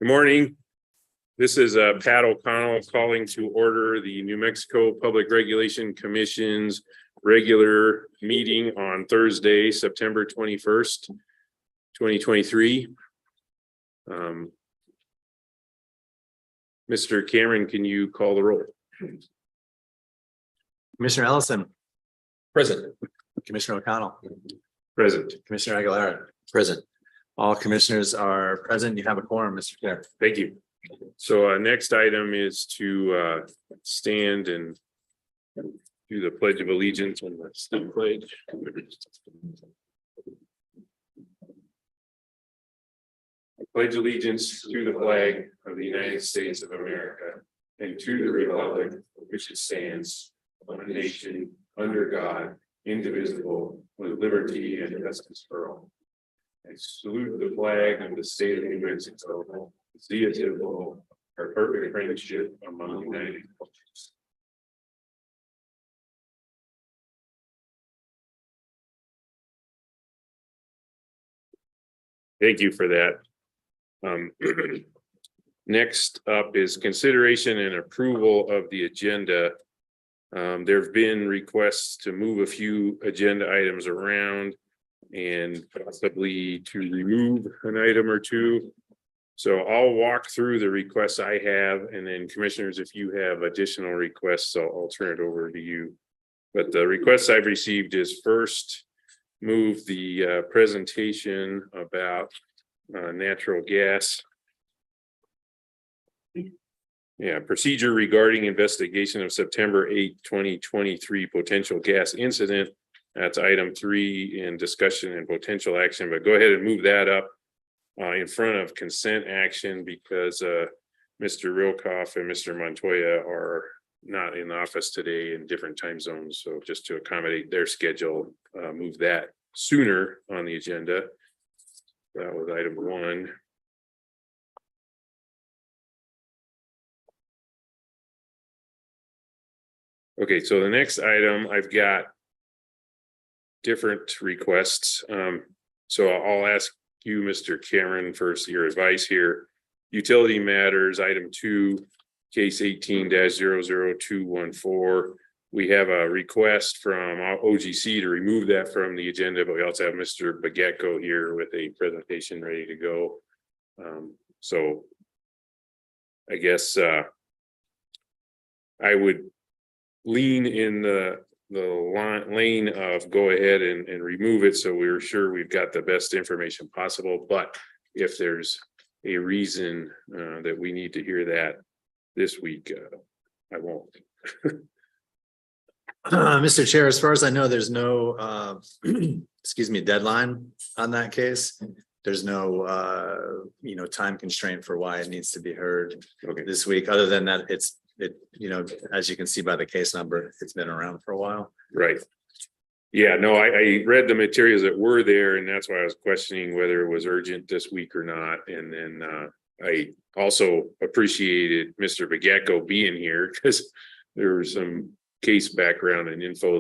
Good morning. This is Pat O'Connell calling to order the New Mexico Public Regulation Commission's regular meeting on Thursday, September 21st, 2023. Mr. Cameron, can you call the roll? Commissioner Ellison. Present. Commissioner O'Connell. Present. Commissioner Aguilar. Present. All commissioners are present. You have a quorum, Mr. Chair. Thank you. So next item is to stand and do the Pledge of Allegiance and the state pledge. I pledge allegiance to the flag of the United States of America and to the republic for which it stands, one nation, under God, indivisible, with liberty and justice for all. I salute the flag of the state of New Mexico, the symbol of our perfect friendship among united cultures. Thank you for that. Next up is consideration and approval of the agenda. There have been requests to move a few agenda items around and possibly to remove an item or two. So I'll walk through the requests I have, and then commissioners, if you have additional requests, I'll turn it over to you. But the requests I've received is first, move the presentation about natural gas. Yeah, procedure regarding investigation of September 8, 2023 potential gas incident. That's item 3 in discussion and potential action, but go ahead and move that up in front of consent action because Mr. Rilkoff and Mr. Montoya are not in the office today in different time zones. So just to accommodate their schedule, move that sooner on the agenda. That was item 1. Okay, so the next item I've got different requests. So I'll ask you, Mr. Cameron, first your advice here. Utility matters, item 2, case 18-00214. We have a request from OGC to remove that from the agenda, but we also have Mr. Bagetko here with a presentation ready to go. So I guess I would lean in the lane of go ahead and remove it, so we're sure we've got the best information possible. But if there's a reason that we need to hear that this week, I won't. Mr. Chair, as far as I know, there's no excuse me, deadline on that case. There's no time constraint for why it needs to be heard this week. Other than that, as you can see by the case number, it's been around for a while. Right. Yeah, no, I read the materials that were there, and that's why I was questioning whether it was urgent this week or not. And then I also appreciated Mr. Bagetko being here because there was some case background and info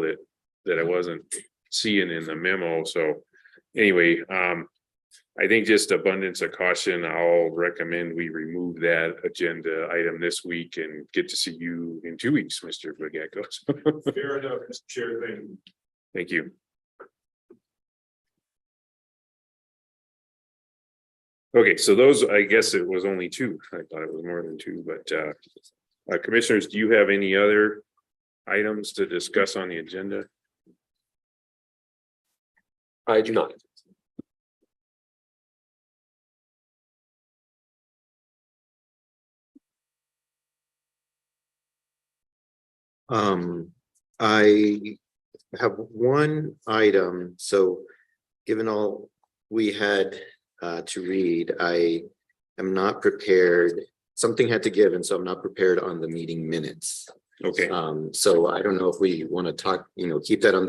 that I wasn't seeing in the memo. So anyway, I think just abundance of caution, I'll recommend we remove that agenda item this week and get to see you in 2 weeks, Mr. Bagetko. Fair enough, Mr. Chair. Thank you. Thank you. Okay, so those, I guess it was only 2. I thought it was more than 2, but commissioners, do you have any other items to discuss on the agenda? I do not. I have one item. So given all we had to read, I am not prepared. Something had to give, and so I'm not prepared on the meeting minutes. Okay. So I don't know if we want to talk, keep that on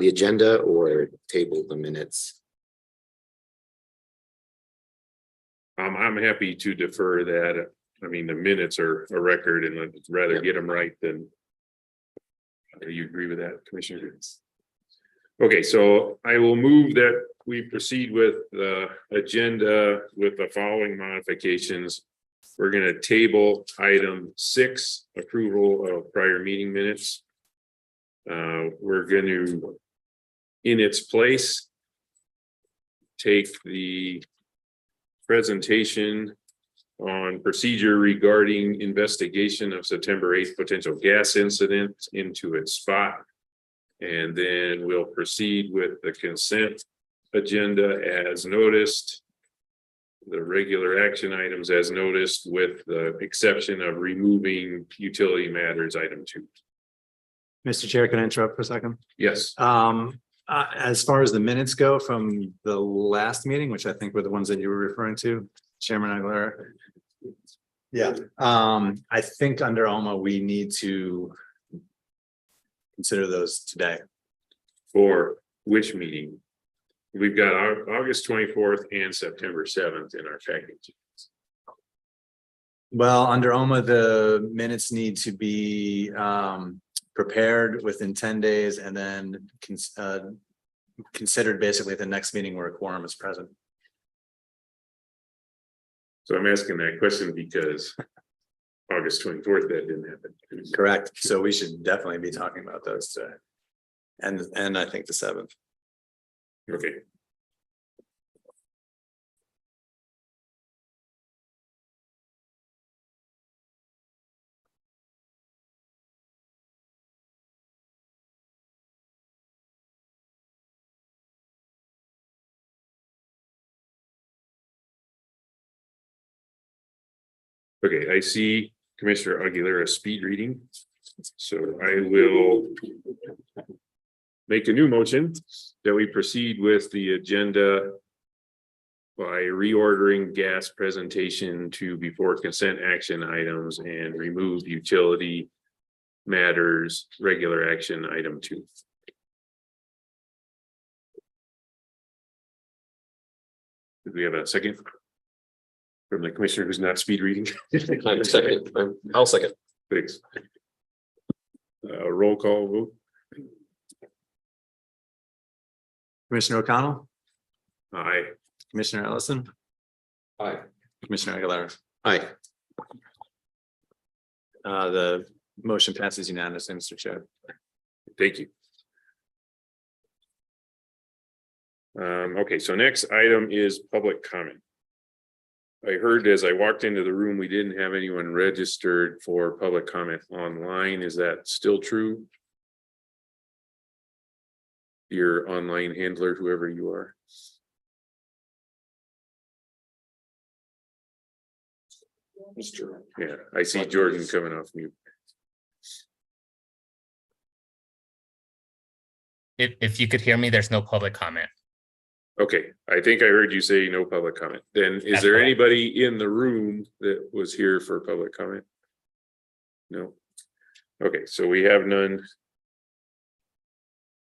the agenda or table the minutes. I'm happy to defer that. I mean, the minutes are a record, and I'd rather get them right than. Do you agree with that, Commissioner? Okay, so I will move that we proceed with the agenda with the following modifications. We're gonna table item 6, approval of prior meeting minutes. We're going to, in its place, take the presentation on procedure regarding investigation of September 8th potential gas incident into its spot. And then we'll proceed with the consent agenda as noticed. The regular action items as noticed, with the exception of removing utility matters, item 2. Mr. Chair, can I interrupt for a second? Yes. As far as the minutes go from the last meeting, which I think were the ones that you were referring to, Chairman Aguilera. Yeah, I think under OMA, we need to consider those today. For which meeting? We've got our August 24th and September 7th in our package. Well, under OMA, the minutes need to be prepared within 10 days and then considered basically at the next meeting where a quorum is present. So I'm asking that question because August 24th, that didn't happen. Correct. So we should definitely be talking about those today. And I think the 7th. Okay. Okay, I see Commissioner Aguilera speed reading. So I will make a new motion that we proceed with the agenda by reordering gas presentation to before consent action items and remove utility matters, regular action item 2. Did we have a second? From the commissioner who's not speed reading? I'm second. I'll second. Thanks. Roll call vote. Commissioner O'Connell, Aye. Commissioner Ellison, Aye. Commissioner Aguilera. Aye. The motion passes unanimously, Mr. Chair. Thank you. Okay, so next item is public comment. I heard as I walked into the room, we didn't have anyone registered for public comment online. Is that still true? Your online handler, whoever you are. Yeah, I see Jordan coming off mute. If you could hear me, there's no public comment. Okay, I think I heard you say no public comment. Then is That's there correct. anybody in the room that was here for public comment? No. Okay, so we have none.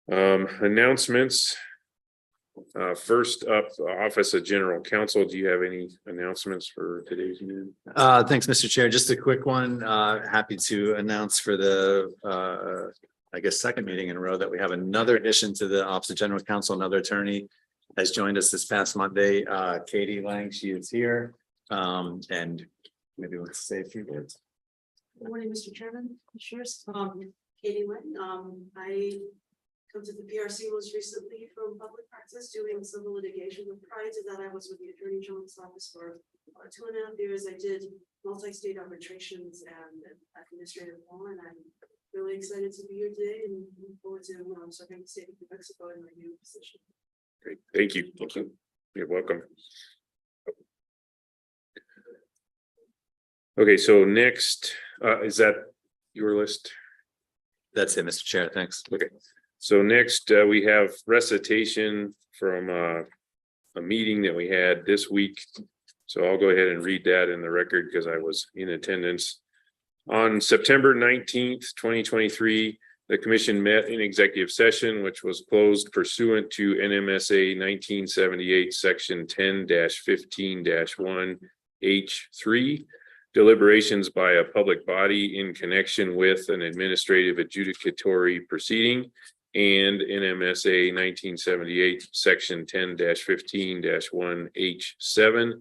Announcements. First up, Office of General Counsel. Do you have any announcements for today's meeting? Thanks, Mr. Chair. Just a quick one. Happy to announce for the I guess second meeting in a row that we have another addition to the Office of General Counsel. Another attorney has joined us this past Monday. Katie Lang, she is here. And maybe let's say a few words. Good morning, Mr. Chairman. Commissioners. Katie Wynn. I come to the PRC most recently from public practice doing civil litigation. Prior to that, I was with the Attorney General's office for 2.5 years. I did multi-state arbitrations and administrative law, and I'm really excited to be here today and look forward to serving the state of New Mexico in my new position. Great, thank you. You're welcome. Okay, so next, is that your list? That's it, Mr. Chair. Thanks. Okay, so next we have recitation from a meeting that we had this week. So I'll go ahead and read that in the record because I was in attendance. On September 19th, 2023, the commission met in executive session, which was closed pursuant to NMSA 1978, section 10-15-1 H3. Deliberations by a public body in connection with an administrative adjudicatory proceeding and NMSA 1978, section 10-15-1H7,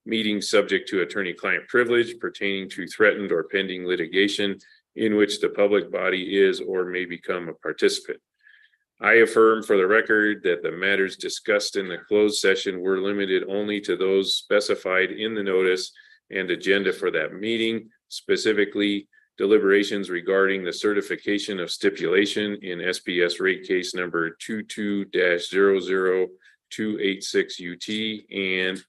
meetings subject to attorney-client privilege pertaining to threatened or pending litigation in which the public body is or may become a participant. I affirm for the record that the matters discussed in the closed session were limited only to those specified in the notice and agenda for that meeting, specifically deliberations regarding the certification of stipulation in SPS rate case number 22-00286 UT and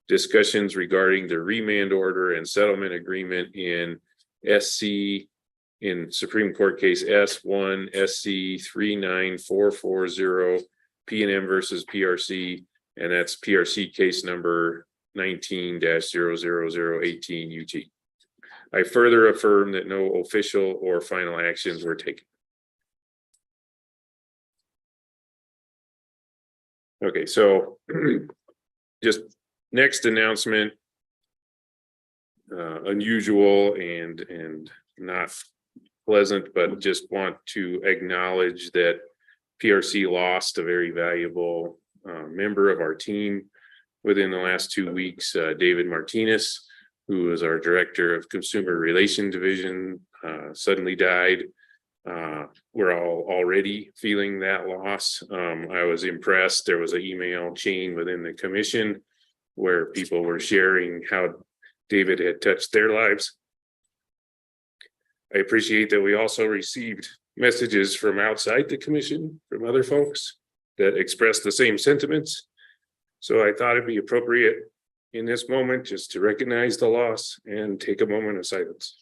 discussions regarding the remand order and settlement agreement in Supreme Court case S1 SC 39440 P&M versus PRC, and that's PRC case number 19-00018 UT. I further affirm that no official or final actions were taken. Okay, so just next announcement. Unusual and not pleasant, but just want to acknowledge that PRC lost a very valuable member of our team within the last 2 weeks, David Martinez, who was our director of Consumer Relation Division, suddenly died. We're all already feeling that loss. I was impressed. There was an email chain within the commission where people were sharing how David had touched their lives. I appreciate that we also received messages from outside the commission, from other folks that expressed the same sentiments. So I thought it'd be appropriate in this moment just to recognize the loss and take a moment of silence.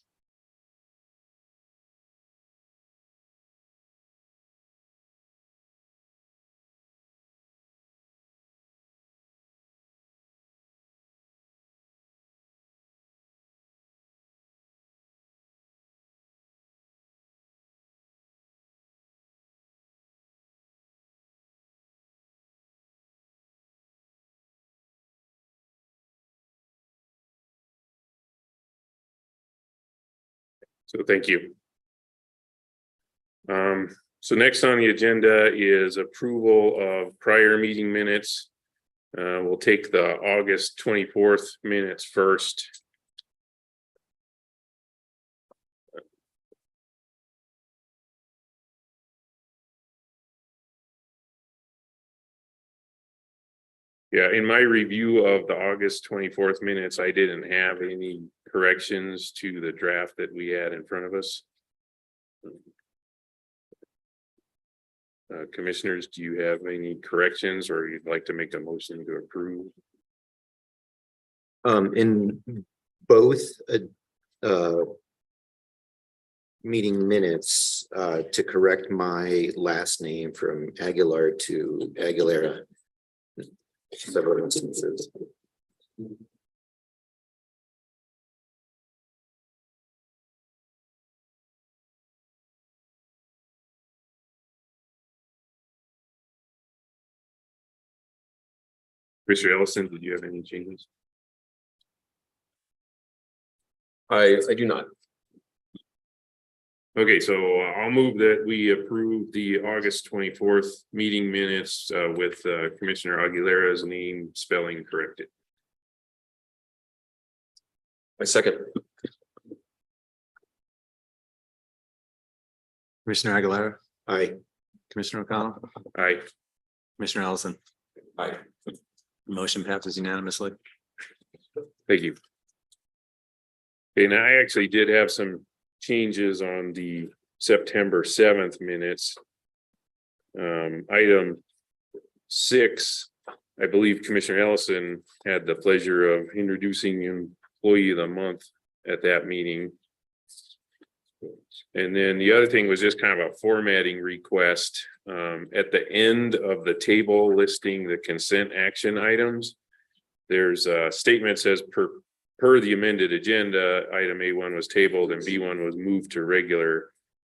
So thank you. So next on the agenda is approval of prior meeting minutes. We'll take the August 24th minutes first. Yeah, in my review of the August 24th minutes, I didn't have any corrections to the draft that we had in front of us. Commissioners, do you have any corrections or you'd like to make a motion to approve? In both meeting minutes, to correct my last name from Aguilar to Aguilera. Several instances. Mr. Ellison, did you have any changes? I do not. Okay, so I'll move that we approve the August 24th meeting minutes with Commissioner Aguilera's name spelling corrected. I second. Commissioner Aguilera, Aye. Commissioner O'Connell, Aye. Commissioner Ellison. Aye. Motion passes unanimously. Thank you. And I actually did have some changes on the September 7th minutes. Item 6, I believe Commissioner Ellison had the pleasure of introducing Employee of the Month at that meeting. And then the other thing was just kind of a formatting request. At the end of the table listing the consent action items, there's a statement says per the amended agenda, item A1 was tabled and B1 was moved to regular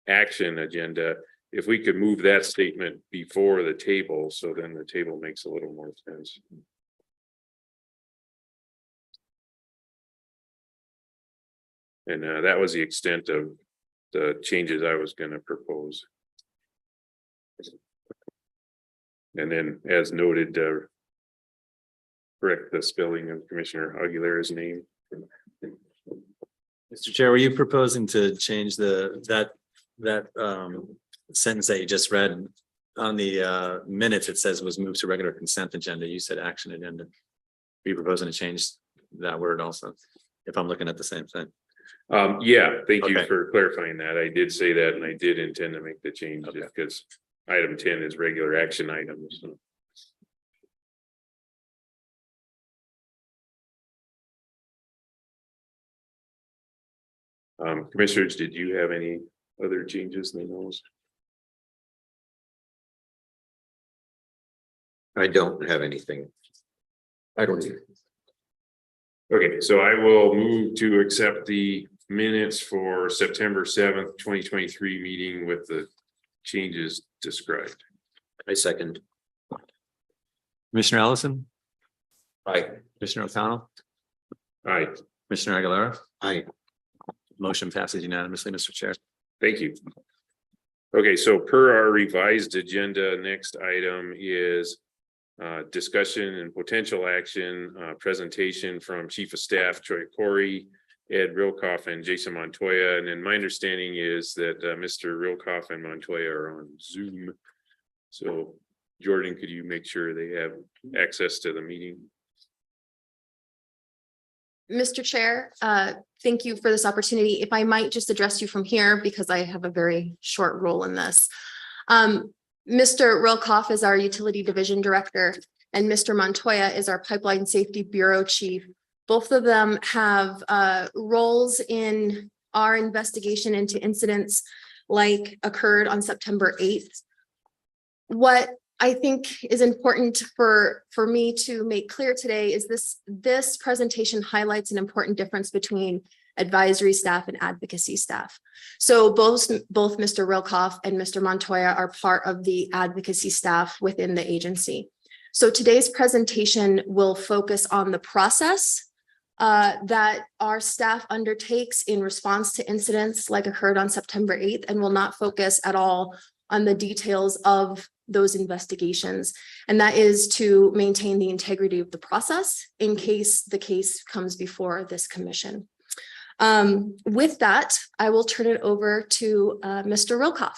action agenda. If we could move that statement before the table, so then the table makes a little more sense. And that was the extent of the changes I was going to propose. And then as noted, correct the spelling of Commissioner Aguilera's name. Mr. Chair, were you proposing to change that sentence that you just read on the minutes? It says was moved to regular consent agenda. You said action agenda. Are you proposing to change that word also? If I'm looking at the same thing. Yeah, thank you Okay. for clarifying that. I did say that and I did intend to make the change Okay. because item 10 is regular action items. So. Commissioners, did you have any other changes than those? I don't have anything. I don't either. Okay, so I will move to accept the minutes for September 7th, 2023 meeting with the changes described. I second. Commissioner Ellison, Aye. Commissioner O'Connell, Aye, Commissioner Aguilera, Aye. motion passes unanimously, Mr. Chair. thank you. Okay, so per our revised agenda, next item is discussion and potential action, presentation from Chief of Staff Troy Corey, Ed Rilkoff and Jason Montoya. And then my understanding is that Mr. Rilkoff and Montoya are on Zoom. So Jordan, could you make sure they have access to the meeting? Mr. Chair, thank you for this opportunity. If I might just address you from here because I have a very short role in this. Mr. Rilkoff is our Utility Division Director and Mr. Montoya is our Pipeline Safety Bureau Chief. Both of them have roles in our investigation into incidents like occurred on September 8th. What I think is important for me to make clear today is this presentation highlights an important difference between advisory staff and advocacy staff. So both Mr. Rilkoff and Mr. Montoya are part of the advocacy staff within the agency. So today's presentation will focus on the process that our staff undertakes in response to incidents like occurred on September 8th and will not focus at all on the details of those investigations. And that is to maintain the integrity of the process in case the case comes before this commission. With that, I will turn it over to Mr. Rilkoff.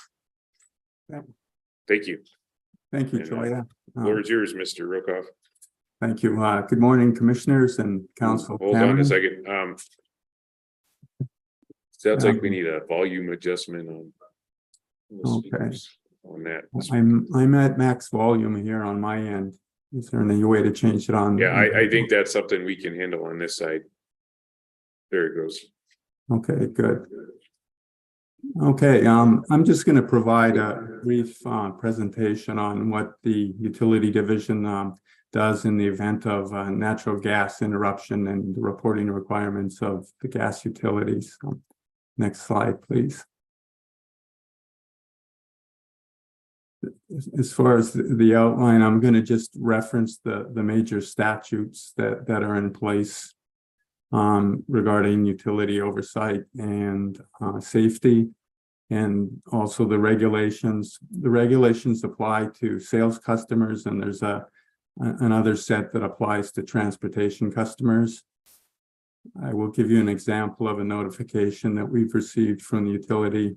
Thank you. Thank you, And, Joya. Floor is yours, Mr. Rilkoff. Thank you. Good morning, commissioners and council. Hold on a Cameron. second. Sounds like we need a volume adjustment on. the Okay. speakers On that. I'm at max volume here on my end. Is there any way to change it on? Yeah, I think that's something we can handle on this side. There it goes. Okay, good. Okay, I'm just going to provide a brief presentation on what the utility division does in the event of natural gas interruption and the reporting requirements of the gas utilities. Next slide, please. As far as the outline, I'm going to just reference the major statutes that are in place regarding utility oversight and safety, and also the regulations. The regulations apply to sales customers, and there's another set that applies to transportation customers. I will give you an example of a notification that we've received from the utility,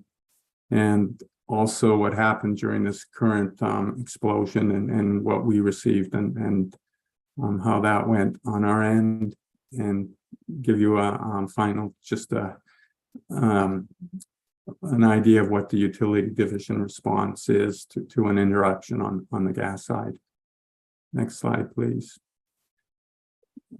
and also what happened during this current explosion and what we received and how that went on our end, and give you a final, just an idea of what the utility division response is to an interruption on the gas side. Next slide, please.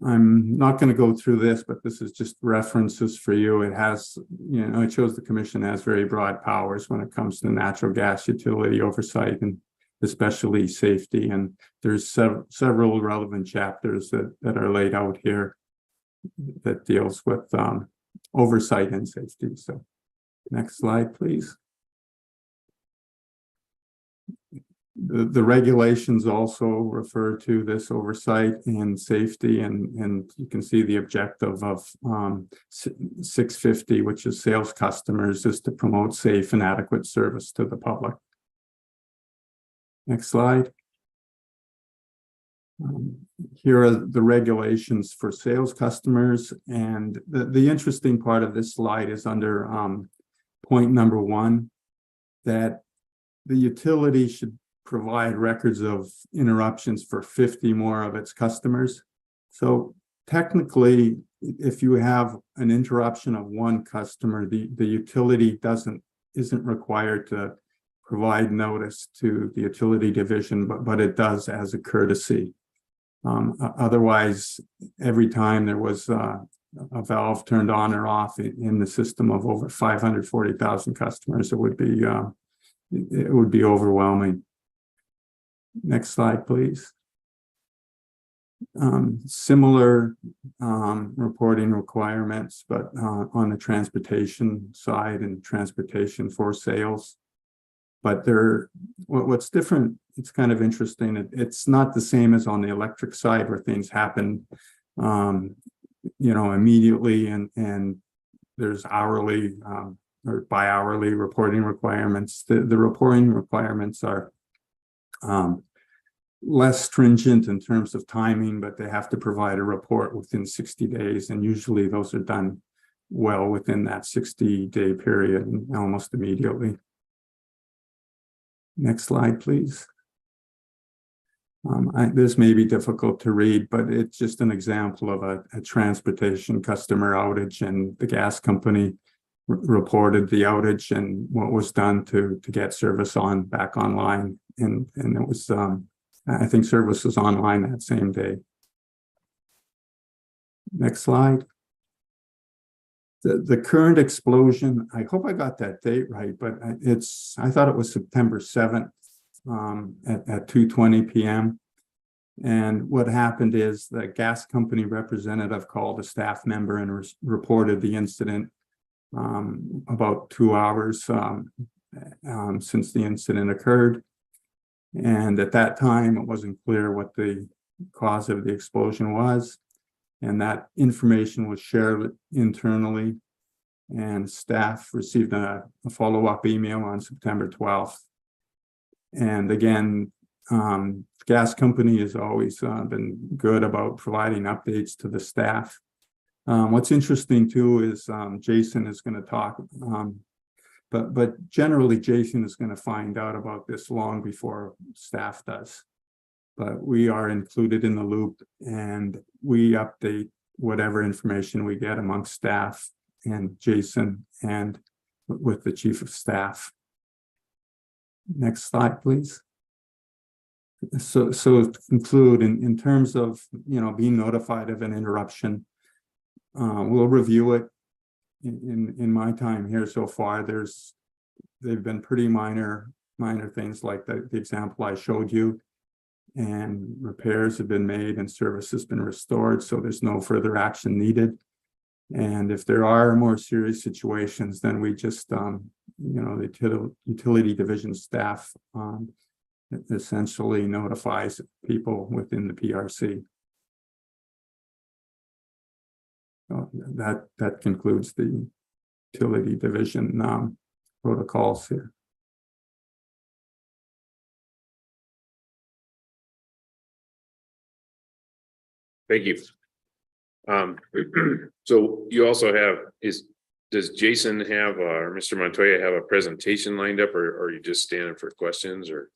I'm not going to go through this, but this is just references for you. It has, it shows the commission has very broad powers when it comes to natural gas utility oversight and especially safety. And there's several relevant chapters that are laid out here that deals with oversight and safety. So next slide, please. The regulations also refer to this oversight and safety, and you can see the objective of 650, which is sales customers, is to promote safe and adequate service to the public. Next slide. Here are the regulations for sales customers, and the interesting part of this slide is under point number 1, that the utility should provide records of interruptions for 50 more of its customers. So technically, if you have an interruption of one customer, the utility isn't required to provide notice to the utility division, but it does as a courtesy. Otherwise, every time there was a valve turned on or off in the system of over 540,000 customers, it would be overwhelming. Next slide, please. Similar reporting requirements, but on the transportation side and transportation for sales. But what's different, it's kind of interesting. It's not the same as on the electric side where things happen, immediately, and there's hourly or bi-hourly reporting requirements. The reporting requirements are less stringent in terms of timing, but they have to provide a report within 60 days, and usually those are done well within that 60-day period, and almost immediately. Next slide, please. This may be difficult to read, but it's just an example of a transportation customer outage, and the gas company reported the outage and what was done to get service back online. And it was, I think service was online that same day. Next slide. The current explosion, I hope I got that date right, but I thought it was September 7th at 2:20 p.m. And what happened is the gas company representative called a staff member and reported the incident about 2 hours since the incident occurred. And at that time, it wasn't clear what the cause of the explosion was. And that information was shared internally, and staff received a follow-up email on September 12th. And again, gas company has always been good about providing updates to the staff. What's interesting too is Jason is going to talk, but generally Jason is going to find out about this long before staff does. But we are included in the loop, and we update whatever information we get amongst staff and Jason and with the chief of staff. Next slide, please. So to conclude, in terms of being notified of an interruption, we'll review it. In my time here so far, they've been pretty minor things like the example I showed you. And repairs have been made and service has been restored, so there's no further action needed. And if there are more serious situations, then we just the utility division staff essentially notifies people within the PRC. So that concludes the utility division protocols here. Thank you. So you also have, does Jason have, or Mr. Montoya have a presentation lined up, or are you just standing for questions, or?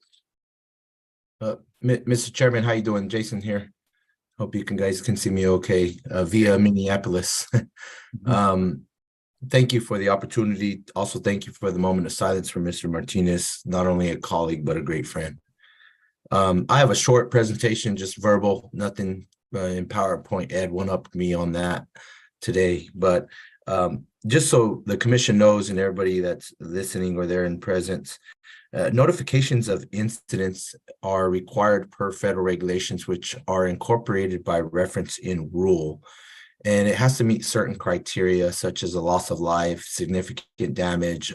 Mr. Chairman, how you doing? Jason here. Hope you guys can see me okay via Minneapolis. Thank you for the opportunity. Also, thank you for the moment of silence for Mr. Martinez, not only a colleague, but a great friend. I have a short presentation, just verbal, nothing in PowerPoint. Ed one-upped me on that today, but just so the commission knows and everybody that's listening or they're in presence, notifications of incidents are required per federal regulations, which are incorporated by reference in rule. And it has to meet certain criteria, such as a loss of life, significant damage,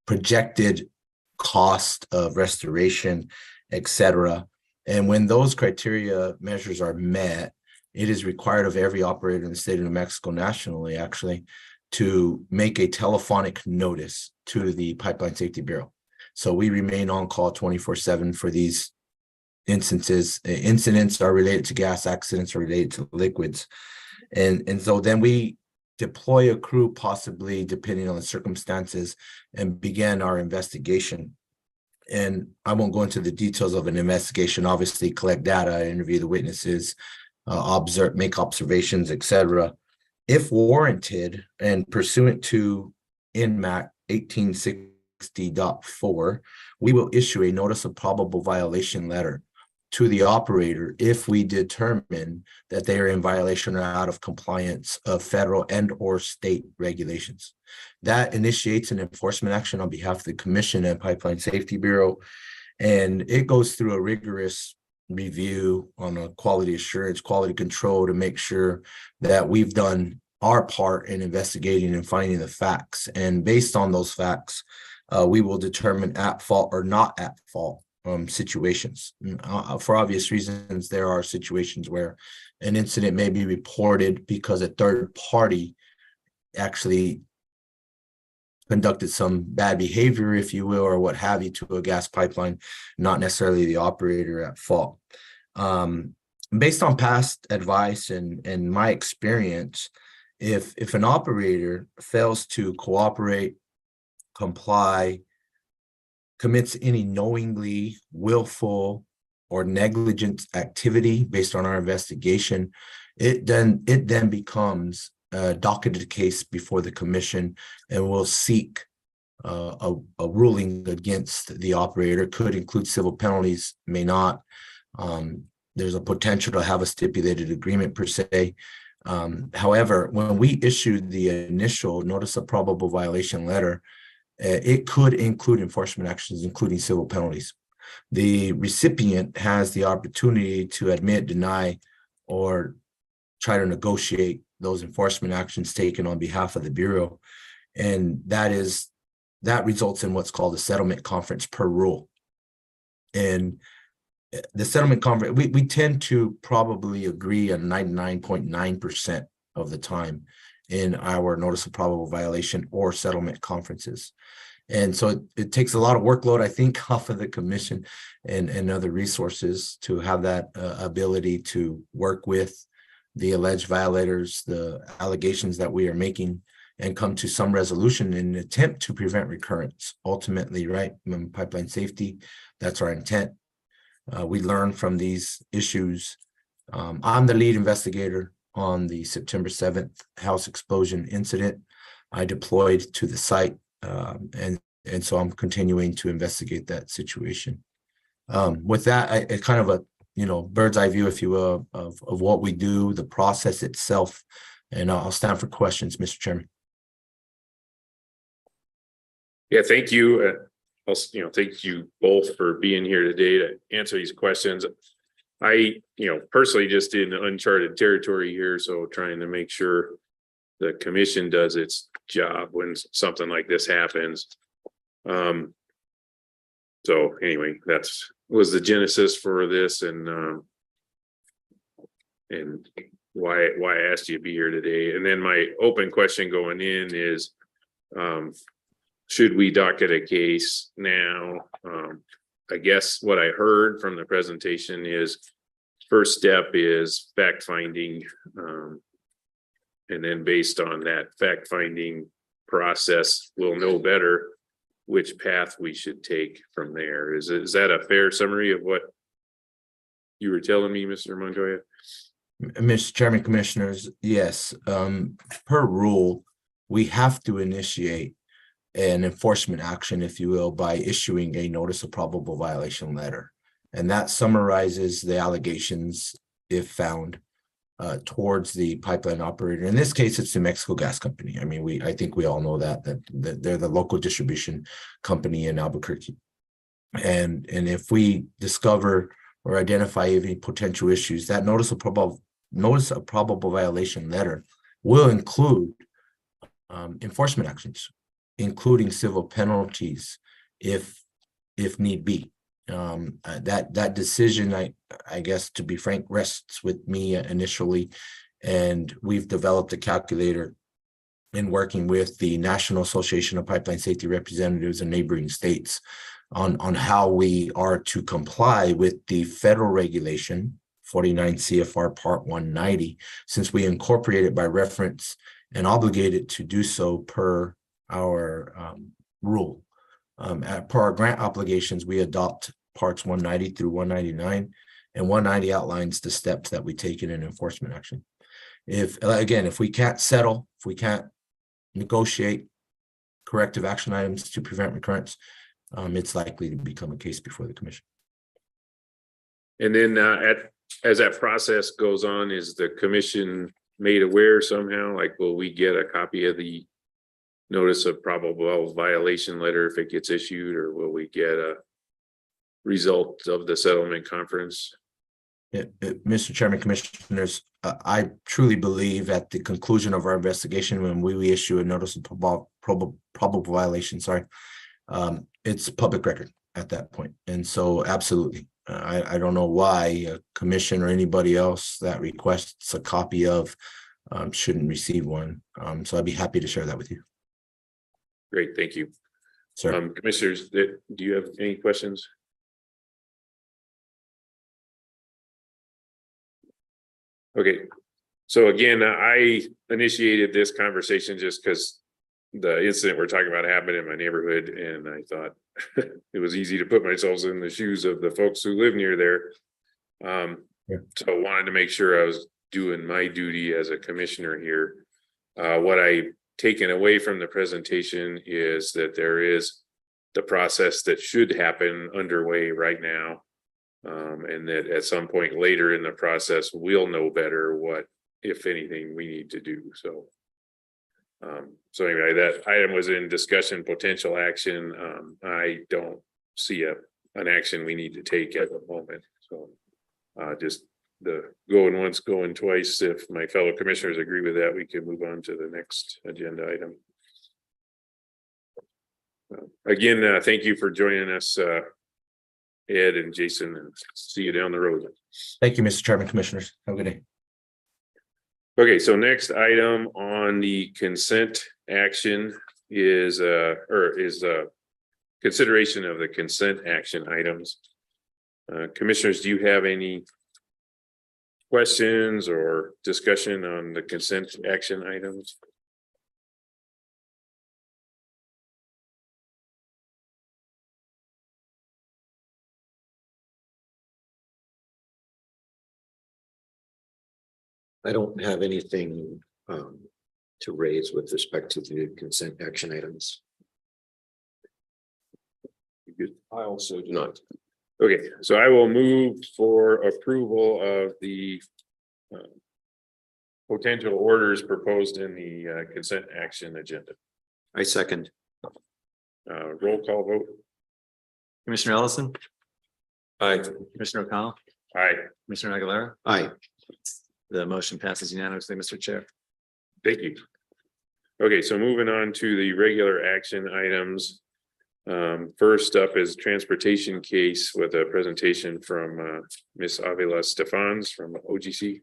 projected cost of restoration, etc. And when those criteria measures are met, it is required of every operator in the state of New Mexico nationally, actually, to make a telephonic notice to the Pipeline Safety Bureau. So we remain on call 24/7 for these incidents are related to gas, accidents are related to liquids. And so then we deploy a crew, possibly depending on the circumstances, and begin our investigation. And I won't go into the details of an investigation, obviously collect data, interview the witnesses, make observations, etc. If warranted and pursuant to NMAC 1860.4, we will issue a notice of probable violation letter to the operator if we determine that they are in violation or out of compliance of federal and or state regulations. That initiates an enforcement action on behalf of the Commission and Pipeline Safety Bureau, and it goes through a rigorous review on a quality assurance, quality control to make sure that we've done our part in investigating and finding the facts. And based on those facts, we will determine at fault or not at fault situations. For obvious reasons, there are situations where an incident may be reported because a third party actually conducted some bad behavior, if you will, or what have you, to a gas pipeline, not necessarily the operator at fault. Based on past advice and my experience, if an operator fails to cooperate, comply, commits any knowingly, willful, or negligent activity based on our investigation, it then becomes a docketed case before the Commission, and will seek a ruling against the operator. Could include civil penalties, may not. There's a potential to have a stipulated agreement per se. However, when we issued the initial notice of probable violation letter, it could include enforcement actions, including civil penalties. The recipient has the opportunity to admit, deny, or try to negotiate those enforcement actions taken on behalf of the Bureau. And that results in what's called a settlement conference per rule. And the settlement conference, we tend to probably agree on 99.9% of the time in our notice of probable violation or settlement conferences. And so it takes a lot of workload, I think, off of the Commission and other resources to have that ability to work with the alleged violators, the allegations that we are making, and come to some resolution in an attempt to prevent recurrence. Ultimately, right, pipeline safety, that's our intent. We learn from these issues. I'm the lead investigator on the September 7th house explosion incident. I deployed to the site, and so I'm continuing to investigate that situation. With that, I kind of a bird's eye view, if you will, of what we do, the process itself, and I'll stand for questions, Mr. Chairman. Yeah, thank you. Thank you both for being here today to answer these questions. I, personally just in uncharted territory here, so trying to make sure the Commission does its job when something like this happens. So anyway, was the genesis for this, and why I asked you to be here today. And then my open question going in is, should we docket a case now? I guess what I heard from the presentation is first step is fact finding, and then based on that fact finding process, we'll know better which path we should take from there. Is that a fair summary of what you were telling me, Mr. Montoya? Mr. Chairman, Commissioners, yes. Per rule, we have to initiate an enforcement action, if you will, by issuing a notice of probable violation letter. And that summarizes the allegations, if found, towards the pipeline operator. In this case, it's the Mexico Gas Company. I mean, I think we all know that they're the local distribution company in Albuquerque. And if we discover or identify any potential issues, that notice of probable violation letter will include enforcement actions, including civil penalties, if need be. That decision, I guess, to be frank, rests with me initially, and we've developed a calculator in working with the National Association of Pipeline Safety Representatives in neighboring states on how we are to comply with the federal regulation 49 CFR Part 190, since we incorporate it by reference and obligated to do so per our rule. Per our grant obligations, we adopt parts 190 through 199, and 190 outlines the steps that we take in an enforcement action. If we can't settle, if we can't negotiate corrective action items to prevent recurrence, it's likely to become a case before the commission. And then as that process goes on, is the commission made aware somehow? Like, will we get a copy of the notice of probable violation letter if it gets issued, or will we get a result of the settlement conference? Mr. Chairman, Commissioners, I truly believe at the conclusion of our investigation, when we issue a notice of probable violation, it's public record at that point. And so absolutely, I don't know why a commission or anybody else that requests a copy of shouldn't receive one. So I'd be happy to share that with you. Great, thank you. Sir. Commissioners, do you have any questions? Okay, so again, I initiated this conversation just because the incident we're talking about happened in my neighborhood, and I thought it was easy to put myself in the shoes of the folks who live near there. So I wanted to make sure I was doing my duty as a commissioner here. What I've taken away from the presentation is that there is the process that should happen underway right now. And that at some point later in the process, we'll know better what, if anything, we need to do. So anyway, that item was in discussion, potential action. I don't see an action we need to take at the moment. So just the going once, going twice. If my fellow commissioners agree with that, we can move on to the next agenda item. Again, thank you for joining us, Ed and Jason, and see you down the road. Thank you, Mr. Chairman, Commissioners. Have a good day. Okay, so next item on the consent action is consideration of the consent action items. Commissioners, do you have any questions or discussion on the consent action items? I don't have anything to raise with respect to the consent action items. Good. I also do not. Okay, so I will move for approval of the potential orders proposed in the consent action agenda. I second. Roll call vote. Commissioner Ellison, Aye. Commissioner O'Connell, Aye. Commissioner Aguilera. Aye. The motion passes unanimously, Mr. Chair. Thank you. Okay, so moving on to the regular action items. First up is transportation case with a presentation from Ms. Avila Stefans from OGC.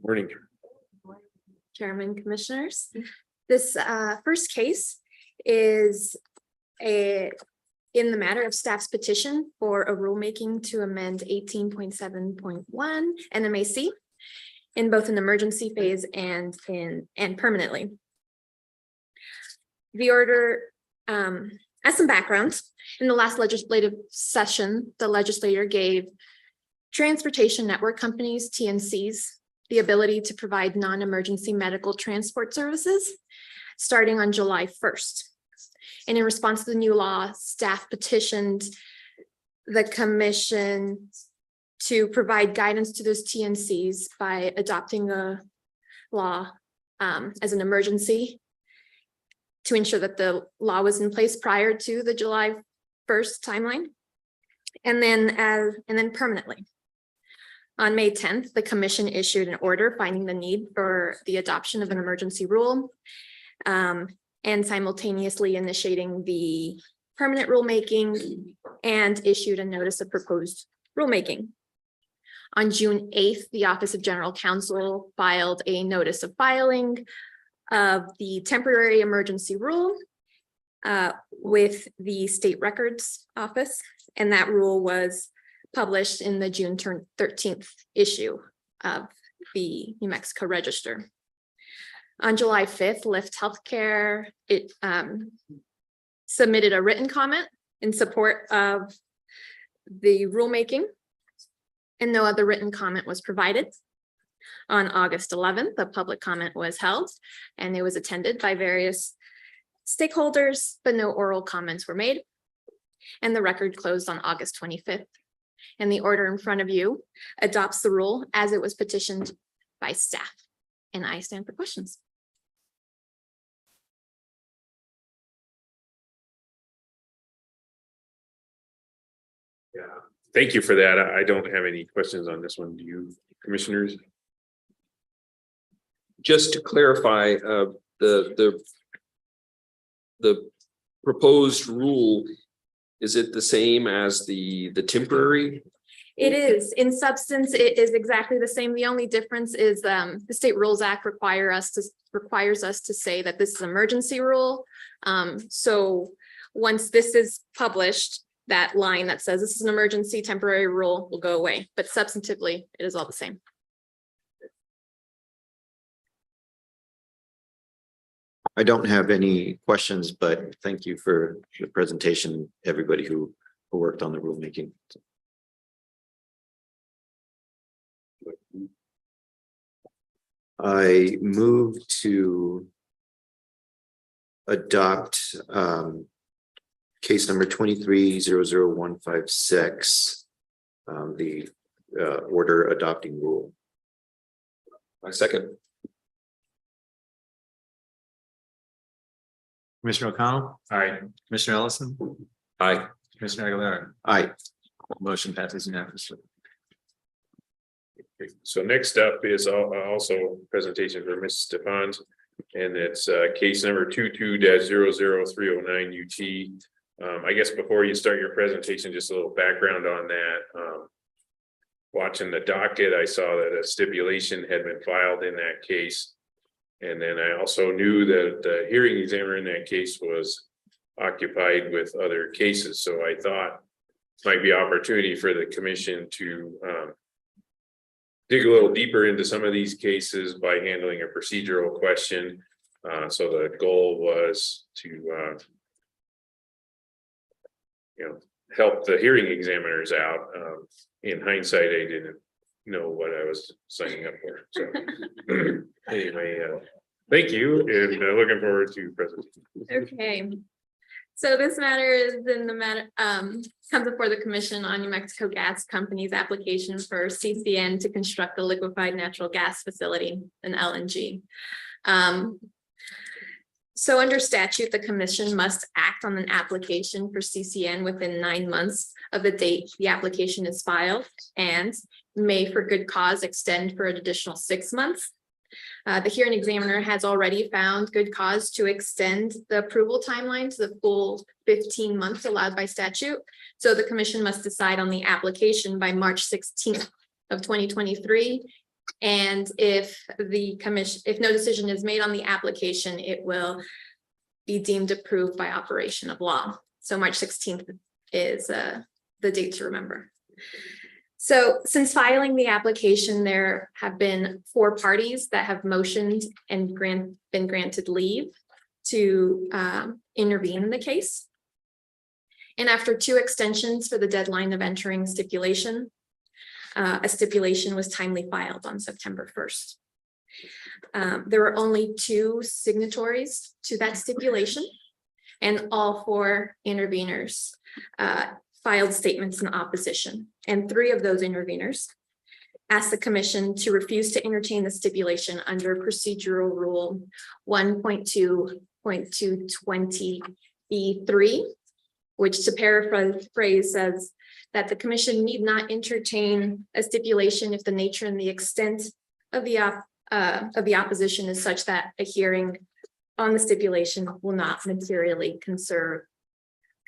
Good morning. Chairman, Commissioners. This first case is in the matter of staff's petition for a rulemaking to amend 18.7.1 NMAC in both an emergency phase and permanently. The order, as some background, in the last legislative session, the legislator gave transportation network companies, TNCs, the ability to provide non-emergency medical transport services starting on July 1st. And in response to the new law, staff petitioned the commission to provide guidance to those TNCs by adopting the law as an emergency to ensure that the law was in place prior to the July 1st timeline, and then permanently. On May 10th, the commission issued an order finding the need for the adoption of an emergency rule. and simultaneously initiating the permanent rulemaking and issued a notice of proposed rulemaking. On June 8th, the Office of General Counsel filed a notice of filing of the temporary emergency rule with the State Records Office, and that rule was published in the June 13th issue of the New Mexico Register. On July 5th, Lyft Healthcare submitted a written comment in support of the rulemaking, and no other written comment was provided. On August 11th, the public comment was held, and it was attended by various stakeholders, but no oral comments were made. And the record closed on August 25th. And the order in front of you adopts the rule as it was petitioned by staff. And I stand for questions. Yeah, thank you for that. I don't have any questions on this one. Do you, commissioners? Just to clarify, the proposed rule, is it the same as the temporary? It is. In substance, it is exactly the same. The only difference is the State Rules Act requires us to say that this is an emergency rule. So once this is published, that line that says this is an emergency temporary rule will go away, but substantively, it is all the same. I don't have any questions, but thank you for the presentation, everybody who worked on the rulemaking. I move to adopt case number 23-00156, the order adopting rule. My second. Commissioner O'Connell. Aye. Commissioner Ellison. Aye. Commissioner Aguilera. Aye. Motion passes unanimously. So next up is also a presentation for Ms. Stephans, and it's case number 22-00309 UT. I guess before you start your presentation, just a little background on that. Watching the docket, I saw that a stipulation had been filed in that case. And then I also knew that the hearing examiner in that case was occupied with other cases. So I thought might be opportunity for the commission to dig a little deeper into some of these cases by handling a procedural question. So the goal was to help the hearing examiners out. In hindsight, I didn't know what I was signing up for. So anyway, thank you, and looking forward to presentation. Okay. So this matter is in the matter comes before the commission on New Mexico Gas Company's application for CCN to construct a liquefied natural gas facility, an LNG. So under statute, the commission must act on an application for CCN within 9 months of the date the application is filed, and may for good cause extend for an additional 6 months. The hearing examiner has already found good cause to extend the approval timeline to the full 15 months allowed by statute. So the commission must decide on the application by March 16th of 2023. And if no decision is made on the application, it will be deemed approved by operation of law. So March 16th is the date to remember. So since filing the application, there have been 4 parties that have motioned and been granted leave to intervene in the case. And after 2 extensions for the deadline of entering stipulation, a stipulation was timely filed on September 1st. There were only 2 signatories to that stipulation, and all 4 interveners filed statements in opposition, and 3 of those interveners asked the commission to refuse to entertain the stipulation under procedural rule 1.2.220B3, which, to paraphrase, says that the commission need not entertain a stipulation if the nature and the extent of the opposition is such that a hearing on the stipulation will not materially conserve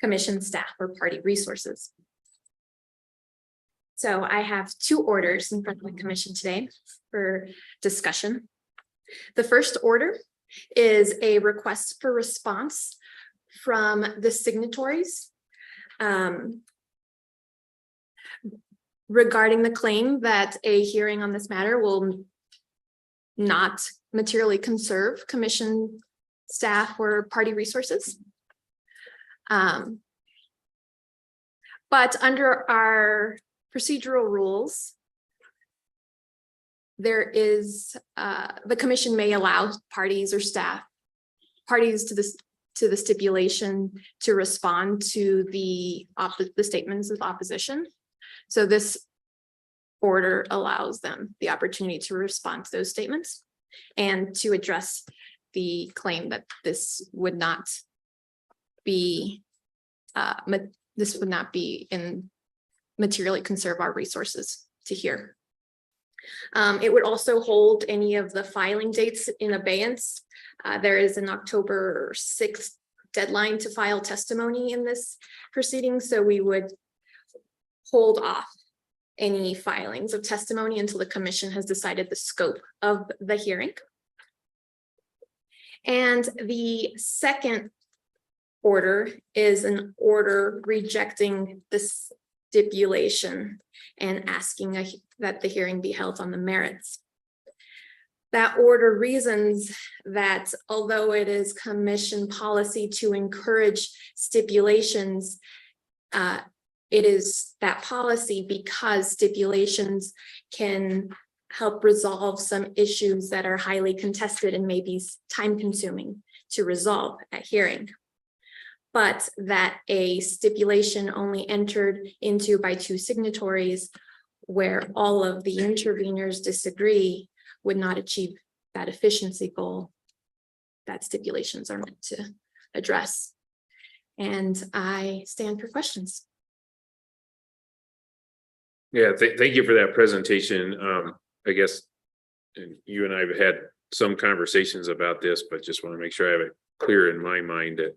commission staff or party resources. So I have two orders in front of the commission today for discussion. The first order is a request for response from the signatories regarding the claim that a hearing on this matter will not materially conserve commission staff or party resources. But under our procedural rules, there is the commission may allow parties or staff, parties to the stipulation to respond to the statements of opposition. So this order allows them the opportunity to respond to those statements and to address the claim that this would not be in materially conserve our resources to hear. It would also hold any of the filing dates in abeyance. There is an October 6th deadline to file testimony in this proceeding, so we would hold off any filings of testimony until the commission has decided the scope of the hearing. And the second order is an order rejecting this stipulation and asking that the hearing be held on the merits. That order reasons that although it is commission policy to encourage stipulations, it is that policy because stipulations can help resolve some issues that are highly contested and may be time consuming to resolve at hearing. But that a stipulation only entered into by two signatories where all of the interveners disagree would not achieve that efficiency goal that stipulations are meant to address. And I stand for questions. Yeah, thank you for that presentation. I guess you and I have had some conversations about this, but just want to make sure I have it clear in my mind that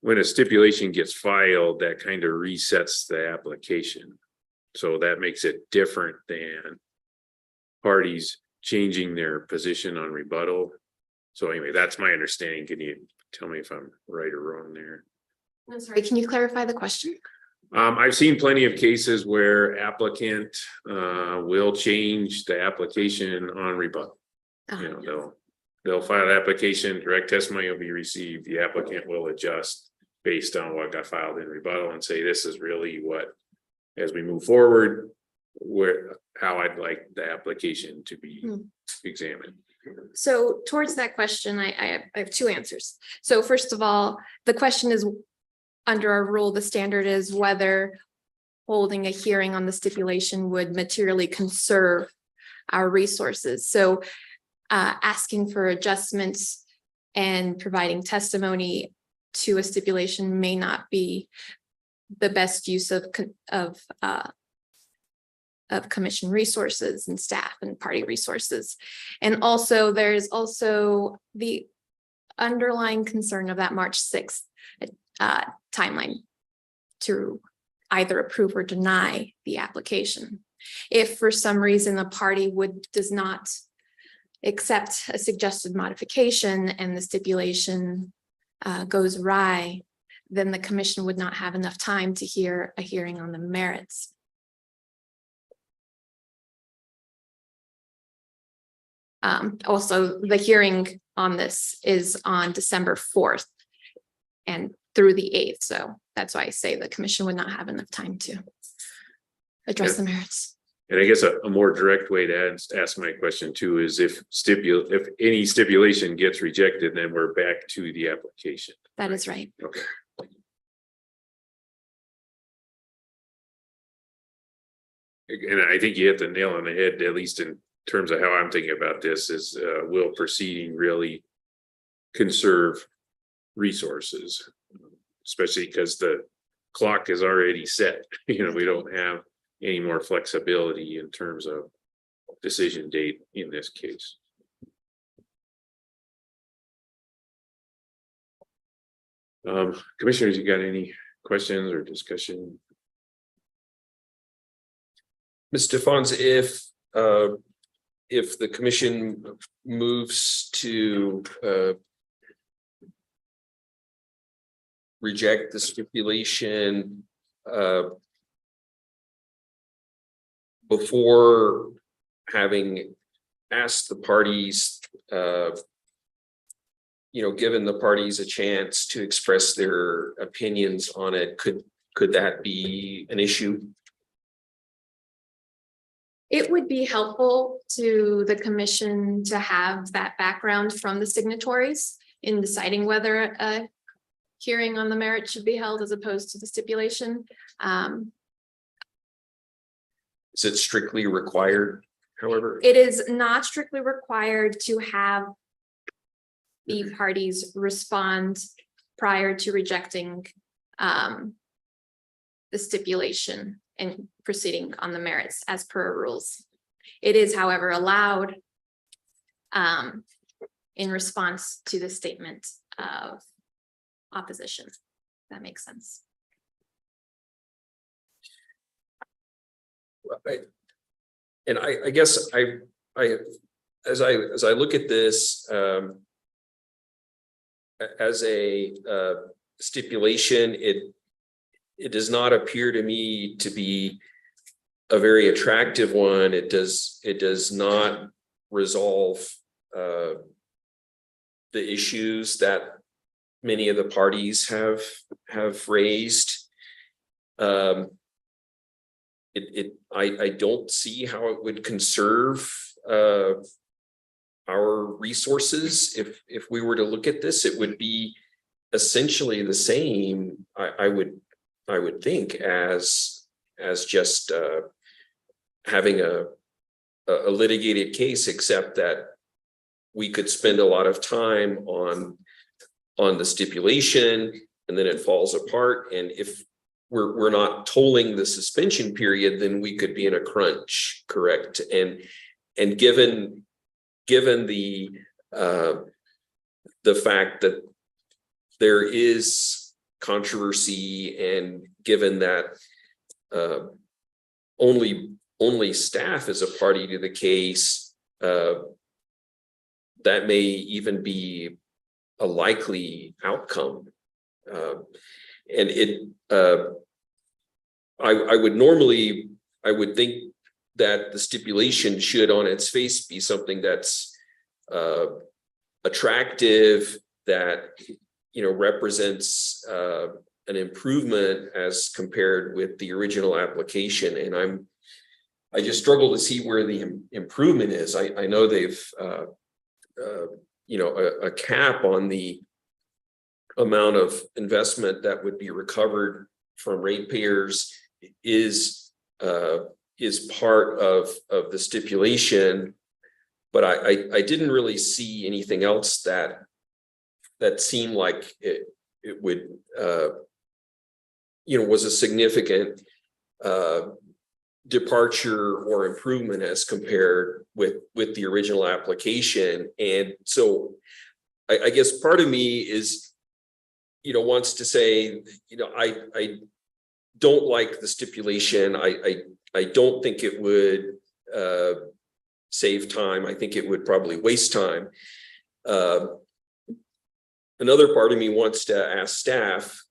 when a stipulation gets filed, that kind of resets the application. So that makes it different than parties changing their position on rebuttal. So anyway, that's my understanding. Can you tell me if I'm right or wrong there? I'm sorry, can you clarify the question? I've seen plenty of cases where applicant will change the application on rebuttal. You know, they'll file an application, direct testimony will be received, the applicant will adjust based on what got filed in rebuttal and say, this is really what, as we move forward, how I'd like the application to be examined. So towards that question, I have two answers. So first of all, the question is, under our rule, the standard is whether holding a hearing on the stipulation would materially conserve our resources. So asking for adjustments and providing testimony to a stipulation may not be the best use of commission resources and staff and party resources. And also there's also the underlying concern of that March 6th timeline to either approve or deny the application. If for some reason the party does not accept a suggested modification and the stipulation goes awry, then the commission would not have enough time to hear a hearing on the merits. Also, the hearing on this is on December 4th and through the 8th. So that's why I say the commission would not have enough time to address the merits. And I guess a more direct way to ask my question too is if any stipulation gets rejected, then we're back to the application. That is right. Okay. And I think you hit the nail on the head, at least in terms of how I'm thinking about this, is will proceeding really conserve resources, especially because the clock is already set. You know, we don't have any more flexibility in terms of decision date in this case. Commissioners, you got any questions or discussion? Ms. Stephans, if the commission moves to reject the stipulation before having asked the parties, given the parties a chance to express their opinions on it, could that be an issue? It would be helpful to the commission to have that background from the signatories in deciding whether a hearing on the merit should be held as opposed to the stipulation. Is it strictly required, however? It is not strictly required to have the parties respond prior to rejecting the stipulation and proceeding on the merits as per rules. It is, however, allowed in response to the statement of opposition. That makes sense. And I guess as I look at this as a stipulation, it does not appear to me to be a very attractive one. It does not resolve the issues that many of the parties have raised. I don't see how it would conserve our resources. If we were to look at this, it would be essentially the same, I would think, as just having a litigated case, except that we could spend a lot of time on the stipulation and then it falls apart. And if we're not tolling the suspension period, then we could be in a crunch, correct? And given the fact that there is controversy, and given that only staff is a party to the case, that may even be a likely outcome. And I would think that the stipulation should on its face be something that's attractive, that represents an improvement as compared with the original application. And I just struggle to see where the improvement is. I know they've a cap on the amount of investment that would be recovered from ratepayers is part of the stipulation, but I didn't really see anything else that seemed like it would was a significant departure or improvement as compared with the original application. And so I guess part of me is wants to say, I don't like the stipulation. I don't think it would save time. I think it would probably waste time. Another part of me wants to ask staff,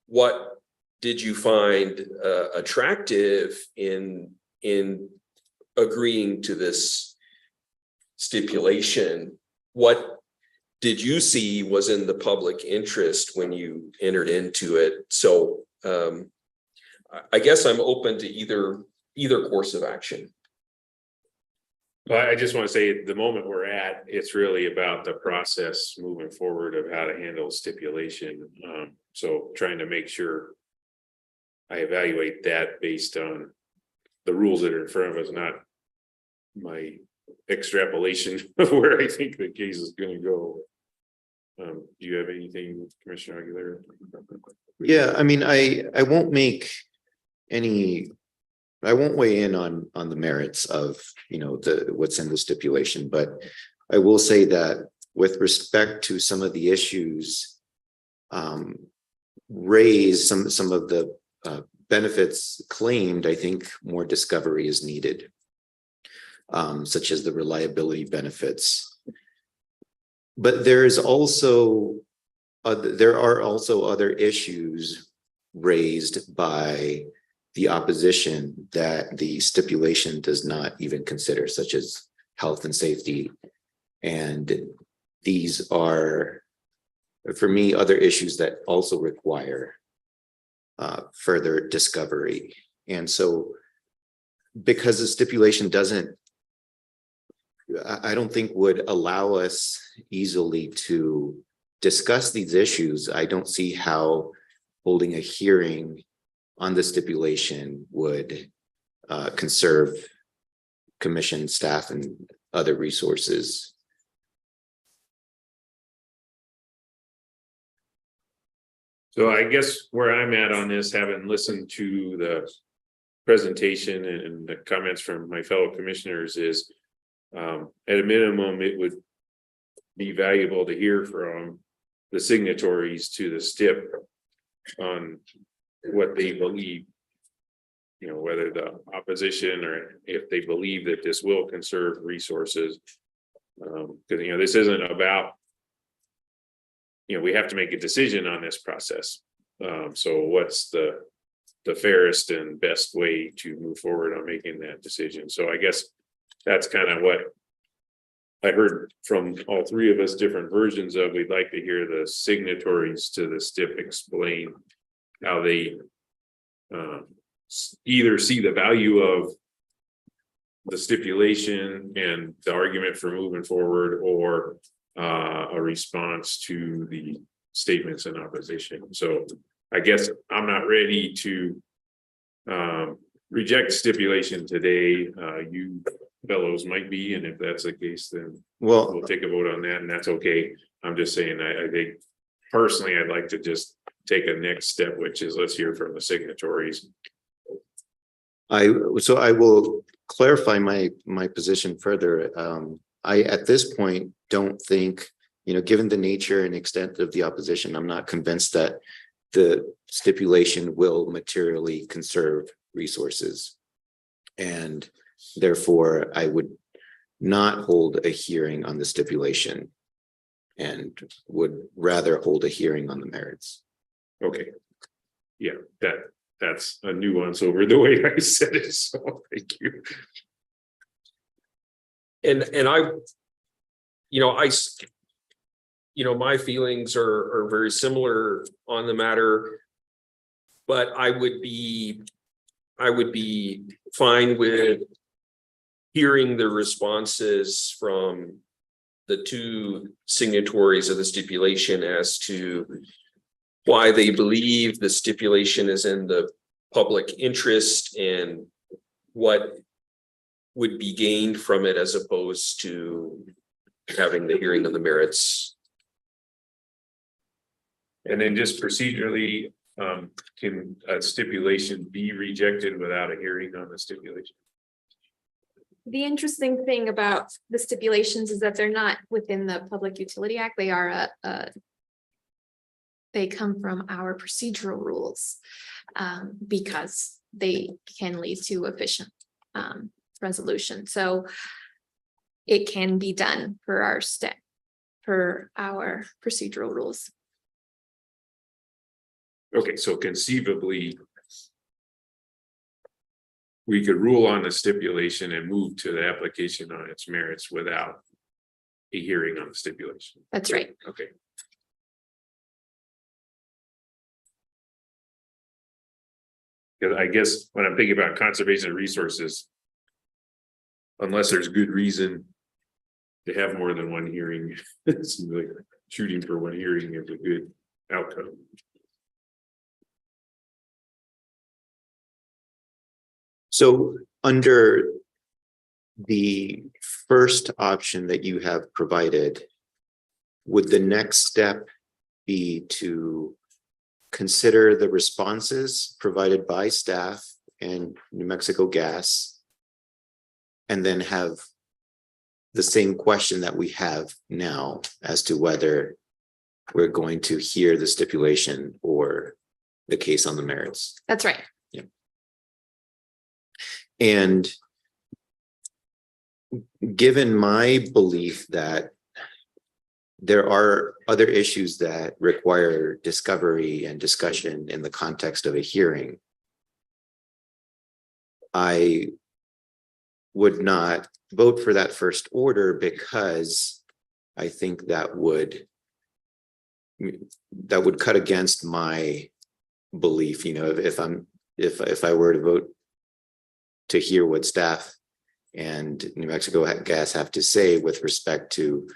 what did you find attractive in agreeing to this stipulation? What did you see was in the public interest when you entered into it? So I guess I'm open to either course of action. Well, I just want to say at the moment we're at, it's really about the process moving forward of how to handle stipulation. So trying to make sure I evaluate that based on the rules that are in front of us, not my extrapolation of where I think the case is going to go. Do you have anything, Commissioner Aguilera? Yeah, I mean, I won't weigh in on the merits of what's in the stipulation, but I will say that with respect to some of the issues raise some of the benefits claimed, I think more discovery is needed, such as the reliability benefits. But there are also other issues raised by the opposition that the stipulation does not even consider, such as health and safety. And these are, for me, other issues that also require further discovery. And so because the stipulation I don't think would allow us easily to discuss these issues, I don't see how holding a hearing on the stipulation would conserve commission staff and other resources. So I guess where I'm at on this, having listened to the presentation and the comments from my fellow commissioners, is at a minimum, it would be valuable to hear from the signatories to the STIP on what they believe, you know, whether the opposition or if they believe that this will conserve resources. Because, you know, this isn't about, you know, we have to make a decision on this process. So what's the fairest and best way to move forward on making that decision? So I guess that's kind of what I heard from all three of us, different versions of. We'd like to hear the signatories to the STIP explain how they either see the value of the stipulation and the argument for moving forward, or a response to the statements in opposition. So I guess I'm not ready to reject stipulation today. You fellows might be, and if that's the case, then we'll take a vote on that, and that's okay. I'm just saying, I think personally, I'd like to just take a next step, which is let's hear from the signatories. So I will clarify my position further. I at this point don't think, you know, given the nature and extent of the opposition, I'm not convinced that the stipulation will materially conserve resources. And therefore, I would not hold a hearing on the stipulation and would rather hold a hearing on the merits. Okay. Yeah, that's a nuance over the way I said it. So thank you. And my feelings are very similar on the matter, but I would be fine with hearing the responses from the two signatories of the stipulation as to why they believe the stipulation is in the public interest and what would be gained from it, as opposed to having the hearing on the merits. And then just procedurally, can a stipulation be rejected without a hearing on the stipulation? The interesting thing about the stipulations is that they're not within the Public Utility Act. They are they come from our procedural rules, because they can lead to efficient resolution. So it can be done per our procedural rules. Okay, so conceivably, we could rule on the stipulation and move to the application on its merits without a hearing on the stipulation. That's right. Okay. Because I guess when I'm thinking about conservation of resources, unless there's good reason to have more than one hearing, it seems like shooting for one hearing is a good outcome. So under the first option that you have provided, would the next step be to consider the responses provided by staff and New Mexico Gas, and then have the same question that we have now as to whether we're going to hear the stipulation or the case on the merits. That's right. And given my belief that there are other issues that require discovery and discussion in the context of a hearing, I would not vote for that first order because I think that would cut against my belief. You know, if I were to vote to hear what staff and New Mexico Gas have to say with respect to,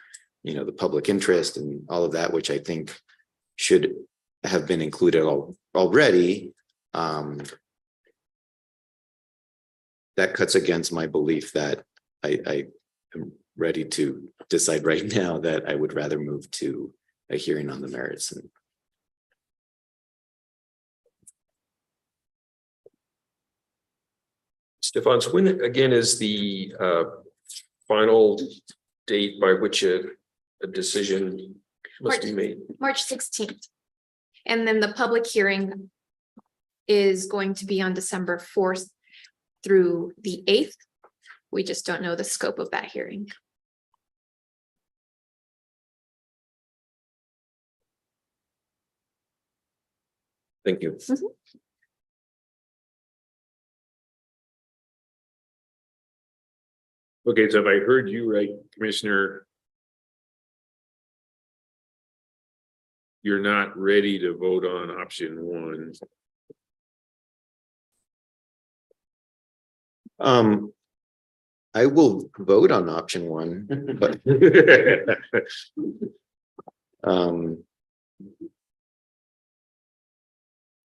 you know, the public interest and all of that, which I think should have been included already, that cuts against my belief that I am ready to decide right now that I would rather move to a hearing on the merits. And Stefan, so when again is the final date by which a decision must be made? March 16th. And then the public hearing is going to be on December 4th through the 8th. We just don't know the scope of that hearing. Thank you. Okay, so if I heard you right, Commissioner, you're not ready to vote on option one. I will vote on option one, but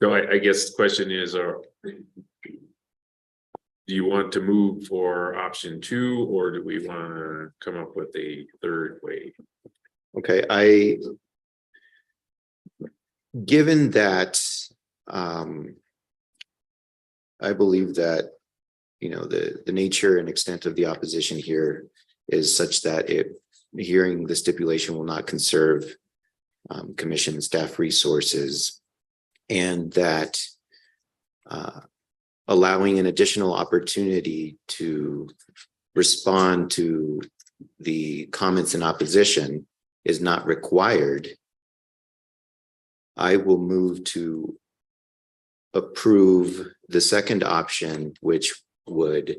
So I guess the question is, do you want to move for option two, or do we want to come up with a third way? okay, given that I believe that, you know, the nature and extent of the opposition here is such that hearing the stipulation will not conserve commission staff resources, and that allowing an additional opportunity to respond to the comments in opposition is not required, I will move to approve the second option, which would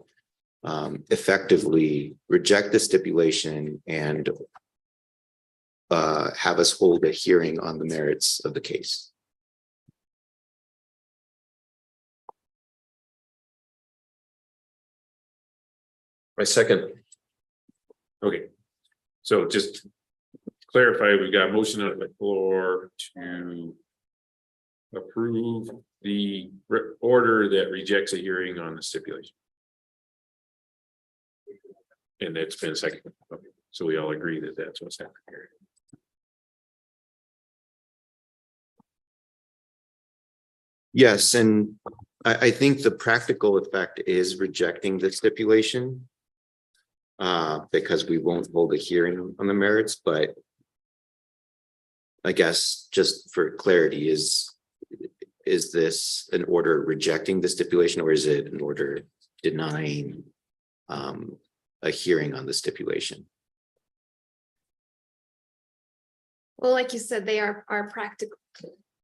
effectively reject the stipulation and have us hold a hearing on the merits of the case. My second. Okay, so just to clarify, we got a motion on the floor to approve the order that rejects a hearing on the stipulation. And it's been seconded. Okay, so we all agree that that's what's happening here. Yes, and I think the practical effect is rejecting the stipulation because we won't hold a hearing on the merits, but I guess just for clarity, is this an order rejecting the stipulation, or is it an order denying a hearing on the stipulation? Well, like you said, they are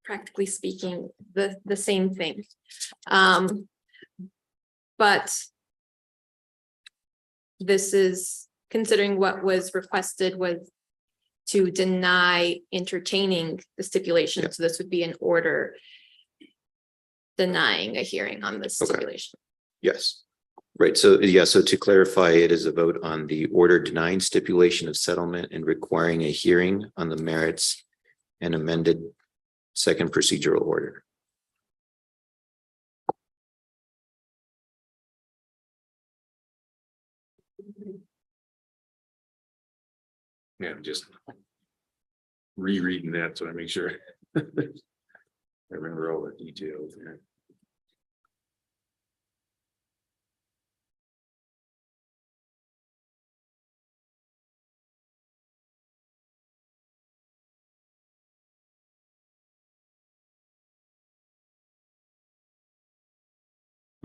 practically speaking, the same thing. But this is considering what was requested was to deny entertaining the stipulation. Yep. So this would be an order denying a hearing on this Okay. stipulation. Yes. Right. So, yeah, so to clarify, it is a vote on the order denying stipulation of settlement and requiring a hearing on the merits and amended second procedural order. Yeah, I'm just rereading that, so I make sure I remember all the details there.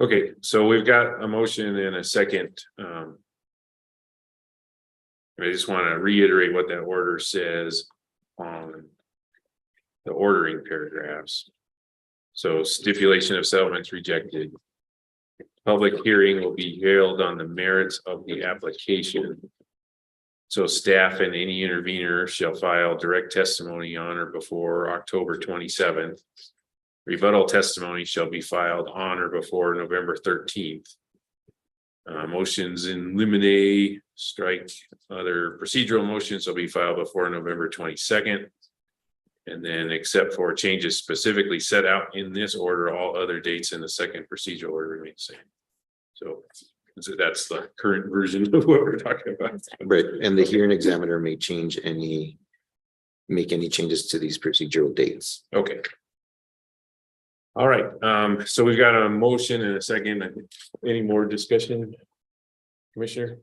Okay, so we've got a motion and a second. I just want to reiterate what that order says on the ordering paragraphs. So stipulation of settlements rejected. Public hearing will be held on the merits of the application. So staff and any intervener shall file direct testimony on or before October 27th. Rebuttal testimony shall be filed on or before November 13th. Motions in limine, strike other procedural motions will be filed before November 22nd. And then except for changes specifically set out in this order, all other dates in the second procedural order remain the same. So that's the current version of what we're talking about. Right, and the hearing examiner may make any changes to these procedural dates. Okay. All right, so we've got a motion and a second. Any more discussion? Commissioner?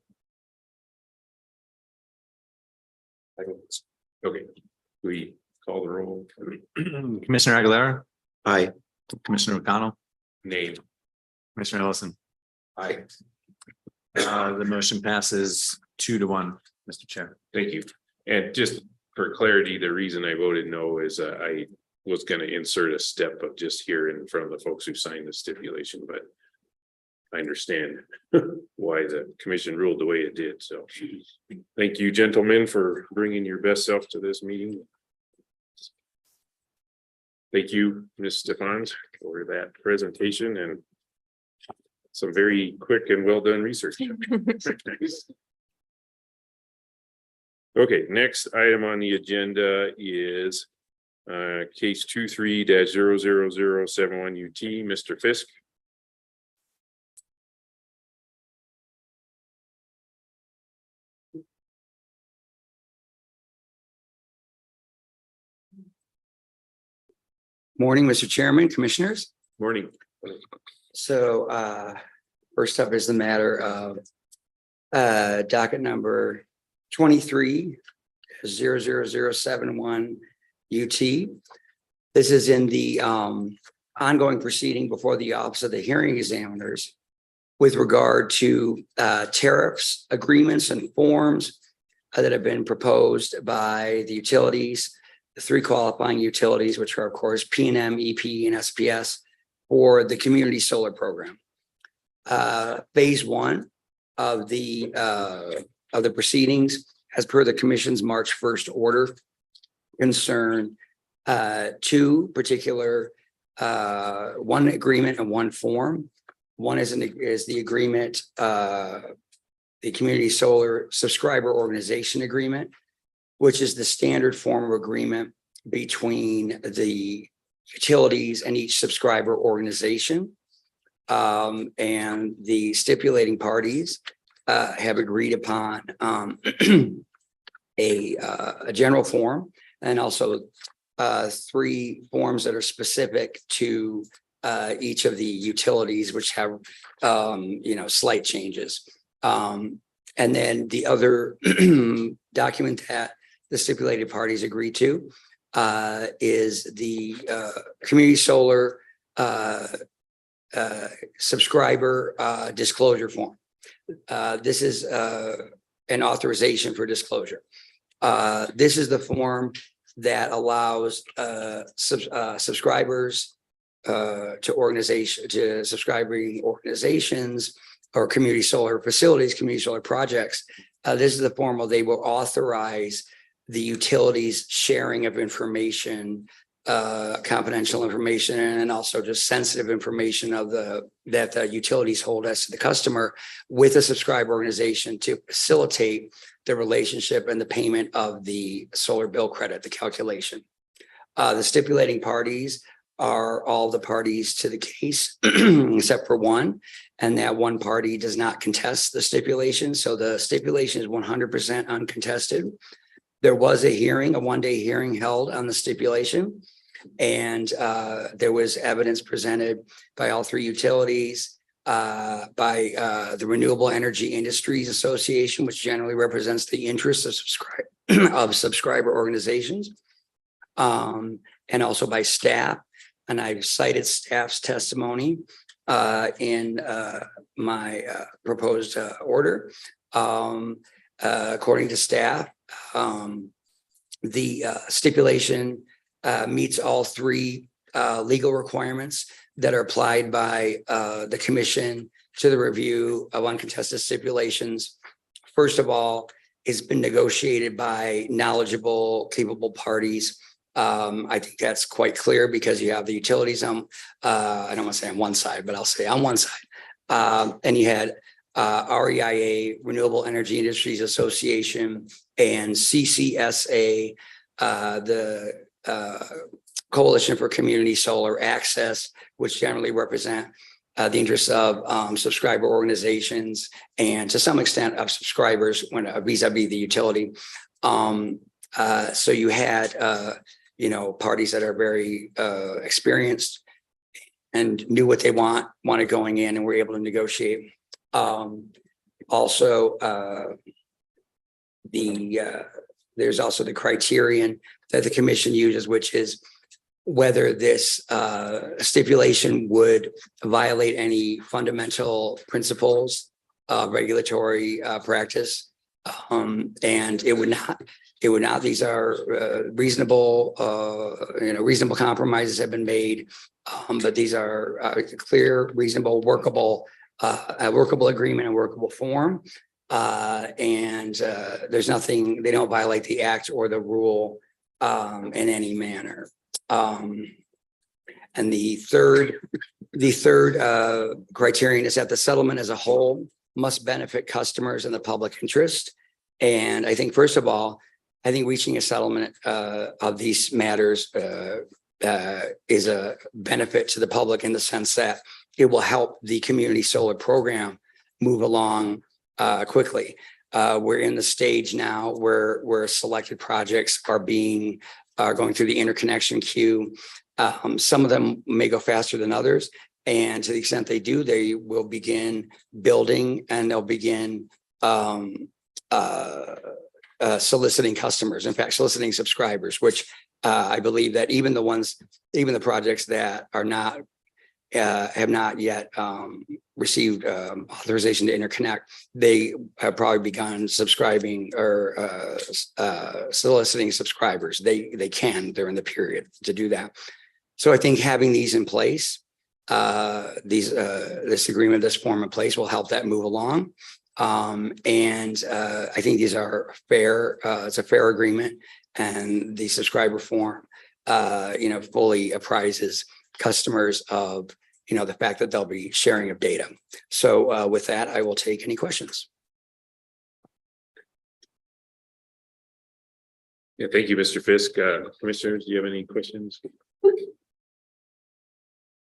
Okay, we call the roll. Commissioner Aguilera, Aye. Commissioner O'Connell, Name. Commissioner Ellison. Aye. The motion passes 2-1, Mr. Chair. Thank you. And just for clarity, the reason I voted no is I was going to insert a step of just hearing from the folks who signed the stipulation, but I understand why the commission ruled the way it did. So thank you, gentlemen, for bringing your best self to this meeting. Thank you, Ms. Stephans, for that presentation and some very quick and well done research. Okay, next item on the agenda is case 23-00071 UT, Mr. Fisk. Morning, Mr. Chairman, Commissioners. Morning. So first up is the matter of docket number 23-00071 UT. This is in the ongoing proceeding before the Office of the Hearing Examiners with regard to tariffs, agreements, and forms that have been proposed by the utilities, the three qualifying utilities, which are, of course, PNM, EP, and SPS, for the community solar program. Phase one of the proceedings, as per the Commission's March 1st order, concern two particular, one agreement and one form. One is the agreement, the Community Solar Subscriber Organization Agreement, which is the standard form of agreement between the utilities and each subscriber organization. And the stipulating parties have agreed upon a general form and also three forms that are specific to each of the utilities, which have slight changes. And then the other document that the stipulated parties agree to is the community solar subscriber disclosure form. This is an authorization for disclosure. This is the form that allows subscribers to subscribing organizations or community solar facilities, community solar projects. This is the form where they will authorize the utilities sharing of information, confidential information, and also just sensitive information that the utilities hold as to the customer with a subscriber organization to facilitate the relationship and the payment of the solar bill credit, the calculation. The stipulating parties are all the parties to the case except for one, and that one party does not contest the stipulation. So the stipulation is 100% uncontested. There was a hearing, a one-day hearing held on the stipulation, and there was evidence presented by all three utilities, by the Renewable Energy Industries Association, which generally represents the interests of subscriber organizations, and also by staff. And I've cited staff's testimony in my proposed order. According to staff, the stipulation meets all three legal requirements that are applied by the commission to the review of uncontested stipulations. First of all, it's been negotiated by knowledgeable, capable parties. I think that's quite clear because you have the utilities on, I don't want to say on one side, but I'll say on one side. And you had REIA, Renewable Energy Industries Association, and CCSA, the Coalition for Community Solar Access, which generally represent the interests of subscriber organizations and to some extent of subscribers when vis-a-vis the utility. So you had, parties that are very experienced and knew what they wanted going in and were able to negotiate. There's also the criterion that the commission uses, which is whether this stipulation would violate any fundamental principles of regulatory practice. And it would not. These are reasonable compromises have been made, but these are clear, reasonable, workable agreement and workable form. And there's nothing, they don't violate the act or the rule in any manner. And the third criterion is that the settlement as a whole must benefit customers and the public interest. And I think, first of all, reaching a settlement of these matters is a benefit to the public in the sense that it will help the community solar program move along quickly. We're in the stage now where selected projects are going through the interconnection queue. Some of them may go faster than others. And to the extent they do, they will begin building and they'll begin soliciting customers, in fact, soliciting subscribers, which I believe that even the projects that are not have not yet received authorization to interconnect, they have probably begun subscribing or soliciting subscribers. They're in the period to do that. So I think having these in place, this agreement, this form in place will help that move along. And I think these are fair. It's a fair agreement, and the subscriber form, fully apprises customers of, the fact that they'll be sharing of data. So with that, I will take any questions. Yeah, thank you, Mr. Fisk. Commissioners, do you have any questions?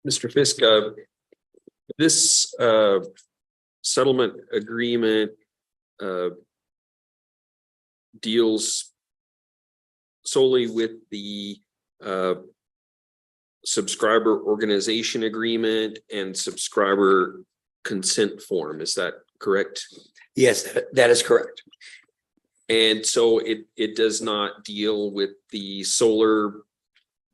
Mr. Fisk, this settlement agreement deals solely with the subscriber organization agreement and subscriber consent form. Is that correct? Yes, that is correct. And so it does not deal with the solar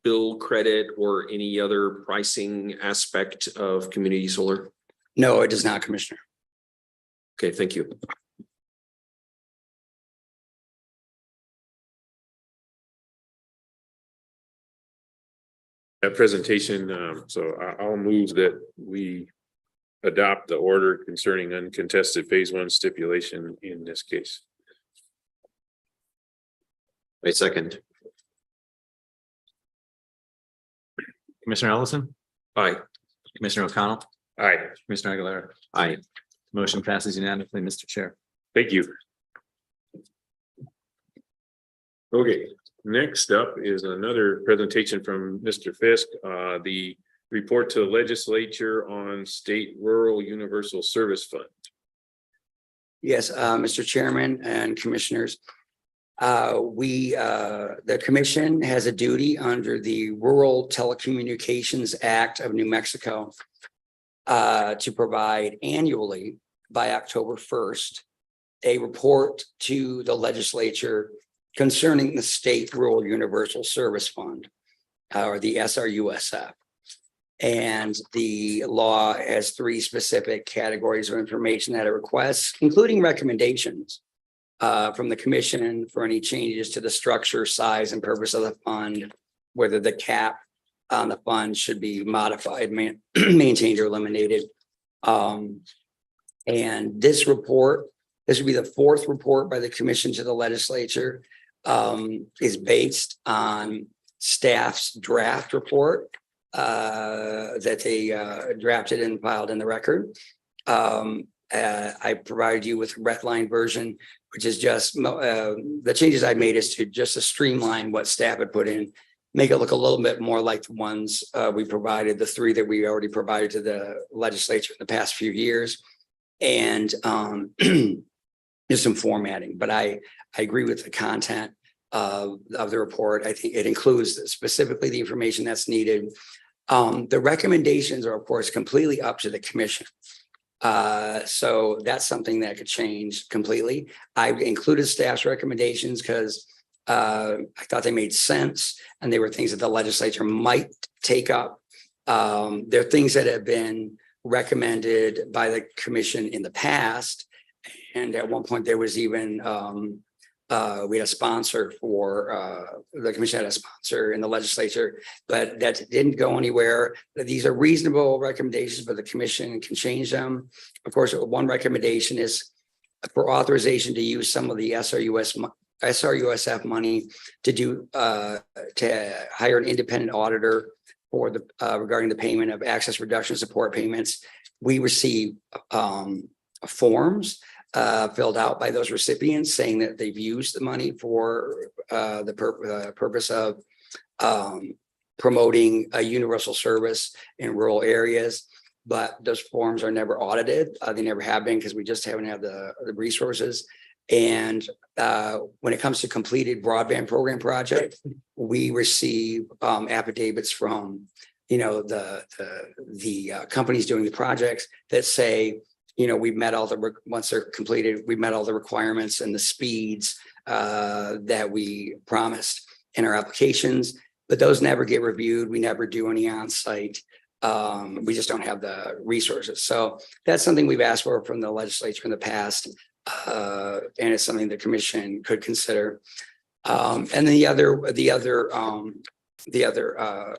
bill credit or any other pricing aspect of community solar? No, it does not, Commissioner. Okay, thank you. That presentation, so I'll move that we adopt the order concerning uncontested phase one stipulation in this case. Wait, second. Commissioner Ellison, Aye. Commissioner O'Connell, Aye, Commissioner Aguilera. Aye. Motion passes unanimously, Mr. Chair. thank you. Okay, next up is another presentation from Mr. Fisk, the report to the legislature on state rural universal service fund. Yes, Mr. Chairman and Commissioners. The commission has a duty under the Rural Telecommunications Act of New Mexico to provide annually by October 1st, a report to the legislature concerning the State Rural Universal Service Fund, or the SRUSF. And the law has 3 specific categories of information that it requests, including recommendations from the commission for any changes to the structure, size, and purpose of the fund, whether the cap on the fund should be modified, maintained, or eliminated. And this report, this would be the 4th report by the commission to the legislature, is based on staff's draft report that they drafted and filed in the record. I provided you with a red line version, which is just the changes I made is to just to streamline what staff had put in, make it look a little bit more like the ones we provided, the 3 that we already provided to the legislature in the past few years, and just some formatting. But I agree with the content of the report. I think it includes specifically the information that's needed. The recommendations are, of course, completely up to the commission. So that's something that could change completely. I've included staff's recommendations because I thought they made sense and they were things that the legislature might take up. They're things that have been recommended by the commission in the past. And at one point there was even we had a sponsor for the commission had a sponsor in the legislature, but that didn't go anywhere. These are reasonable recommendations, but the commission can change them. Of course, one recommendation is for authorization to use some of the SRUSF money to do to hire an independent auditor for the regarding the payment of access reduction support payments. We receive forms filled out by those recipients saying that they've used the money for the purpose of promoting a universal service in rural areas. But those forms are never audited. They never have been because we just haven't had the resources. And when it comes to completed broadband program project, we receive affidavits from, you know, the companies doing the projects that say, you know, we've met all the, once they're completed, we've met all the requirements and the speeds that we promised in our applications, but those never get reviewed. We never do any on-site. We just don't have the resources. So that's something we've asked for from the legislature in the past. And it's something the commission could consider. And then the other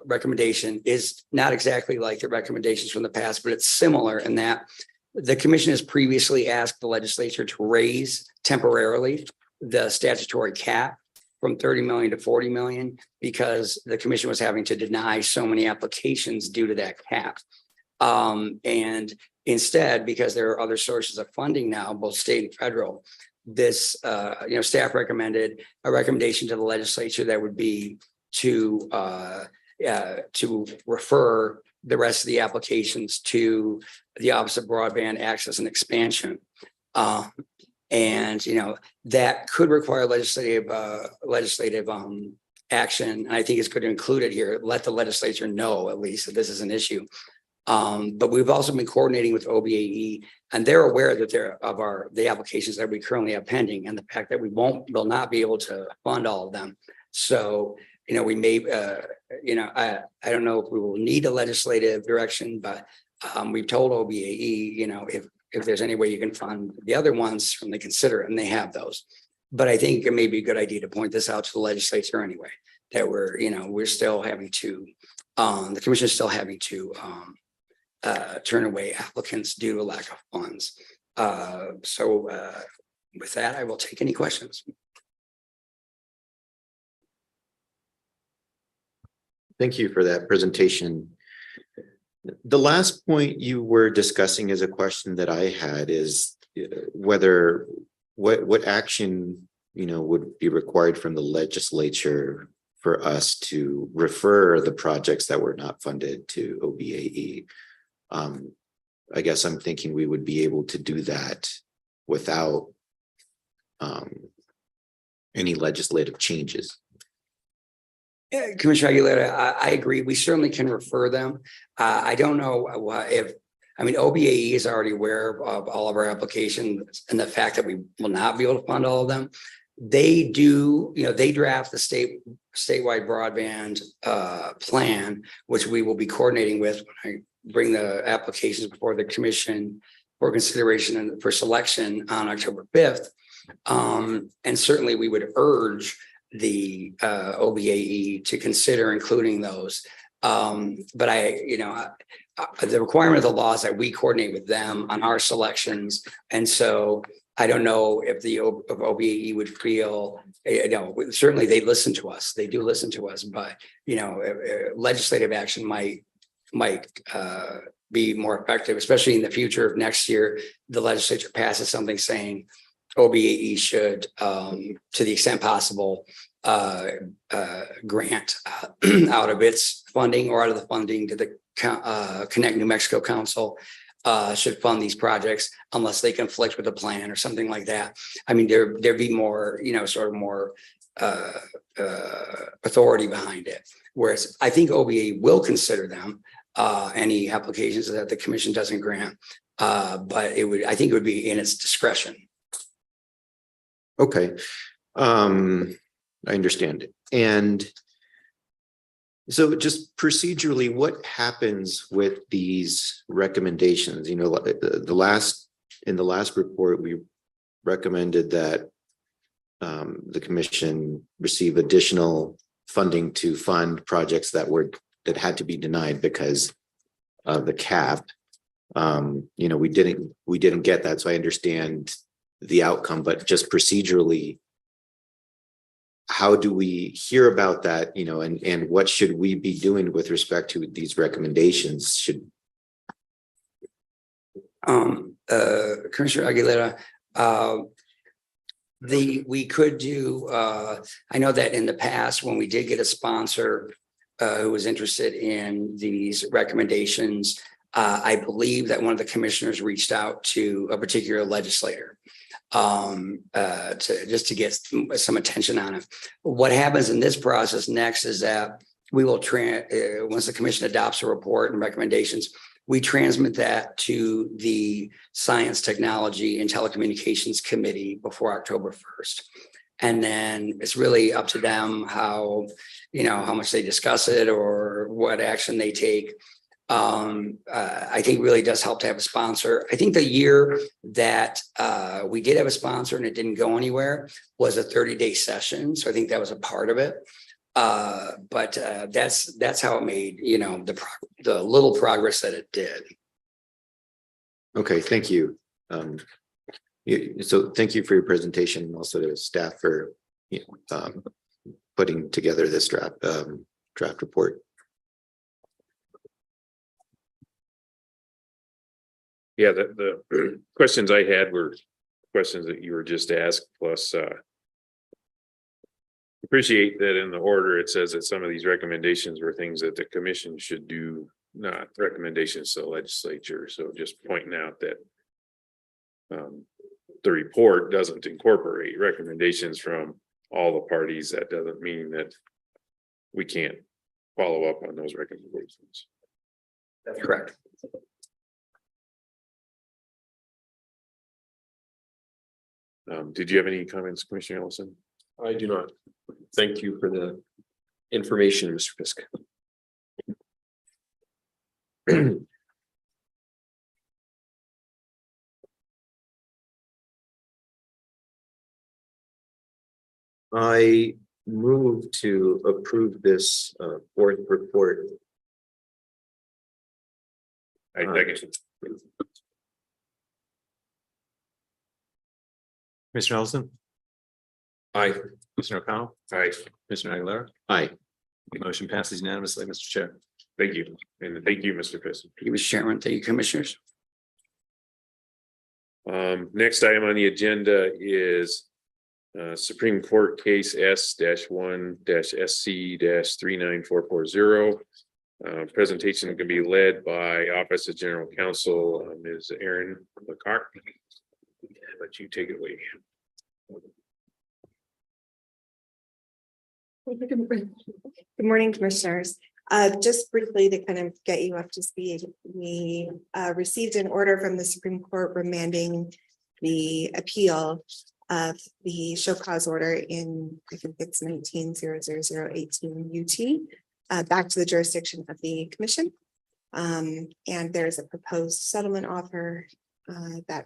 recommendation is not exactly like the recommendations from the past, but it's similar in that the commission has previously asked the legislature to raise temporarily the statutory cap from 30 million to 40 million because the commission was having to deny so many applications due to that cap. And instead, because there are other sources of funding now, both state and federal, this, staff recommended a recommendation to the legislature that would be to refer the rest of the applications to the Office of Broadband Access and Expansion. And, you know, that could require legislative action. And I think it's good to include it here, let the legislature know at least that this is an issue. But we've also been coordinating with OBAE, and they're aware that the applications that we currently have pending and the fact that we will not be able to fund all of them. So, you know, we may, I don't know if we will need a legislative direction, but we've told OBAE, you know, if there's any way you can fund the other ones, when they consider it, and they have those. But I think it may be a good idea to point this out to the legislature anyway, that we're still having to, the commission is still having to turn away applicants due to a lack of funds. So with that, I will take any questions. Thank you for that presentation. The last point you were discussing is a question that I had is whether what action, you know, would be required from the legislature for us to refer the projects that were not funded to OBAE. I guess I'm thinking we would be able to do that without any legislative changes. Yeah, Commissioner Aguilera, I agree. We certainly can refer them. I don't know OBAE is already aware of all of our applications and the fact that we will not be able to fund all of them. they do, they draft the statewide broadband plan, which we will be coordinating with when I bring the applications before the commission for consideration and for selection on October 5th. And certainly we would urge the OBAE to consider including those. But the requirement of the law is that we coordinate with them on our selections. And so I don't know if the OBAE would feel, certainly they listen to us. They do listen to us, but, legislative action might be more effective, especially in the future of next year. The legislature passes something saying OBAE should, to the extent possible, grant out of its funding or out of the funding to the Connect New Mexico Council should fund these projects unless they conflict with a plan or something like that. I mean, there'd be more, sort of more authority behind it. Whereas I think OBA will consider them, any applications that the commission doesn't grant. But I think it would be in its discretion. Okay. I understand. And so just procedurally, what happens with these recommendations? In the last report, we recommended that the commission receive additional funding to fund projects that had to be denied because of the cap. We didn't get that, so I understand the outcome, but just procedurally, how do we hear about that, and what should we be doing with respect to these recommendations? Commissioner Aguilera, we could do, I know that in the past, when we did get a sponsor who was interested in these recommendations, I believe that one of the commissioners reached out to a particular legislator to get some attention on it. What happens in this process next is that we will once the commission adopts a report and recommendations, we transmit that to the Science, Technology, and Telecommunications Committee before October 1st. And then it's really up to them how much they discuss it or what action they take. I think really does help to have a sponsor. I think the year that we did have a sponsor and it didn't go anywhere was a 30-day session. So I think that was a part of it. But that's how it made, the little progress that it did. Okay, thank you. So thank you for your presentation, and also to staff for putting together this draft report. Yeah, the questions I had were questions that you were just asked, plus appreciate that in the order it says that some of these recommendations were things that the commission should do, not recommendations to the legislature. So just pointing out that the report doesn't incorporate recommendations from all the parties. That doesn't mean that we can't follow up on those recommendations. That's correct. Did you have any comments, Commissioner Ellison? I do not. Thank you for the information, Mr. Fisk. I move to approve this fourth report. I guess. Commissioner Ellison, Aye. Commissioner O'Connell, All right, Commissioner Aguilera. Aye. Motion passes unanimously, Mr. Chair. thank you. And thank you, Mr. Fisk. Thank you, Mr. Chairman. Thank you, commissioners. Next item on the agenda is Supreme Court case S-1-SC-39440. Presentation can be led by Office of General Counsel, Ms. Erin LeCarp. Let you take it away. Good morning, commissioners. Just briefly to kind of get you up to speed, we received an order from the Supreme Court remanding the appeal of the show cause order in, I think it's 19-00018 UT, back to the jurisdiction of the commission. And there's a proposed settlement offer that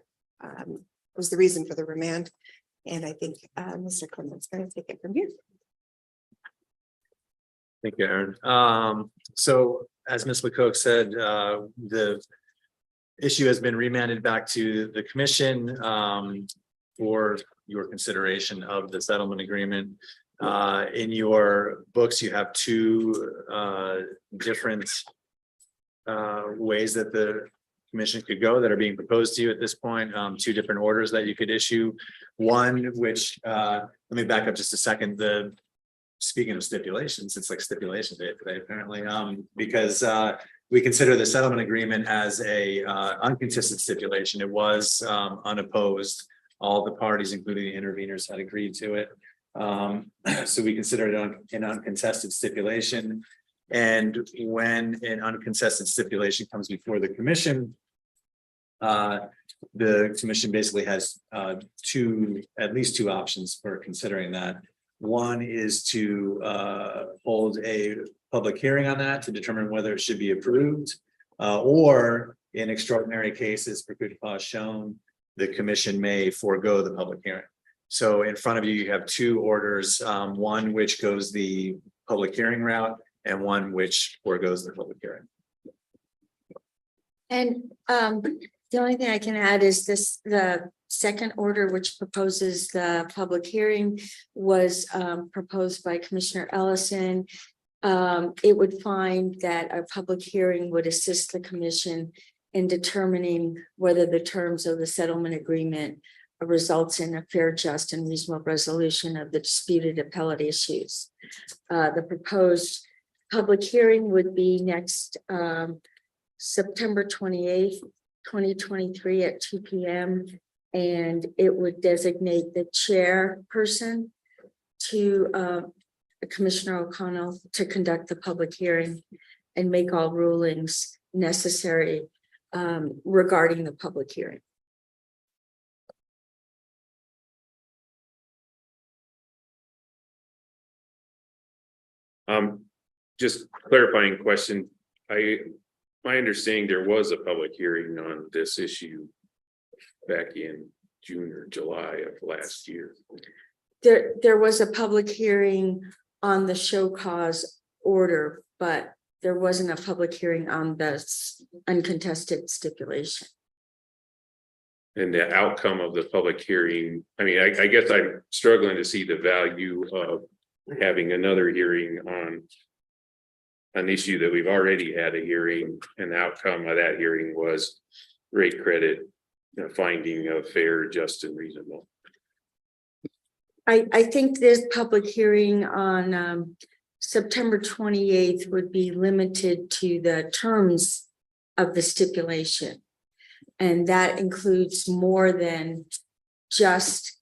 was the reason for the remand. And I think Mr. Clement's going to take it from here. Thank you, Aaron. So as Ms. McCoke said, the issue has been remanded back to the commission for your consideration of the settlement agreement. In your books, you have two different ways that the commission could go that are being proposed to you at this point, two different orders that you could issue. One, which, let me back up just a second. Speaking of stipulations, it's like stipulation day today, apparently, because we consider the settlement agreement as a uncontested stipulation. It was unopposed. All the parties, including the interveners, had agreed to it. So we consider it an uncontested stipulation. And when an uncontested stipulation comes before the commission basically has at least two options for considering that. One is to hold a public hearing on that to determine whether it should be approved, or in extraordinary cases for good cause shown, the commission may forego the public hearing. So in front of you, you have two orders, one which goes the public hearing route and one which forgoes the public hearing. And the only thing I can add is the second order, which proposes the public hearing, was proposed by Commissioner Ellison. It would find that a public hearing would assist the commission in determining whether the terms of the settlement agreement results in a fair, just, and reasonable resolution of the disputed appellate issues. The proposed public hearing would be next September 28th, 2023 at 2 p.m. And it would designate the chairperson to Commissioner O'Connell to conduct the public hearing and make all rulings necessary regarding the public hearing. Just clarifying question. My understanding there was a public hearing on this issue back in June or July of last year. There was a public hearing on the show cause order, but there wasn't a public hearing on the uncontested stipulation. And the outcome of the public hearing, I mean, I guess I'm struggling to see the value of having another hearing on an issue that we've already had a hearing, and the outcome of that hearing was rate credit, finding of fair, just, and reasonable. I think this public hearing on September 28th would be limited to the terms of the stipulation. And that includes more than just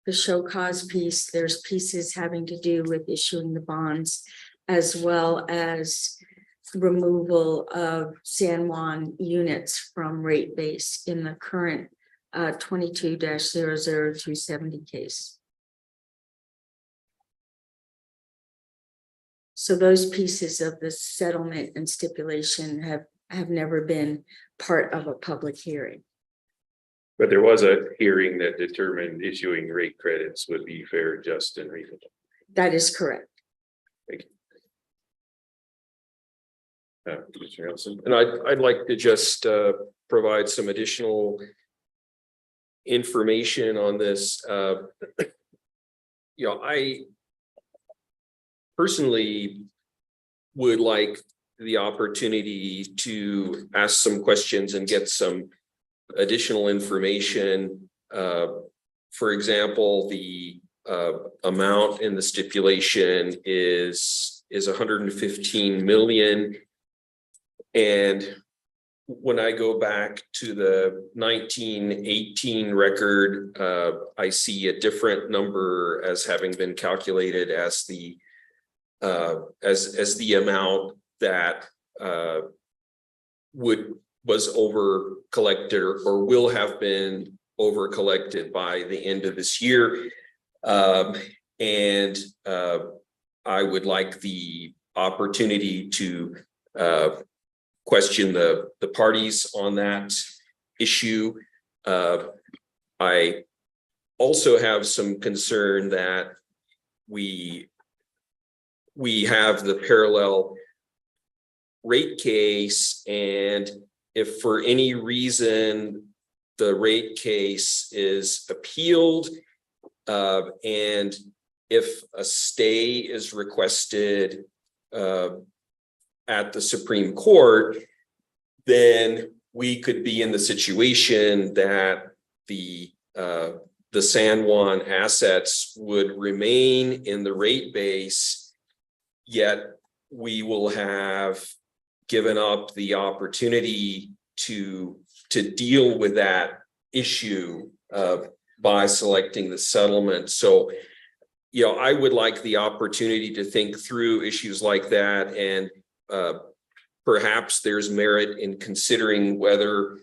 the show cause piece. There's pieces having to do with issuing the bonds, as well as removal of San Juan units from rate base in the current 22-00270 case. So those pieces of the settlement and stipulation have never been part of a public hearing. But there was a hearing that determined issuing rate credits would be fair, just, and reasonable. That is correct. Thank you. Commissioner Ellison. And I'd like to just provide some additional information on this. I personally would like the opportunity to ask some questions and get some additional information. For example, the amount in the stipulation is 115 million. And when I go back to the 1918 record, I see a different number as having been calculated as the amount that was over collected or will have been over collected by the end of this year. And I would like the opportunity to question the parties on that issue. I also have some concern that we have the parallel rate case, and if for any reason the rate case is appealed, and if a stay is requested at the Supreme Court, then we could be in the situation that the San Juan assets would remain in the rate base, yet we will have given up the opportunity to deal with that issue by selecting the settlement. So, I would like the opportunity to think through issues like that, and perhaps there's merit in considering whether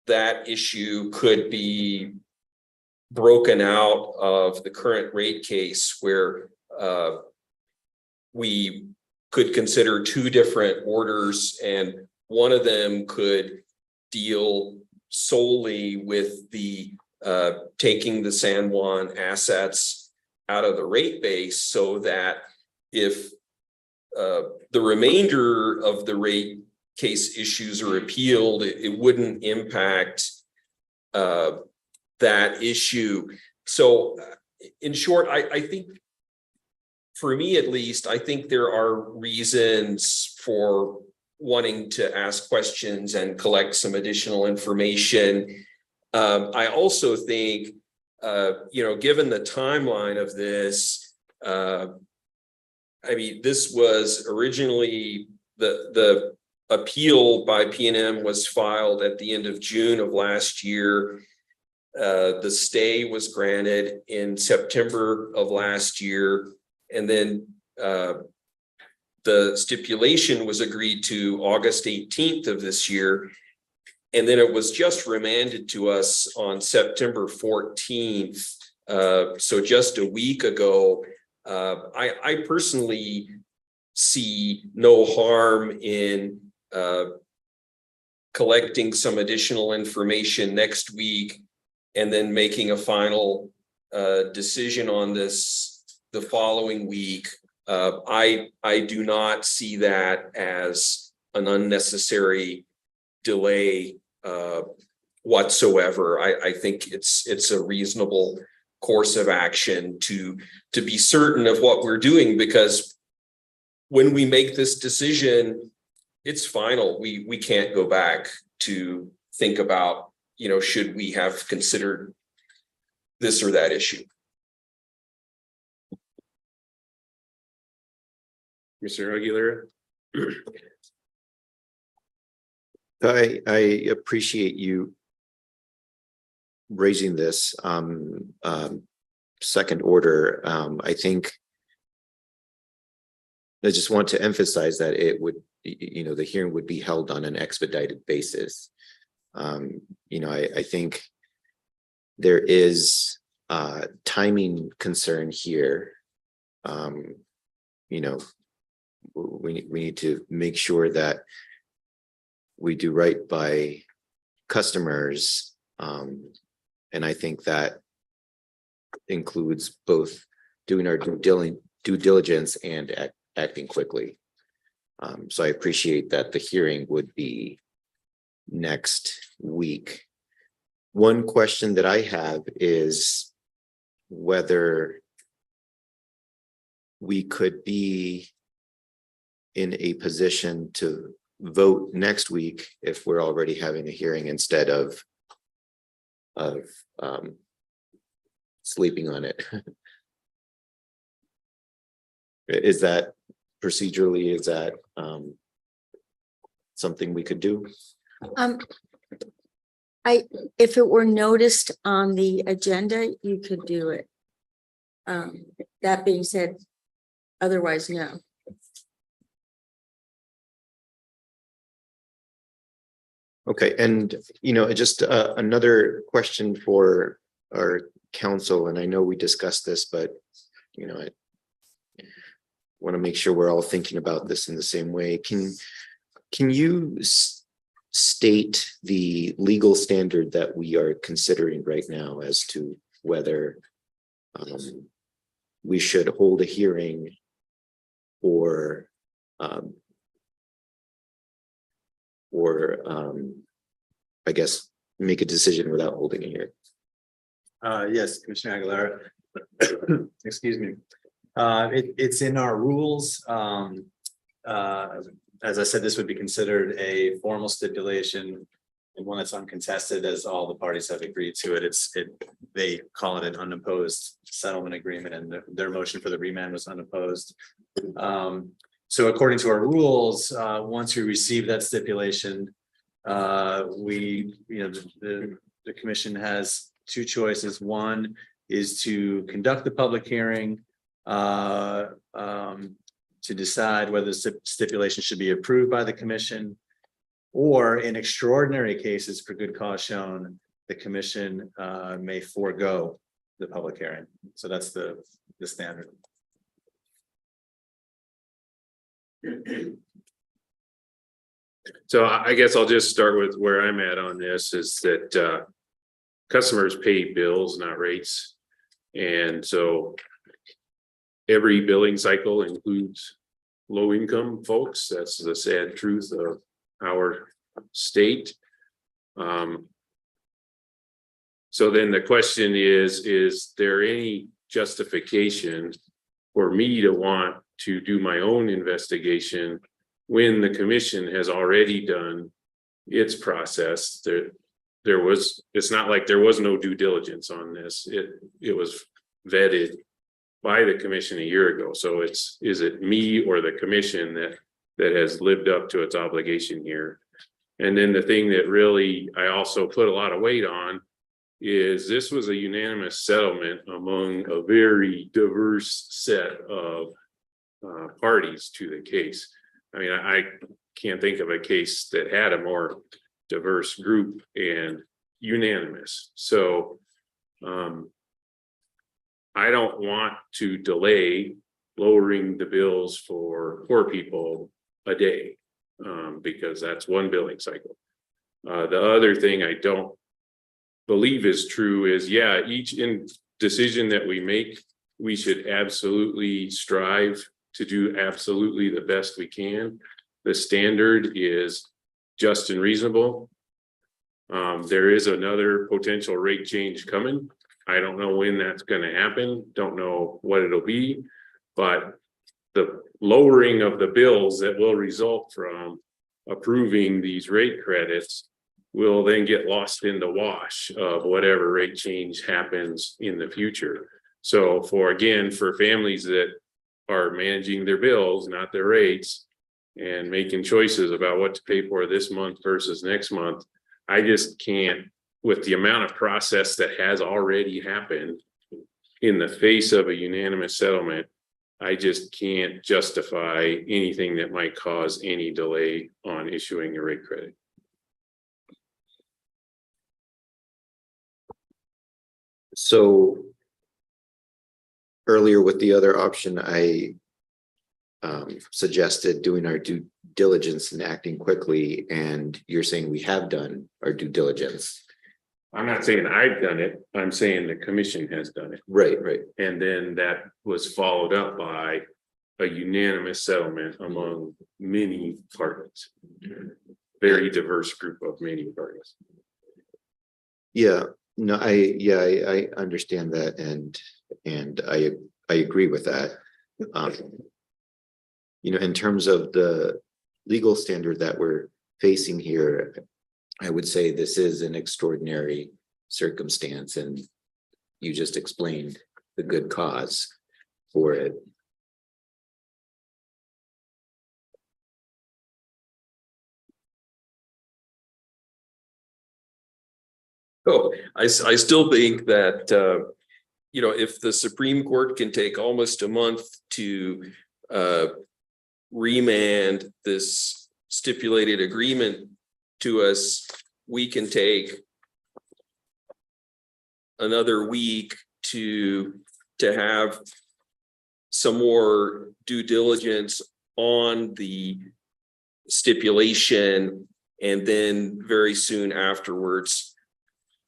that issue could be broken out of the current rate case, where we could consider two different orders, and one of them could deal solely with the taking the San Juan assets out of the rate base, so that if the remainder of the rate case issues are appealed, it wouldn't impact that issue. So in short, I think, for me at least, I think there are reasons for wanting to ask questions and collect some additional information. I also think, given the timeline of this, this was originally the appeal by PNM was filed at the end of June of last year. The stay was granted in September of last year, and then the stipulation was agreed to August 18th of this year. And then it was just remanded to us on September 14th. So just a week ago. I personally see no harm in collecting some additional information next week and then making a final decision on this the following week. I do not see that as an unnecessary delay whatsoever. I think it's a reasonable course of action to be certain of what we're doing, because when we make this decision, it's final. We can't go back to think about, should we have considered this or that issue. Mr. Aguilera. I appreciate you raising this second order. I think I just want to emphasize that it would, the hearing would be held on an expedited basis. I think there is a timing concern here. We need to make sure that we do right by customers. And I think that includes both doing our due diligence and acting quickly. So I appreciate that the hearing would be next week. One question that I have is whether we could be in a position to vote next week if we're already having a hearing, instead of sleeping on it. Is that procedurally, is that something we could do? If it were noticed on the agenda, you could do it. That being said, otherwise, no. Okay, and just another question for our council, and I know we discussed this, but I want to make sure we're all thinking about this in the same way. Can you state the legal standard that we are considering right now as to whether we should hold a hearing or I guess make a decision without holding a hearing? Yes, Commissioner Aguilera. Excuse me. It's in our rules. As I said, this would be considered a formal stipulation and one that's uncontested, as all the parties have agreed to it. They call it an unopposed settlement agreement, and their motion for the remand was unopposed. So according to our rules, once we receive that stipulation, the commission has two choices. One is to conduct the public hearing to decide whether the stipulation should be approved by the commission, or in extraordinary cases for good cause shown, the commission may forego the public hearing. So that's the standard. So I guess I'll just start with where I'm at on this, is that customers pay bills, not rates. And so every billing cycle includes low income folks. That's the sad truth of our state. So then the question is there any justification for me to want to do my own investigation when the commission has already done its process? It's not like there was no due diligence on this. It was vetted by the commission a year ago. So is it me or the commission that has lived up to its obligation here? And then the thing that really I also put a lot of weight on is this was a unanimous settlement among a very diverse set of parties to the case. I mean, I can't think of a case that had a more diverse group and unanimous. So I don't want to delay lowering the bills for poor people a day because that's one billing cycle. The other thing I don't believe is true is, yeah, each decision that we make, we should absolutely strive to do absolutely the best we can. The standard is just and reasonable. There is another potential rate change coming. I don't know when that's going to happen. Don't know what it'll be, but the lowering of the bills that will result from approving these rate credits will then get lost in the wash of whatever rate change happens in the future. So for families that are managing their bills, not their rates, and making choices about what to pay for this month versus next month, I just can't, with the amount of process that has already happened in the face of a unanimous settlement, I just can't justify anything that might cause any delay on issuing a rate credit. So earlier with the other option, I suggested doing our due diligence and acting quickly, and you're saying we have done our due diligence. I'm not saying I've done it. I'm saying the commission has done it. Right. And then that was followed up by a unanimous settlement among many parties. Very diverse group of many parties. Yeah, no, I understand that, and I agree with that. In terms of the legal standard that we're facing here, I would say this is an extraordinary circumstance, and you just explained the good cause for it. Oh, I still think that, if the Supreme Court can take almost a month to remand this stipulated agreement to us, we can take another week to have some more due diligence on the stipulation, and then very soon afterwards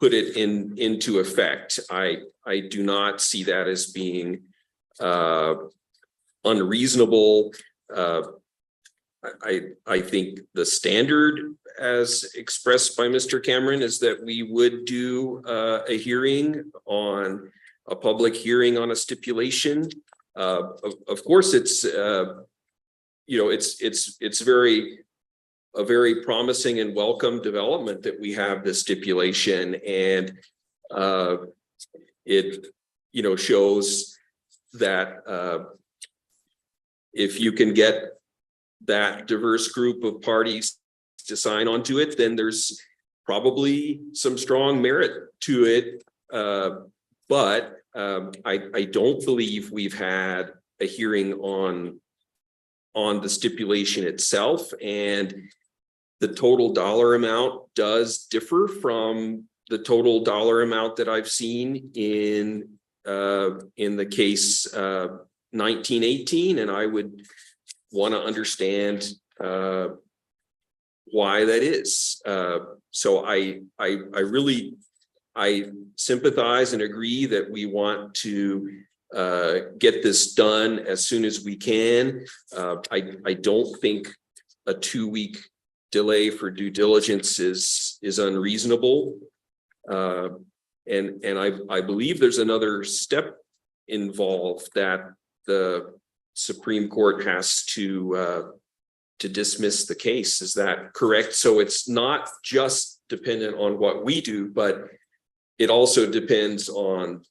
put it into effect. I do not see that as being unreasonable. I think the standard as expressed by Mr. Cameron is that we would do a hearing on a public hearing on a stipulation. Of course, it's it's a very promising and welcome development that we have this stipulation, and it shows that if you can get that diverse group of parties to sign onto it, then there's probably some strong merit to it. But I don't believe we've had a hearing on the stipulation itself, and the total dollar amount does differ from the total dollar amount that I've seen in the case 1918, and I would want to understand why that is. So I sympathize and agree that we want to get this done as soon as we can. I don't think a 2-week delay for due diligence is unreasonable. And I believe there's another step involved that the Supreme Court has to dismiss the case. Is that correct? So it's not just dependent on what we do, but it also depends on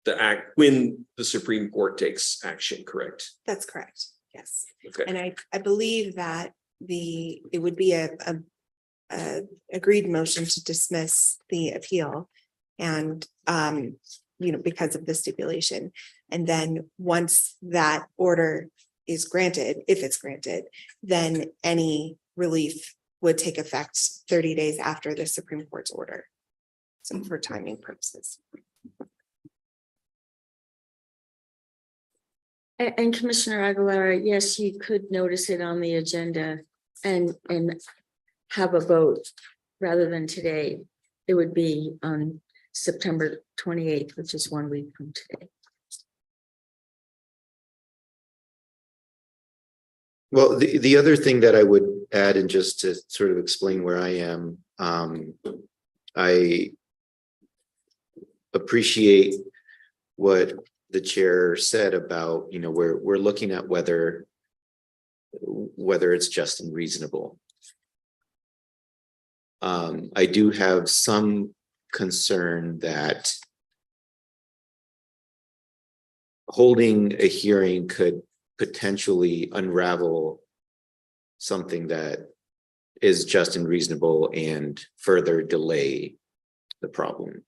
the act when the Supreme Court takes action, correct? That's correct. Yes. Okay. And I believe that it would be a agreed motion to dismiss the appeal, and because of the stipulation. And then once that order is granted, if it's granted, then any relief would take effect 30 days after the Supreme Court's order. So for timing purposes. And Commissioner Aguilera, yes, you could notice it on the agenda and have a vote rather than today. It would be on September 28th, which is 1 week from today. Well, the other thing that I would add, and just to sort of explain where I am, I appreciate what the chair said about, we're looking at whether it's just and reasonable. I do have some concern that holding a hearing could potentially unravel something that is just and reasonable and further delay the problem.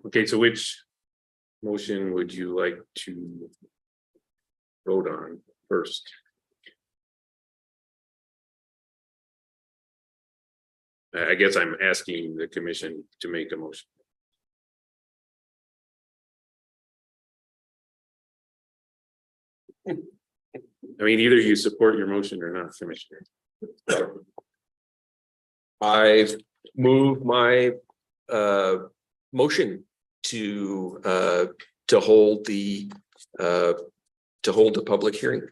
Okay, so which motion would you like to vote on first? I guess I'm asking the commission to make a motion. I mean, either you support your motion or not, Commissioner. I've moved my motion to hold the public hearing.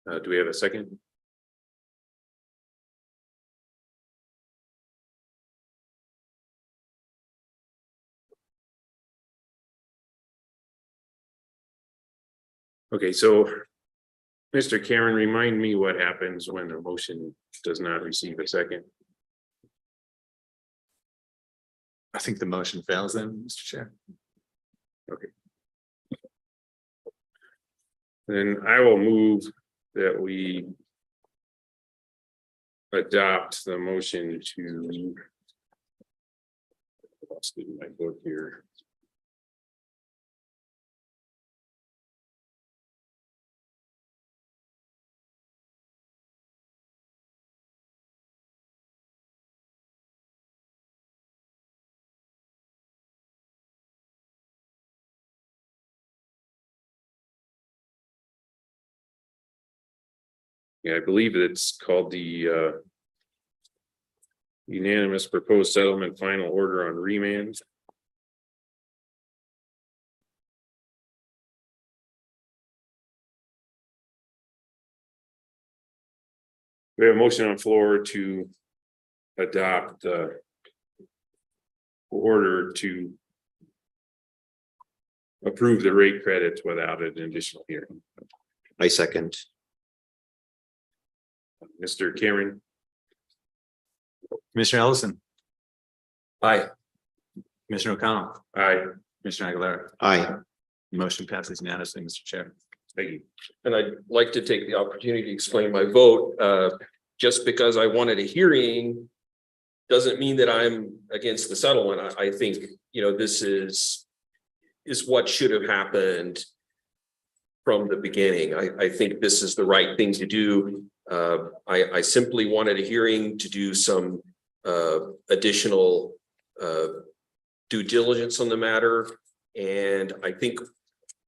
Do we have a second? Okay, so Mr. Karen, remind me what happens when a motion does not receive a second. I think the motion fails then, Mr. Chair. Okay. Then I will move that we adopt the motion to lost my book here. Yeah, I believe it's called the unanimous proposed settlement final order on remand. We have a motion on the floor to adopt the order to approve the rate credits without an additional hearing. I second. Mr. Cameron, Commissioner Ellison, Aye. Commissioner O'Connell, aye, Commissioner Aguilera. Aye. Motion passes unanimously, Mr. Chair. thank you. And I'd like to take the opportunity to explain my vote. Just because I wanted a hearing doesn't mean that I'm against the settlement. I think, this is what should have happened from the beginning. I think this is the right thing to do. I simply wanted a hearing to do some additional due diligence on the matter. And I think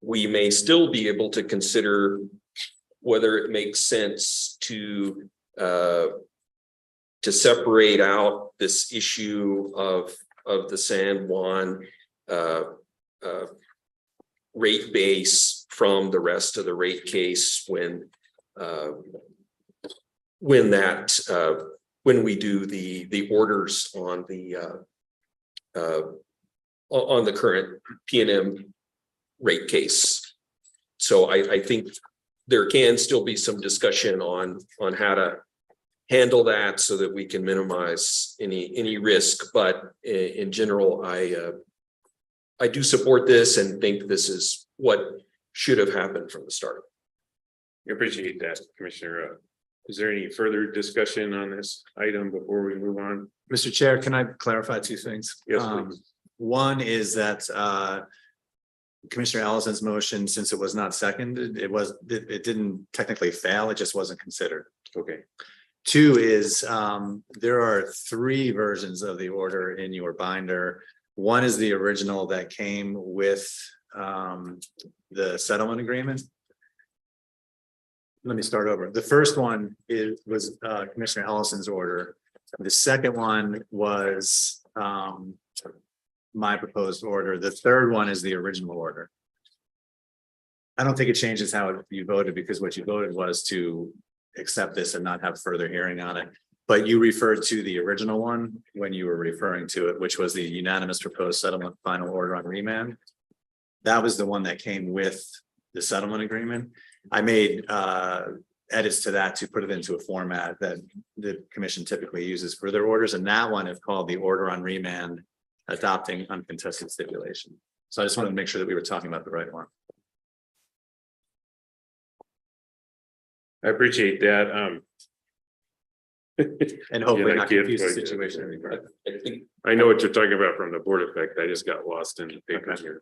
we may still be able to consider whether it makes sense to separate out this issue of the San Juan rate base from the rest of the rate case when we do the orders on the current P&M rate case. So I think there can still be some discussion on how to handle that so that we can minimize any risk. But in general, I do support this and think this is what should have happened from the start. I appreciate that, Commissioner. Is there any further discussion on this item before we move on? Mr. Chair, can I clarify two things? Yes, please. One is that Commissioner Allison's motion, since it was not seconded, it didn't technically fail, it just wasn't considered. Okay. Two is there are three versions of the order in your binder. One is the original that came with the settlement agreement. Let me start over. The first one was Commissioner Ellison's order. The second one was my proposed order. The third one is the original order. I don't think it changes how you voted, because what you voted was to accept this and not have further hearing on it. But you referred to the original one when you were referring to it, which was the unanimous proposed settlement final order on remand. That was the one that came with the settlement agreement. I made edits to that to put it into a format that the commission typically uses for their orders. And that one is called the order on remand adopting uncontested stipulation. So I just wanted to make sure that we were talking about the right one. I appreciate that. And hopefully Yeah, not I can't confuse the quite- situation. I know what you're talking about from the board effect. I just got lost in the papers here.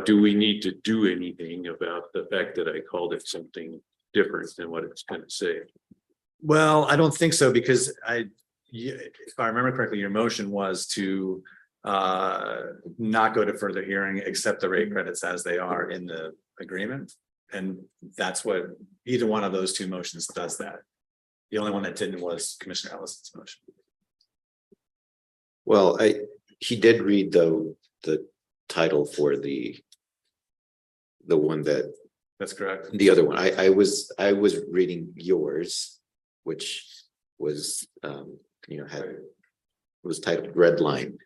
Do we need to do anything about the fact that I called it something different than what it's going to say? Well, I don't think so, because if I remember correctly, your motion was to not go to further hearing, accept the rate credits as they are in the agreement. And that's what either one of those two motions does that. The only one that didn't was Commissioner Ellison's motion. Well, he did read the title for the one that, That's correct. the other one. I was reading yours, which was was titled Red Line.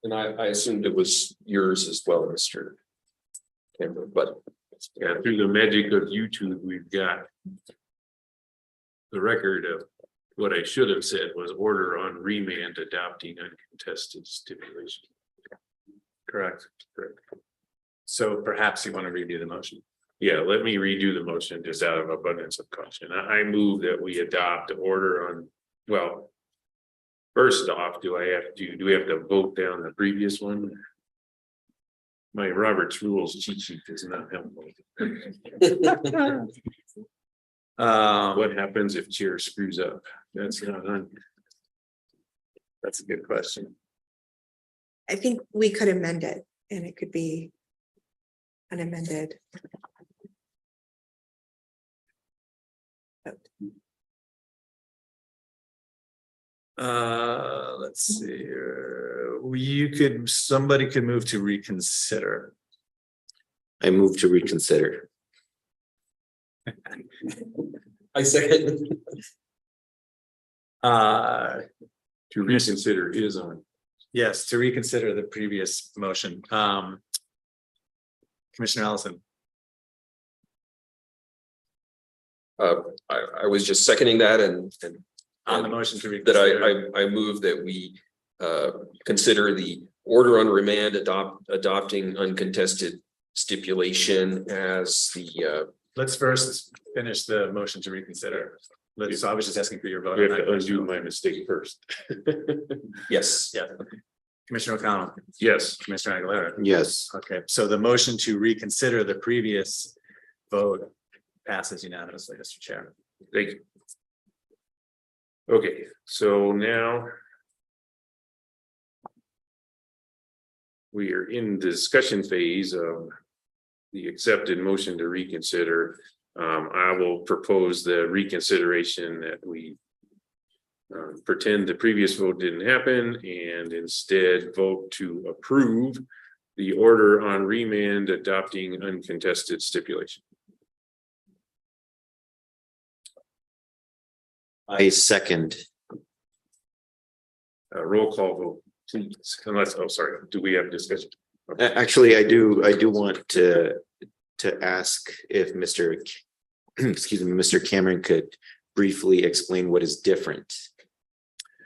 And I assumed it was yours as well, Mr. Cameron, but Yeah, through the magic of YouTube, we've got the record of what I should have said was order on remand adopting uncontested stipulation. Correct. So perhaps you want to review the motion. Yeah, let me redo the motion just out of abundance of caution. I move that we adopt order on, well, first off, do we have to vote down the previous one? My Robert's Rules cheat sheet is not helpful. What happens if chair screws up? That's not on. That's a good question. I think we could amend it and it could be unamended. Let's see here. Somebody could move to reconsider. I move to reconsider. I second. To reconsider is on. Yes, to reconsider the previous motion. Commissioner Ellison. I was just seconding that and On the motion to that reconsider. I move that we consider the order on remand adopting uncontested stipulation as the Let's first finish the motion to reconsider. So I was just asking for your vote. We on have that to undo question. my mistake first. yes. Yeah. Commissioner O'Connell, Yes, Commissioner Aguilera. Yes, Okay, so the motion to reconsider the previous vote passes unanimously, Mr. Chair. thank you. Okay, so now we are in the discussion phase of the accepted motion to reconsider. I will propose the reconsideration that we pretend the previous vote didn't happen and instead vote to approve the order on remand adopting uncontested stipulation. I second. Roll call vote, please, unless, oh, sorry, do we have discussion? Actually, I do want to ask if Mr. Excuse me, Mr. Cameron could briefly explain what is different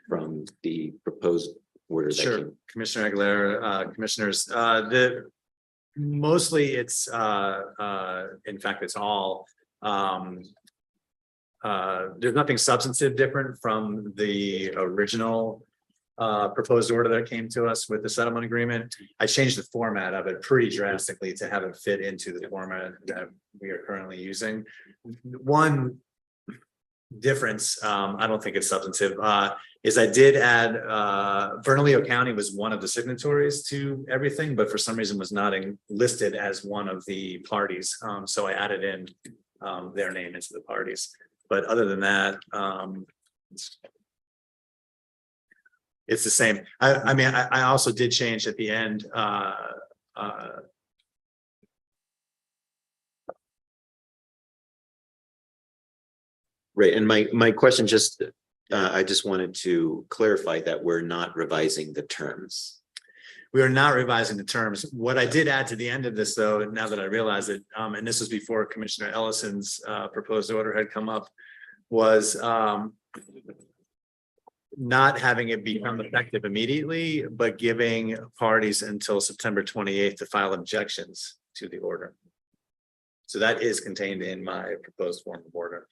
from the proposed order that Sure, came. Commissioner Aguilera, commissioners, mostly it's, in fact, it's all, there's nothing substantive different from the original proposed order that came to us with the settlement agreement. I changed the format of it pretty drastically to have it fit into the format that we are currently using. One difference, I don't think it's substantive, is I did add, Bernalillo County was one of the signatories to everything, but for some reason was not listed as one of the parties. So I added in their name into the parties. But other than that, it's the same. I mean, I also did change at the end, Right, and my question just, I just wanted to clarify that we're not revising the terms. we are not revising the terms. What I did add to the end of this, though, now that I realize it, and this was before Commissioner Ellison's proposed order had come up, was not having it become effective immediately, but giving parties until September 28th to file objections to the order. So that is contained in my proposed form of order.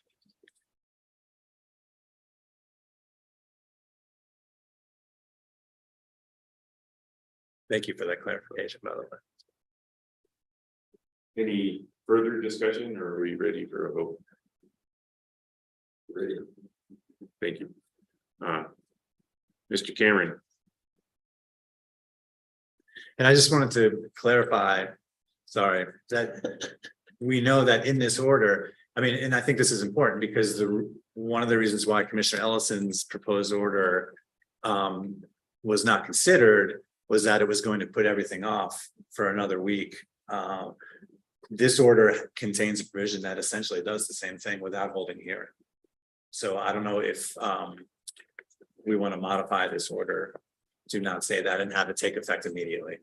Thank you for that clarification, by the way. Any further discussion or are we ready for a vote? Ready. Thank you. Mr. Cameron. And I just wanted to clarify, sorry, that we know that in this order, I mean, and I think this is important because one of the reasons why Commissioner Ellison's proposed order was not considered was that it was going to put everything off for another week. This order contains a provision that essentially does the same thing without holding a hearing. So I don't know if we want to modify this order to not say that and have it take effect immediately.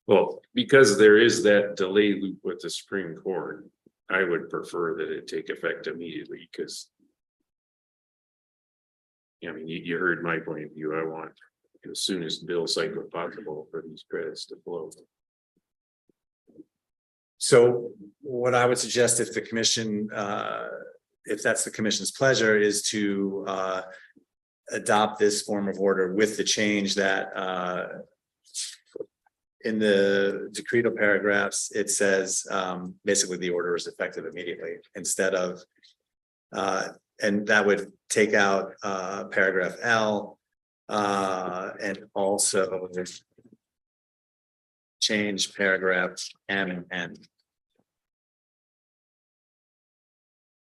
Well, because there is that delay loop with the Supreme Court, I would prefer that it take effect immediately because I mean, you heard my point of view. I want as soon as bill cycle possible for these credits to flow. So what I would suggest if the commission, if that's the commission's pleasure, is to adopt this form of order with the change that in the decretal paragraphs, it says basically the order is effective immediately instead of and that would take out paragraph L and also change paragraph M and N.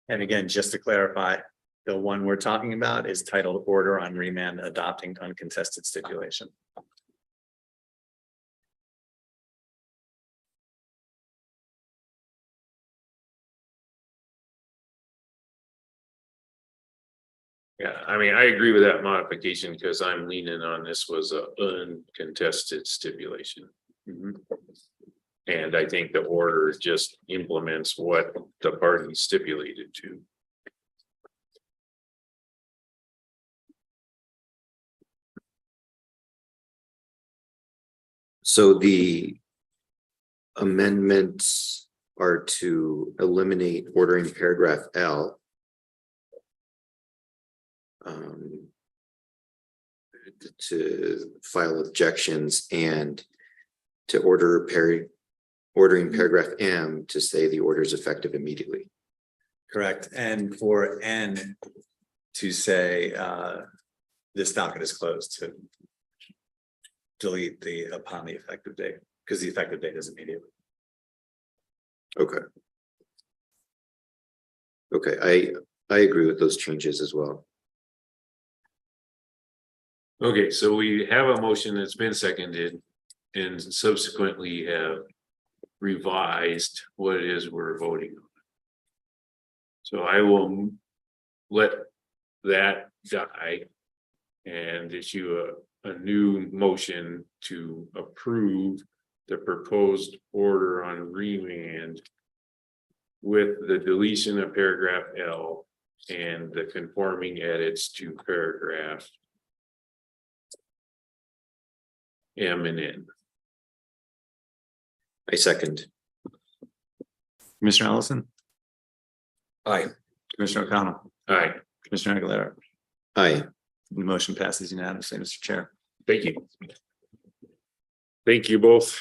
And again, just to clarify, the one we're talking about is titled Order on Remand Adopting Uncontested Stipulation. Yeah, I mean, I agree with that modification because I'm leaning on this was a uncontested stipulation. And I think the order just implements what the party stipulated to. So the amendments are to eliminate ordering paragraph L. To file objections and to ordering paragraph M to say the order is effective immediately. Correct. And for N to say this docket is closed, to delete the upon the effective date, because the effective date is immediate. Okay. Okay, I agree with those changes as well. Okay, so we have a motion that's been seconded and subsequently have revised what it is we're voting on. So I will let that die and issue a new motion to approve the proposed order on remand with the deletion of paragraph L and the conforming edits to paragraph M and N. I second. Commissioner Ellison, Aye. Commissioner O'Connell, Aye, Commissioner Aguilera. Aye. The motion passes unanimously, Mr. Chair. thank you. Thank you both.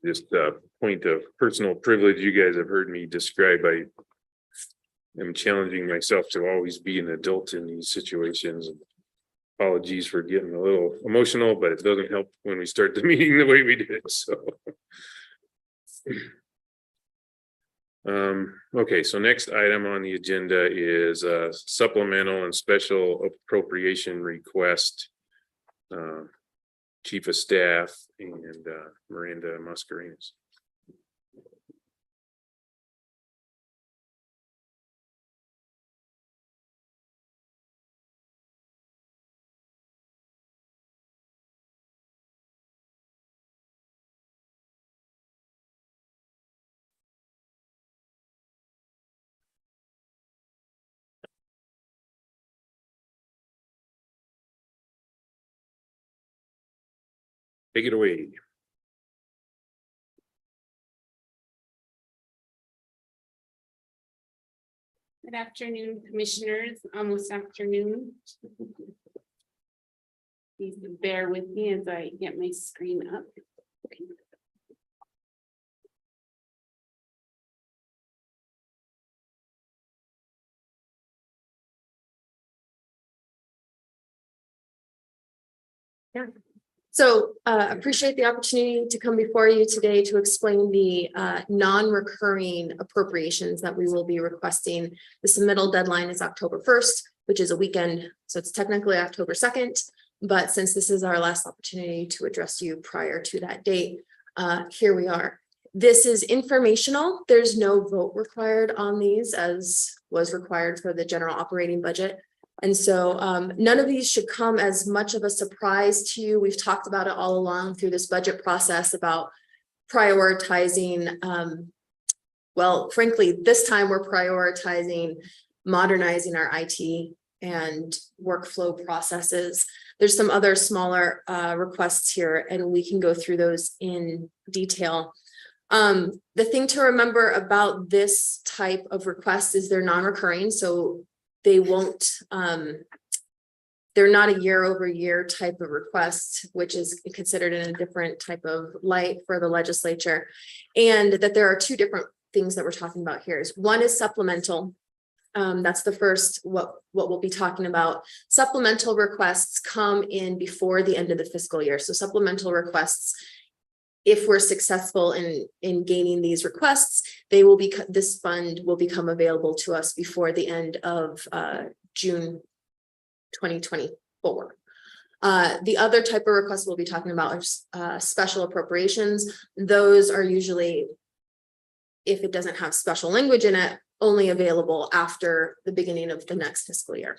Just a point of personal privilege, you guys have heard me describe, I am challenging myself to always be an adult in these situations. Apologies for getting a little emotional, but it doesn't help when we start the meeting the way we did, so. Okay, so next item on the agenda is a supplemental and special appropriation request. Chief of Staff and Miranda Mascarenas. Take it away. Good afternoon, commissioners, almost afternoon. Please bear with me as I get my screen up. Yeah. So appreciate the opportunity to come before you today to explain the non-recurring appropriations that we will be requesting. The submittal deadline is October 1st, which is a weekend. So it's technically October 2nd. But since this is our last opportunity to address you prior to that date, here we are. This is informational. There's no vote required on these as was required for the general operating budget. And so none of these should come as much of a surprise to you. We've talked about it all along through this budget process about prioritizing. Well, frankly, this time we're prioritizing modernizing our IT and workflow processes. There's some other smaller requests here, and we can go through those in detail. The thing to remember about this type of request is they're non-recurring, so they won't, they're not a year over year type of request, which is considered in a different type of light for the legislature. And that there are two different things that we're talking about here. One is supplemental, That's the first, what we'll be talking about. Supplemental requests come in before the end of the fiscal year. So supplemental requests, if we're successful in gaining these requests, they will be, this fund will become available to us before the end of June 2024. The other type of requests we'll be talking about are special appropriations. Those are usually, if it doesn't have special language in it, only available after the beginning of the next fiscal year.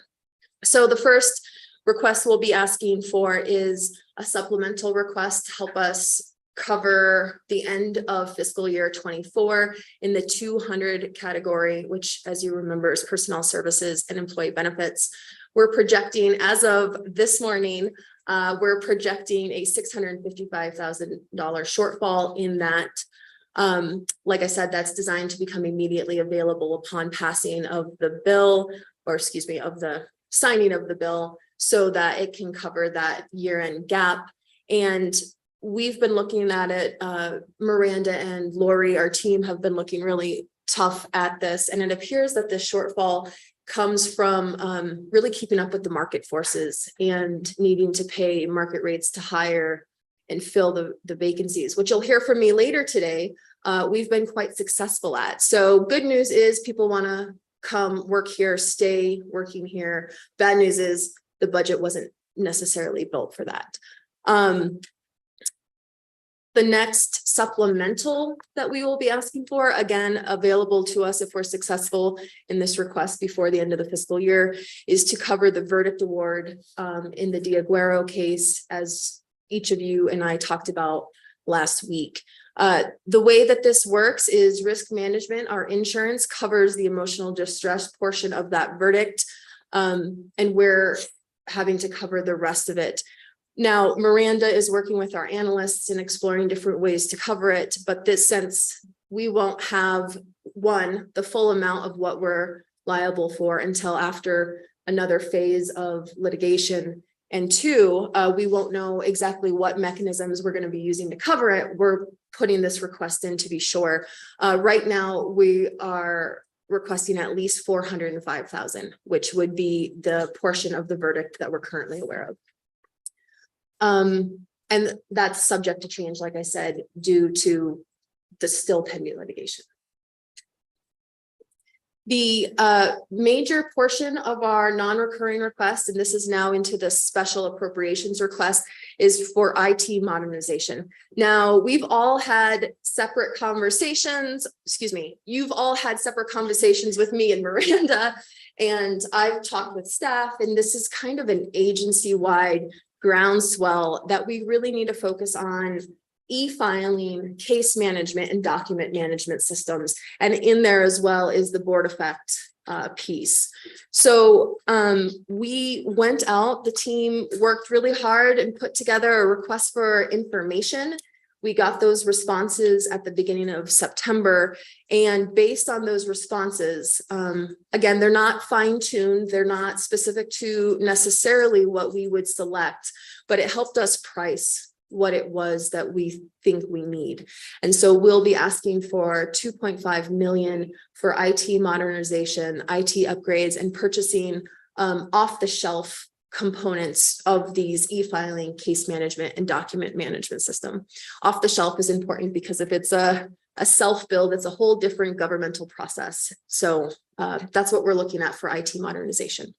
So the first request we'll be asking for is a supplemental request to help us cover the end of fiscal year 24 in the 200 category, which, as you remember, is personnel services and employee benefits. We're projecting, as of this morning, we're projecting a $655,000 shortfall in that. Like I said, that's designed to become immediately available upon passing of the bill, or excuse me, of the signing of the bill, so that it can cover that year-end gap. And we've been looking at it, Miranda and Lori, our team, have been looking really tough at this, and it appears that this shortfall comes from really keeping up with the market forces and needing to pay market rates to hire and fill the vacancies, which you'll hear from me later today. We've been quite successful at. So good news is people want to come work here, stay working here. Bad news is the budget wasn't necessarily built for that. The next supplemental that we will be asking for, again, available to us if we're successful in this request before the end of the fiscal year, is to cover the verdict award in the Diaguero case, as each of you and I talked about last week. The way that this works is risk management. Our insurance covers the emotional distress portion of that verdict, and we're having to cover the rest of it. Now, Miranda is working with our analysts and exploring different ways to cover it, but this, since we won't have, one, the full amount of what we're liable for until after another phase of litigation, and two, we won't know exactly what mechanisms we're going to be using to cover it. We're putting this request in to be sure. Right now, we are requesting at least $405,000, which would be the portion of the verdict that we're currently aware of. And that's subject to change, like I said, due to the still pending litigation. The major portion of our non-recurring request, and this is now into the special appropriations request, is for IT modernization. Now, we've all had separate conversations, you've all had separate conversations with me and Miranda, and I've talked with staff, and this is kind of an agency-wide groundswell that we really need to focus on e-filing, case management, and document management systems. And in there as well is the board effect piece. So we went out, the team worked really hard and put together a request for information. We got those responses at the beginning of September. And based on those responses, again, they're not fine-tuned, they're not specific to necessarily what we would select, but it helped us price what it was that we think we need. And so we'll be asking for 2.5 million for IT modernization, IT upgrades, and purchasing off-the-shelf components of these e-filing, case management, and document management system. Off the shelf is important because if it's a self-build, it's a whole different governmental process. So that's what we're looking at for IT modernization.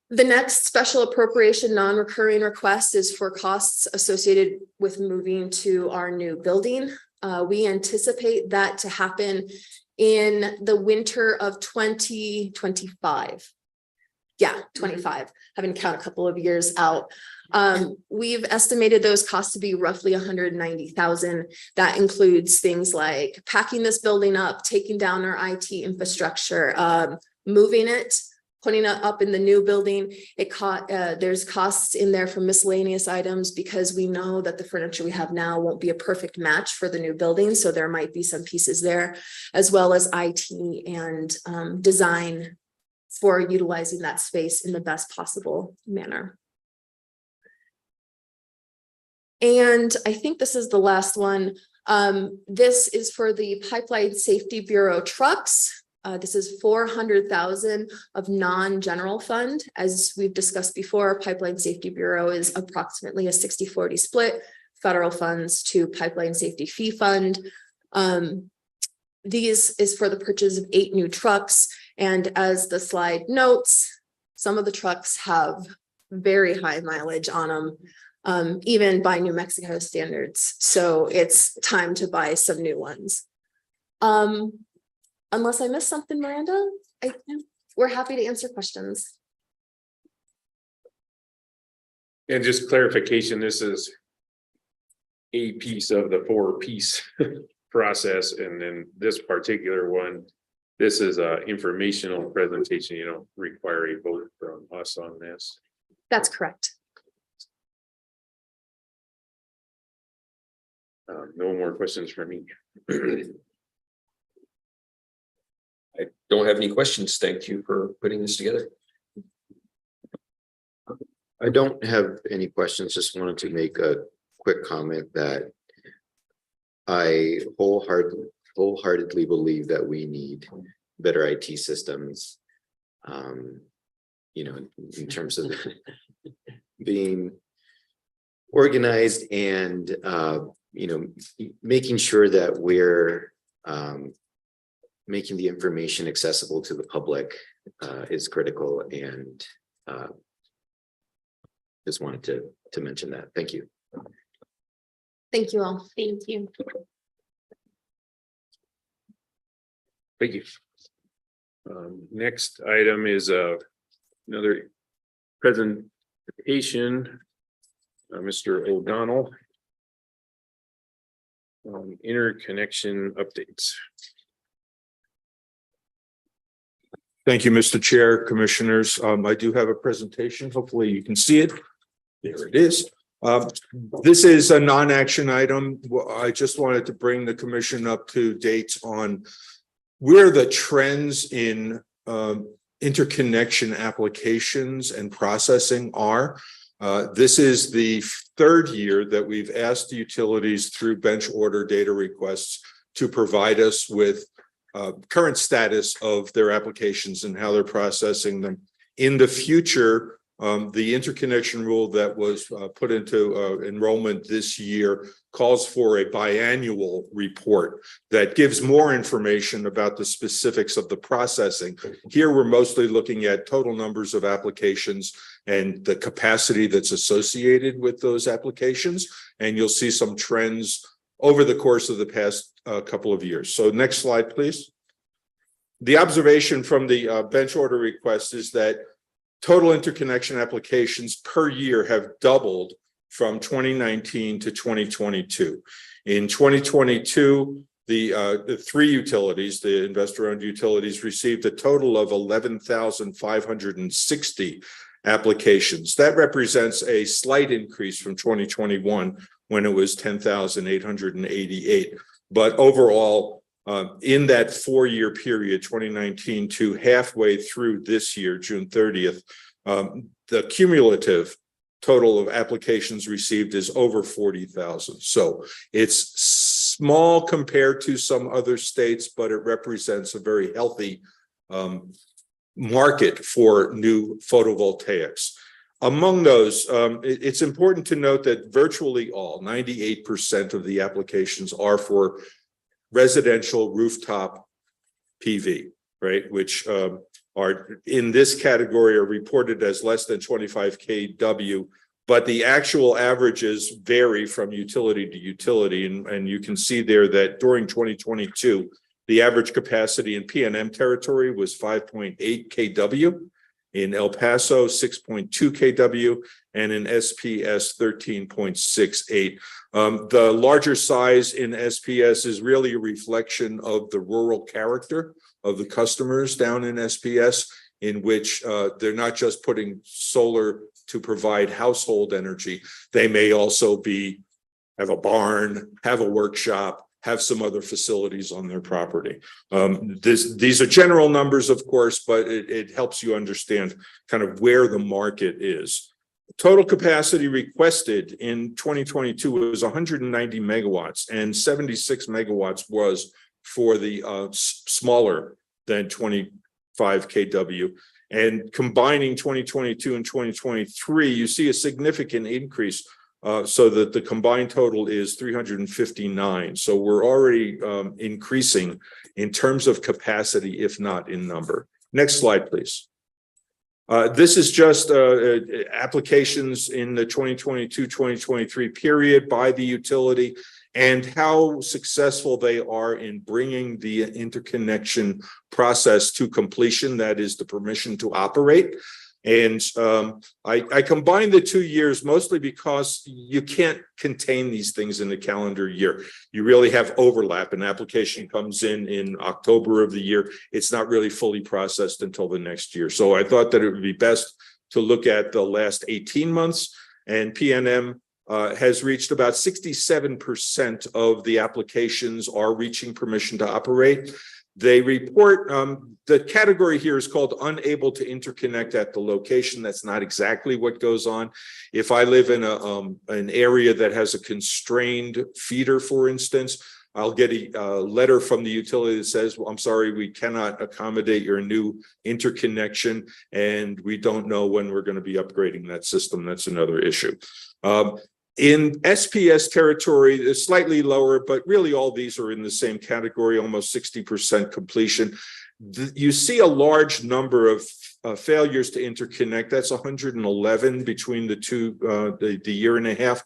The next special appropriation non-recurring request is for costs associated with moving to our new building. We anticipate that to happen in the winter of 2025. Yeah, 25. Having to count a couple of years out. We've estimated those costs to be roughly $190,000. That includes things like packing this building up, taking down our IT infrastructure, moving it, putting it up in the new building. There's costs in there for miscellaneous items because we know that the furniture we have now won't be a perfect match for the new building. So there might be some pieces there, as well as IT and design for utilizing that space in the best possible manner. And I think this is the last one. This is for the Pipeline Safety Bureau trucks. This is 400,000 of non-general fund. As we've discussed before, Pipeline Safety Bureau is approximately a 60-40 split, federal funds to Pipeline Safety Fee Fund. These is for the purchase of 8 new trucks. And as the slide notes, some of the trucks have very high mileage on them, even by New Mexico standards. So it's time to buy some new ones. Unless I missed something, Miranda, we're happy to answer questions. And just clarification, this is a piece of the 4-piece process, and then this particular one, this is a informational presentation. You don't require a vote from us on this. That's correct. No more questions for me. I don't have any questions. Thank you for putting this together. I don't have any questions, just wanted to make a quick comment that I wholeheartedly believe that we need better IT systems. You know, in terms of being organized and you know, making sure that we're making the information accessible to the public is critical, and just wanted to mention that. Thank you. Thank you all. Thank you. Thank you. Next item is another presentation. Mr. O'Donnell. Interconnection updates. Thank you, Mr. Chair, Commissioners. I do have a presentation. Hopefully you can see it. There it is. This is a non-action item. I just wanted to bring the commission up to date on where the trends in interconnection applications and processing are. This is the 3rd year that we've asked the utilities through bench order data requests to provide us with current status of their applications and how they're processing them. In the future, the interconnection rule that was put into enrollment this year calls for a biannual report that gives more information about the specifics of the processing. Here, we're mostly looking at total numbers of applications and the capacity that's associated with those applications. And you'll see some trends over the course of the past couple of years. So next slide, please. The observation from the bench order request is that total interconnection applications per year have doubled from 2019 to 2022. In 2022, the 3 utilities, the investor-owned utilities, received a total of 11,560 applications. That represents a slight increase from 2021 when it was 10,888. But overall, in that 4-year period, 2019 to halfway through this year, June 30th, the cumulative total of applications received is over 40,000. So it's small compared to some other states, but it represents a very healthy market for new photovoltaics. Among those, it's important to note that virtually all, 98% of the applications are for residential rooftop PV, right? Which are in this category are reported as less than 25 kW, but the actual averages vary from utility to utility. And you can see there that during 2022, the average capacity in PNM territory was 5.8 kW, in El Paso 6.2 kW, and in SPS 13.68. The larger size in SPS is really a reflection of the rural character of the customers down in SPS, in which they're not just putting solar to provide household energy. They may also have a barn, have a workshop, have some other facilities on their property. These are general numbers, of course, but it helps you understand kind of where the market is. Total capacity requested in 2022 was 190 megawatts, and 76 megawatts was for the smaller than 25 kW. And combining 2022 and 2023, you see a significant increase, so that the combined total is 359. So we're already increasing in terms of capacity, if not in number. Next slide, please. This is just applications in the 2022-2023 period by the utility and how successful they are in bringing the interconnection process to completion. That is the permission to operate. And I combined the 2 years mostly because you can't contain these things in the calendar year. You really have overlap. An application comes in October of the year. It's not really fully processed until the next year. So I thought that it would be best to look at the last 18 months, and PNM has reached about 67% of the applications are reaching permission to operate. They report, the category here is called unable to interconnect at the location. That's not exactly what goes on. If I live in an area that has a constrained feeder, for instance, I'll get a letter from the utility that says, well, I'm sorry, we cannot accommodate your new interconnection, and we don't know when we're going to be upgrading that system. That's another issue. In SPS territory, it's slightly lower, but really all these are in the same category, almost 60% completion. You see a large number of failures to interconnect. That's 111 between the two, the year and a half.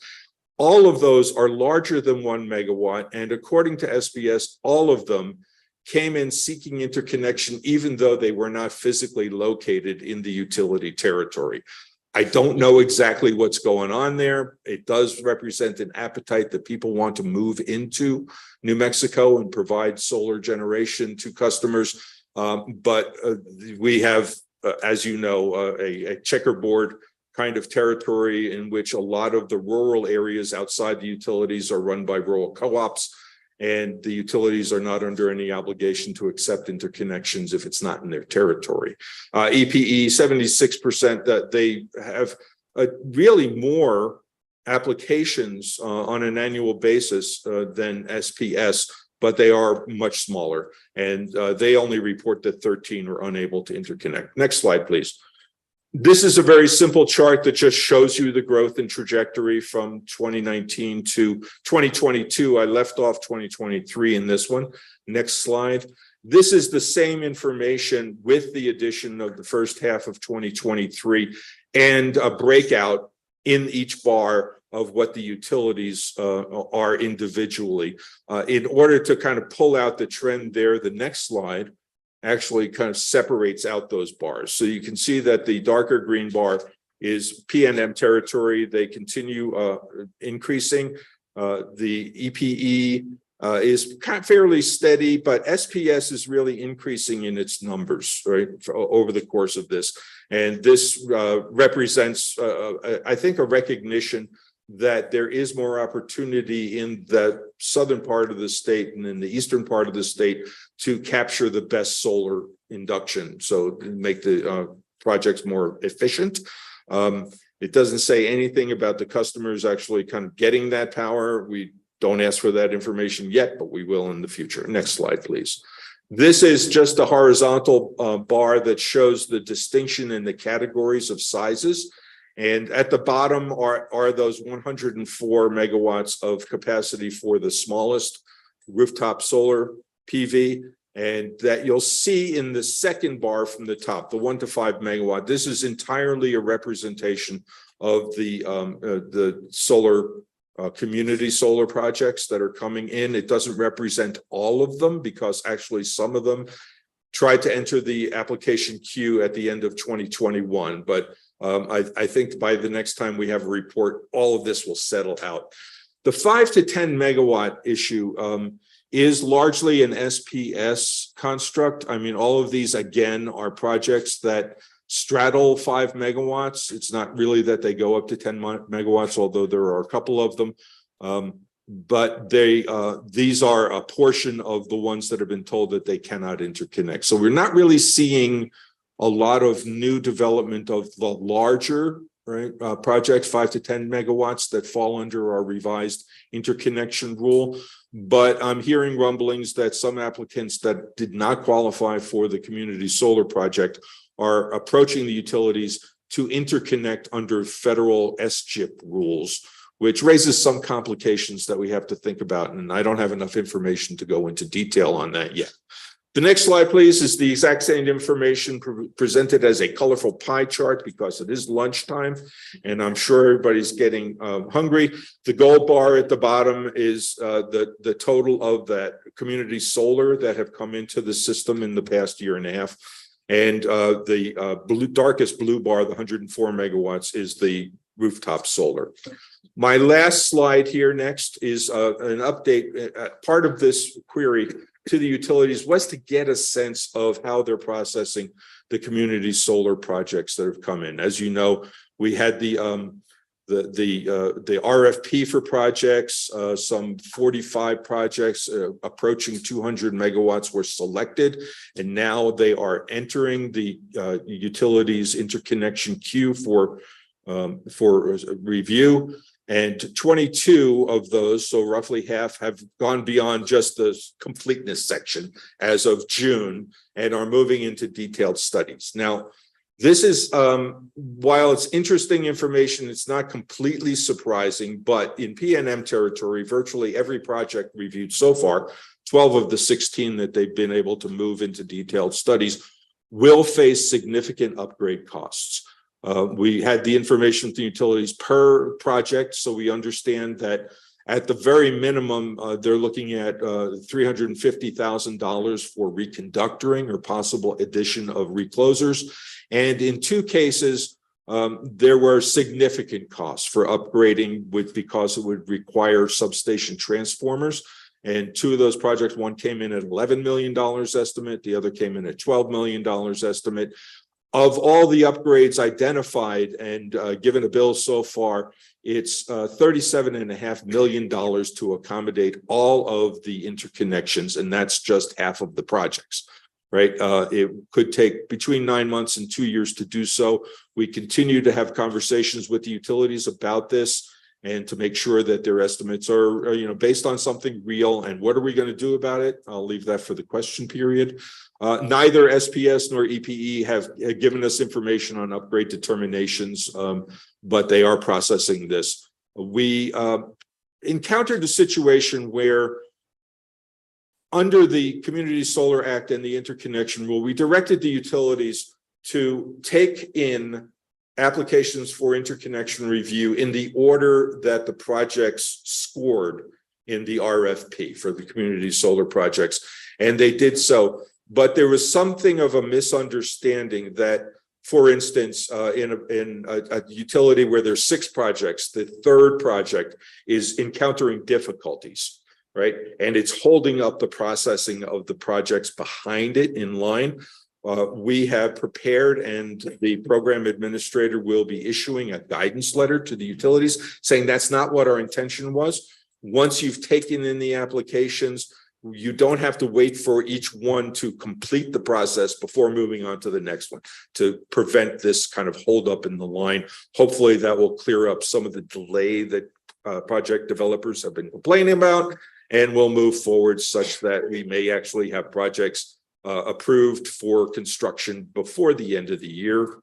All of those are larger than 1 megawatt. And according to SPS, all of them came in seeking interconnection, even though they were not physically located in the utility territory. I don't know exactly what's going on there. It does represent an appetite that people want to move into New Mexico and provide solar generation to customers. But we have, as you know, a checkerboard kind of territory in which a lot of the rural areas outside the utilities are run by rural co-ops. And the utilities are not under any obligation to accept interconnections if it's not in their territory. EPE, 76%, that they have really more applications on an annual basis than SPS, but they are much smaller. And they only report that 13 are unable to interconnect. Next slide, please. This is a very simple chart that just shows you the growth and trajectory from 2019 to 2022. I left off 2023 in this one. Next slide. This is the same information with the addition of the first half of 2023 and a breakout in each bar of what the utilities are individually. In order to kind of pull out the trend there, the next slide actually kind of separates out those bars. So you can see that the darker green bar is PNM territory. They continue increasing. The EPE is kind of fairly steady, but SPS is really increasing in its numbers, right, over the course of this. And this represents, I think, a recognition that there is more opportunity in the southern part of the state and in the eastern part of the state to capture the best solar induction, so make the projects more efficient. It doesn't say anything about the customers actually kind of getting that power. We don't ask for that information yet, but we will in the future. Next slide, please. This is just a horizontal bar that shows the distinction in the categories of sizes. And at the bottom are those 104 megawatts of capacity for the smallest rooftop solar PV. And that you'll see in the second bar from the top, the 1 to 5 megawatt. This is entirely a representation of the solar community solar projects that are coming in. It doesn't represent all of them because actually some of them tried to enter the application queue at the end of 2021. But I think by the next time we have a report, all of this will settle out. The 5 to 10 megawatt issue is largely an SPS construct. I mean, all of these, again, are projects that straddle 5 megawatts. It's not really that they go up to 10 megawatts, although there are a couple of them. But these are a portion of the ones that have been told that they cannot interconnect. So we're not really seeing a lot of new development of the larger projects, 5 to 10 megawatts that fall under our revised interconnection rule. but I'm hearing rumblings that some applicants that did not qualify for the community solar project are approaching the utilities to interconnect under federal SGIP rules, which raises some complications that we have to think about. And I don't have enough information to go into detail on that yet. The next slide, please, is the exact same information presented as a colorful pie chart because it is lunchtime and I'm sure everybody's getting hungry. The gold bar at the bottom is the total of that community solar that have come into the system in the past year and a half. And the darkest blue bar, the 104 megawatts, is the rooftop solar. My last slide here next is an update. Part of this query to the utilities was to get a sense of how they're processing the community solar projects that have come in. As you know, we had the RFP for projects, some 45 projects approaching 200 megawatts were selected, and now they are entering the utilities interconnection queue for review. And 22 of those, so roughly half, have gone beyond just the completeness section as of June and are moving into detailed studies. Now, this is, while it's interesting information, it's not completely surprising, but in PNM territory, virtually every project reviewed so far, 12 of the 16 that they've been able to move into detailed studies, will face significant upgrade costs. We had the information from the utilities per project, so we understand that at the very minimum, they're looking at $350,000 for reconductoring or possible addition of reclosers. And in two cases, there were significant costs for upgrading because it would require substation transformers. And two of those projects, one came in at $11 million estimate, the other came in at $12 million estimate. Of all the upgrades identified and given a bill so far, it's $37.5 million to accommodate all of the interconnections, and that's just half of the projects, right? It could take between 9 months and 2 years to do so. We continue to have conversations with the utilities about this and to make sure that their estimates are based on something real. And what are we going to do about it? I'll leave that for the question period. Neither SPS nor EPE have given us information on upgrade determinations, but they are processing this. We encountered a situation where under the Community Solar Act and the interconnection rule, we directed the utilities to take in applications for interconnection review in the order that the projects scored in the RFP for the community solar projects. And they did so. But there was something of a misunderstanding that, for instance, in a utility where there's 6 projects, the third project is encountering difficulties, right? And it's holding up the processing of the projects behind it in line. We have prepared, and the program administrator will be issuing a guidance letter to the utilities saying that's not what our intention was. Once you've taken in the applications, you don't have to wait for each one to complete the process before moving on to the next one to prevent this kind of holdup in the line. Hopefully that will clear up some of the delay that project developers have been complaining about, and we'll move forward such that we may actually have projects approved for construction before the end of the year.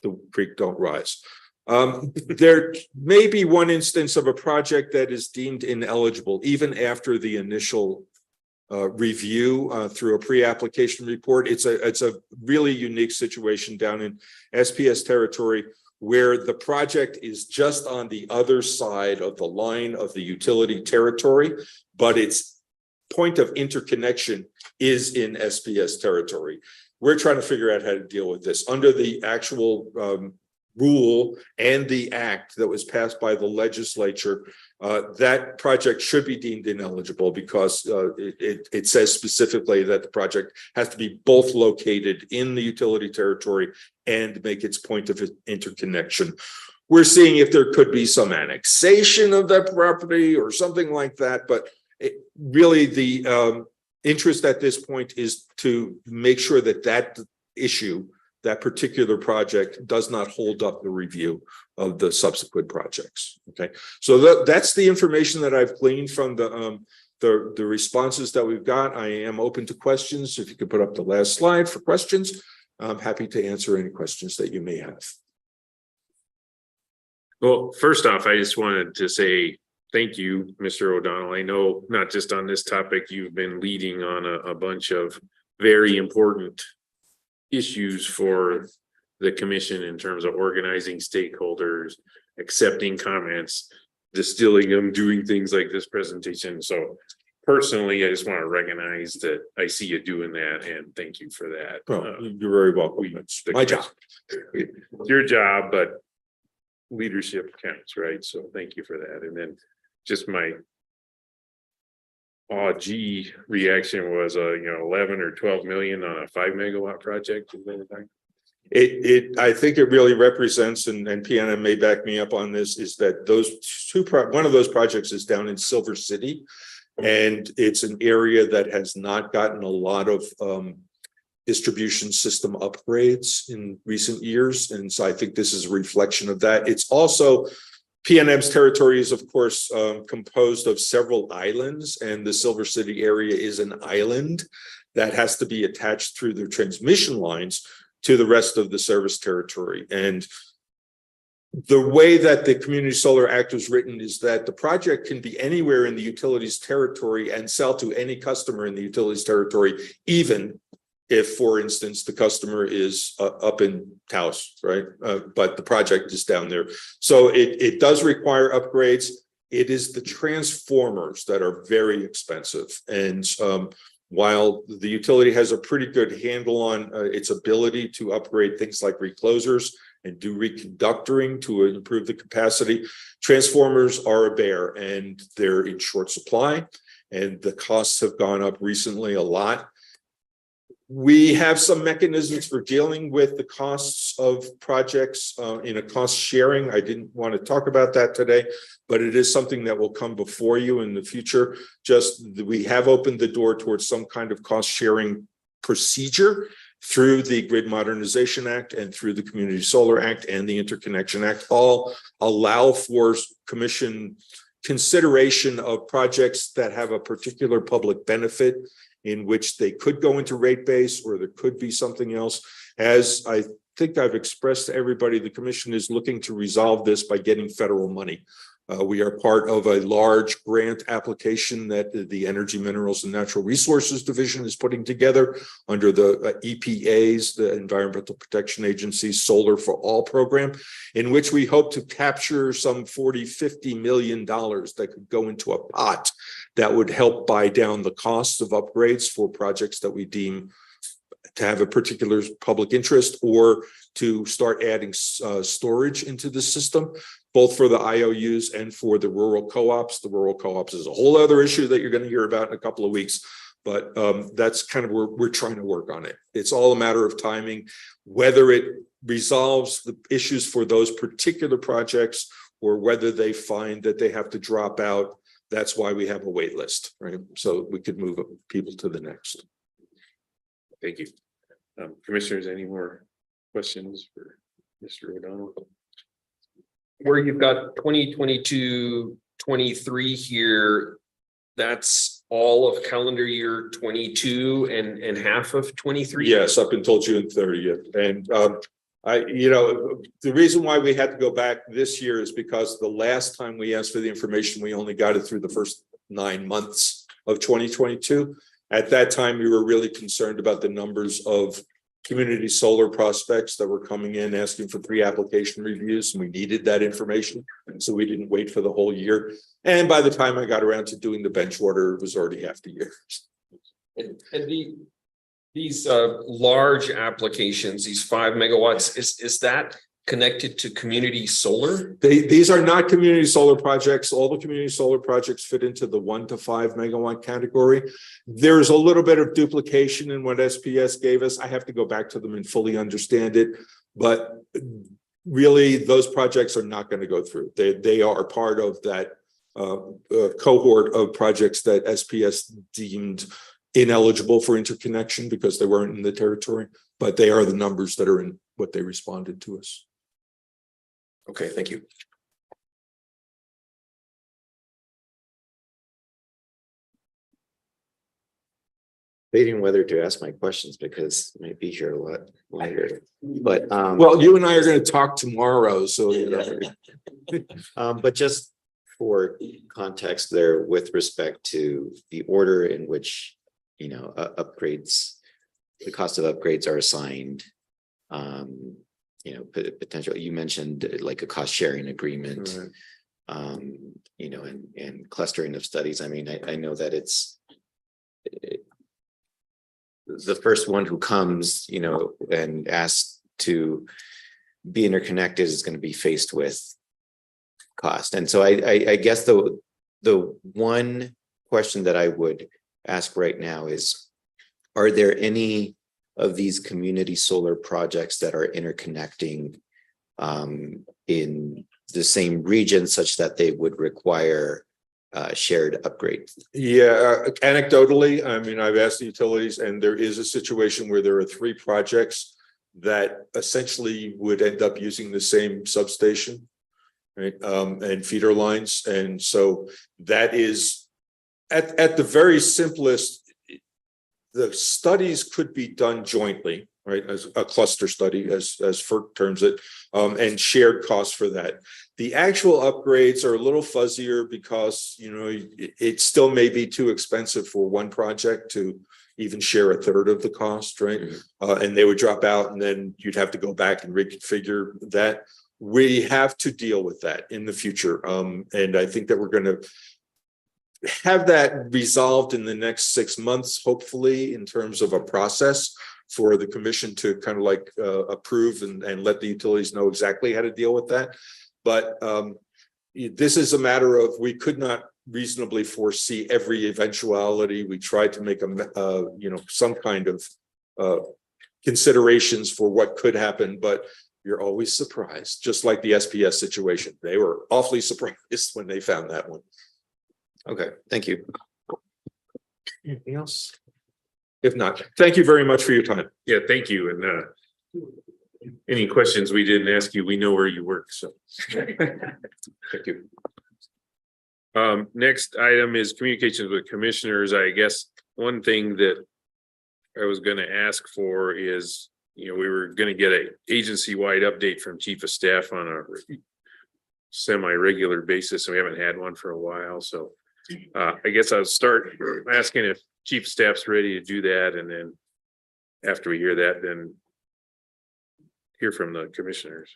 The creek don't rise. There may be one instance of a project that is deemed ineligible even after the initial review through a pre-application report. It's a really unique situation down in SPS territory where the project is just on the other side of the line of the utility territory, but its point of interconnection is in SPS territory. We're trying to figure out how to deal with this under the actual rule and the act that was passed by the legislature. That project should be deemed ineligible because it says specifically that the project has to be both located in the utility territory and make its point of interconnection. We're seeing if there could be some annexation of that property or something like that, but really the interest at this point is to make sure that that issue that particular project does not hold up the review of the subsequent projects. Okay, so that's the information that I've gleaned from the responses that we've got. I am open to questions. If you could put up the last slide for questions, I'm happy to answer any questions that you may have. Well, first off, I just wanted to say thank you, Mr. O'Donnell. I know not just on this topic, you've been leading on a bunch of very important issues for the commission in terms of organizing stakeholders, accepting comments, distilling them, doing things like this presentation. So personally, I just want to recognize that I see you doing that and thank you for that. Well, you're very welcome. It's my job. Your job, but leadership counts, right? So thank you for that. And then just my gee reaction was 11 or 12 million on a 5 megawatt project. I think it really represents, and PNM may back me up on this, is that those one of those projects is down in Silver City, and it's an area that has not gotten a lot of distribution system upgrades in recent years, and so I think this is a reflection of that. It's also PNM's territory is, of course, composed of several islands, and the Silver City area is an island that has to be attached through the transmission lines to the rest of the service territory. And the way that the Community Solar Act is written is that the project can be anywhere in the utilities territory and sell to any customer in the utilities territory, even if, for instance, the customer is up in Taos, right? But the project is down there. So it does require upgrades. It is the transformers that are very expensive. And while the utility has a pretty good handle on its ability to upgrade things like reclosers and do reconductoring to improve the capacity, transformers are a bear and they're in short supply, and the costs have gone up recently a lot. We have some mechanisms for dealing with the costs of projects in a cost sharing. I didn't want to talk about that today, but it is something that will come before you in the future. We have opened the door towards some kind of cost sharing procedure through the Grid Modernization Act and through the Community Solar Act and the Interconnection Act. All allow for commission consideration of projects that have a particular public benefit in which they could go into rate base, or there could be something else. As I think I've expressed to everybody, the commission is looking to resolve this by getting federal money. We are part of a large grant application that the Energy, Minerals, and Natural Resources Division is putting together under the EPA's, the Environmental Protection Agency's Solar for All program, in which we hope to capture some $40–50 million that could go into a pot that would help buy down the costs of upgrades for projects that we deem to have a particular public interest, or to start adding storage into the system, both for the IOUs and for the rural co-ops. The rural co-ops is a whole other issue that you're going to hear about in a couple of weeks, but that's kind of where we're trying to work on it. It's all a matter of timing, whether it resolves the issues for those particular projects or whether they find that they have to drop out. That's why we have a wait list, right? So we could move people to the next. Thank you. Commissioners, any more questions for Mr. O'Donnell? Where you've got 2022, 23 here, that's all of calendar year 22 and half of 23? Yes, up until June 30th. And the reason why we had to go back this year is because the last time we asked for the information, we only got it through the first 9 months of 2022. At that time, we were really concerned about the numbers of community solar prospects that were coming in asking for pre-application reviews, and we needed that information. So we didn't wait for the whole year. And by the time I got around to doing the bench order, it was already half the year. And these large applications, these 5 megawatts, is that connected to community solar? These are not community solar projects. All the community solar projects fit into the 1 to 5 megawatt category. There's a little bit of duplication in what SPS gave us. I have to go back to them and fully understand it, but really those projects are not going to go through. They are part of that cohort of projects that SPS deemed ineligible for interconnection because they weren't in the territory, but they are the numbers that are in what they responded to us. Okay, thank you. Debating whether to ask my questions because I might be here a lot later, but Well, you and I are going to talk tomorrow, so you know. but just for context there with respect to the order in which, you know, upgrades, the cost of upgrades are assigned. You know, potential, you mentioned like a cost sharing agreement, you know, and clustering of studies. I mean, I know that the first one who comes, you know, and asks to be interconnected is going to be faced with cost. And so I guess the one question that I would ask right now is, are there any of these community solar projects that are interconnecting in the same region such that they would require shared upgrades? Yeah, anecdotally, I mean, I've asked the utilities, and there is a situation where there are 3 projects that essentially would end up using the same substation, right? And feeder lines. And so that is at the very simplest, the studies could be done jointly, right? As a cluster study, as FERC terms it, and shared costs for that. The actual upgrades are a little fuzzier because, you know, it still may be too expensive for one project to even share 1/3 of the cost, right? And they would drop out, and then you'd have to go back and reconfigure that. We have to deal with that in the future. And I think that we're going to have that resolved in the next 6 months, hopefully, in terms of a process for the commission to kind of like approve and let the utilities know exactly how to deal with that. But this is a matter of, we could not reasonably foresee every eventuality. We tried to make you know, some kind of considerations for what could happen, but you're always surprised, just like the SPS situation. They were awfully surprised when they found that one. Okay, thank you. Anything else? If not, thank you very much for your time. Yeah, thank you. And any questions we didn't ask you, we know where you work, so. Thank you. Next item is communications with commissioners. I guess one thing that I was going to ask for is, you know, we were going to get a agency-wide update from Chief of Staff on a semi-regular basis, and we haven't had one for a while. So I guess I'll start asking if Chief of Staff's ready to do that, and then after we hear that, then hear from the commissioners.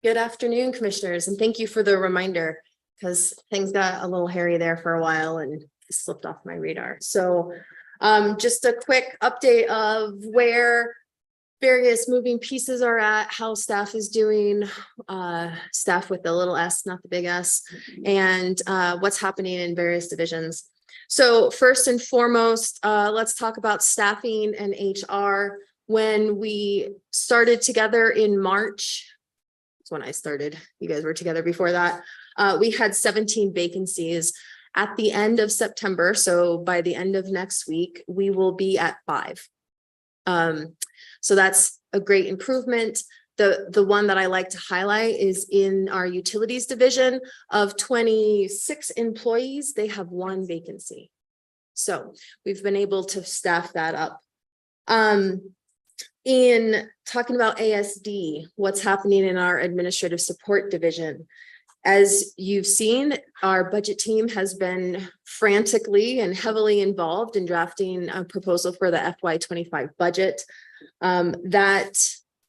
Good afternoon, commissioners, and thank you for the reminder, because things got a little hairy there for a while and slipped off my radar. So just a quick update of where various moving pieces are at, how staff is doing, staff with the little s, not the big S, and what's happening in various divisions. So first and foremost, let's talk about staffing and HR. When we started together in March, that's when I started, you guys were together before that, we had 17 vacancies. At the end of September, so by the end of next week, we will be at 5. So that's a great improvement. The one that I like to highlight is in our utilities division. Of 26 employees, they have 1 vacancy. So we've been able to staff that up. In talking about ASD, what's happening in our administrative support division? As you've seen, our budget team has been frantically and heavily involved in drafting a proposal for the FY25 budget. That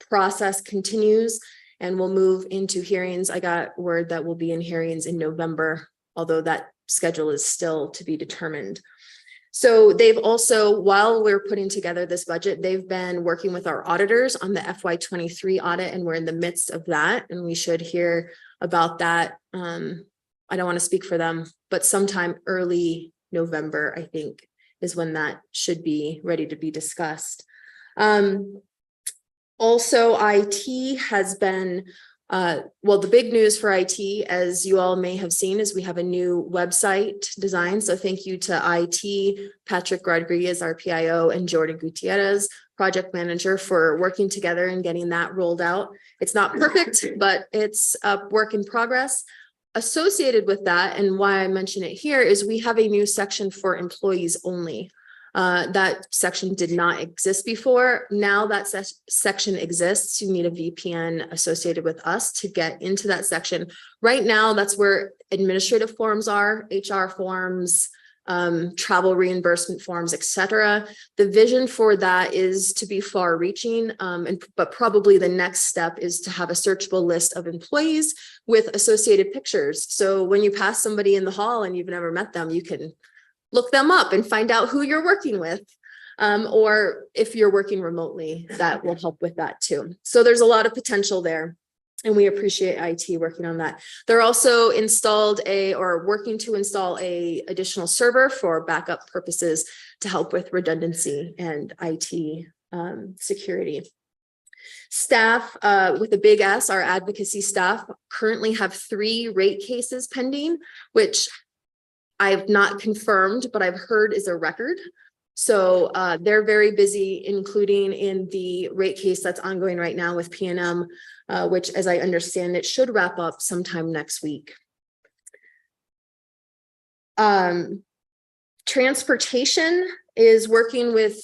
process continues and will move into hearings. I got word that we'll be in hearings in November, although that schedule is still to be determined. So they've also, while we're putting together this budget, they've been working with our auditors on the FY23 audit, and we're in the midst of that, and we should hear about that. I don't want to speak for them, but sometime early November, I think, is when that should be ready to be discussed. Also, IT has been, well, the big news for IT, as you all may have seen, is we have a new website design. So thank you to IT, Patrick Rodriguez, our PIO, and Jordan Gutierrez, project manager, for working together and getting that rolled out. It's not perfect, but it's a work in progress. Associated with that, and why I mention it here, is we have a new section for employees only. That section did not exist before. Now that section exists, you need a VPN associated with us to get into that section. Right now, that's where administrative forms are, HR forms, travel reimbursement forms, etc. The vision for that is to be far reaching, but probably the next step is to have a searchable list of employees with associated pictures. So when you pass somebody in the hall and you've never met them, you can look them up and find out who you're working with. Or if you're working remotely, that will help with that too. So there's a lot of potential there, and we appreciate IT working on that. They're also working to install a additional server for backup purposes to help with redundancy and IT security. Staff with a big S, our advocacy staff, currently have 3 rate cases pending, which I've not confirmed, but I've heard is a record. So they're very busy, including in the rate case that's ongoing right now with PNM, which, as I understand it, should wrap up sometime next week. Transportation is working with,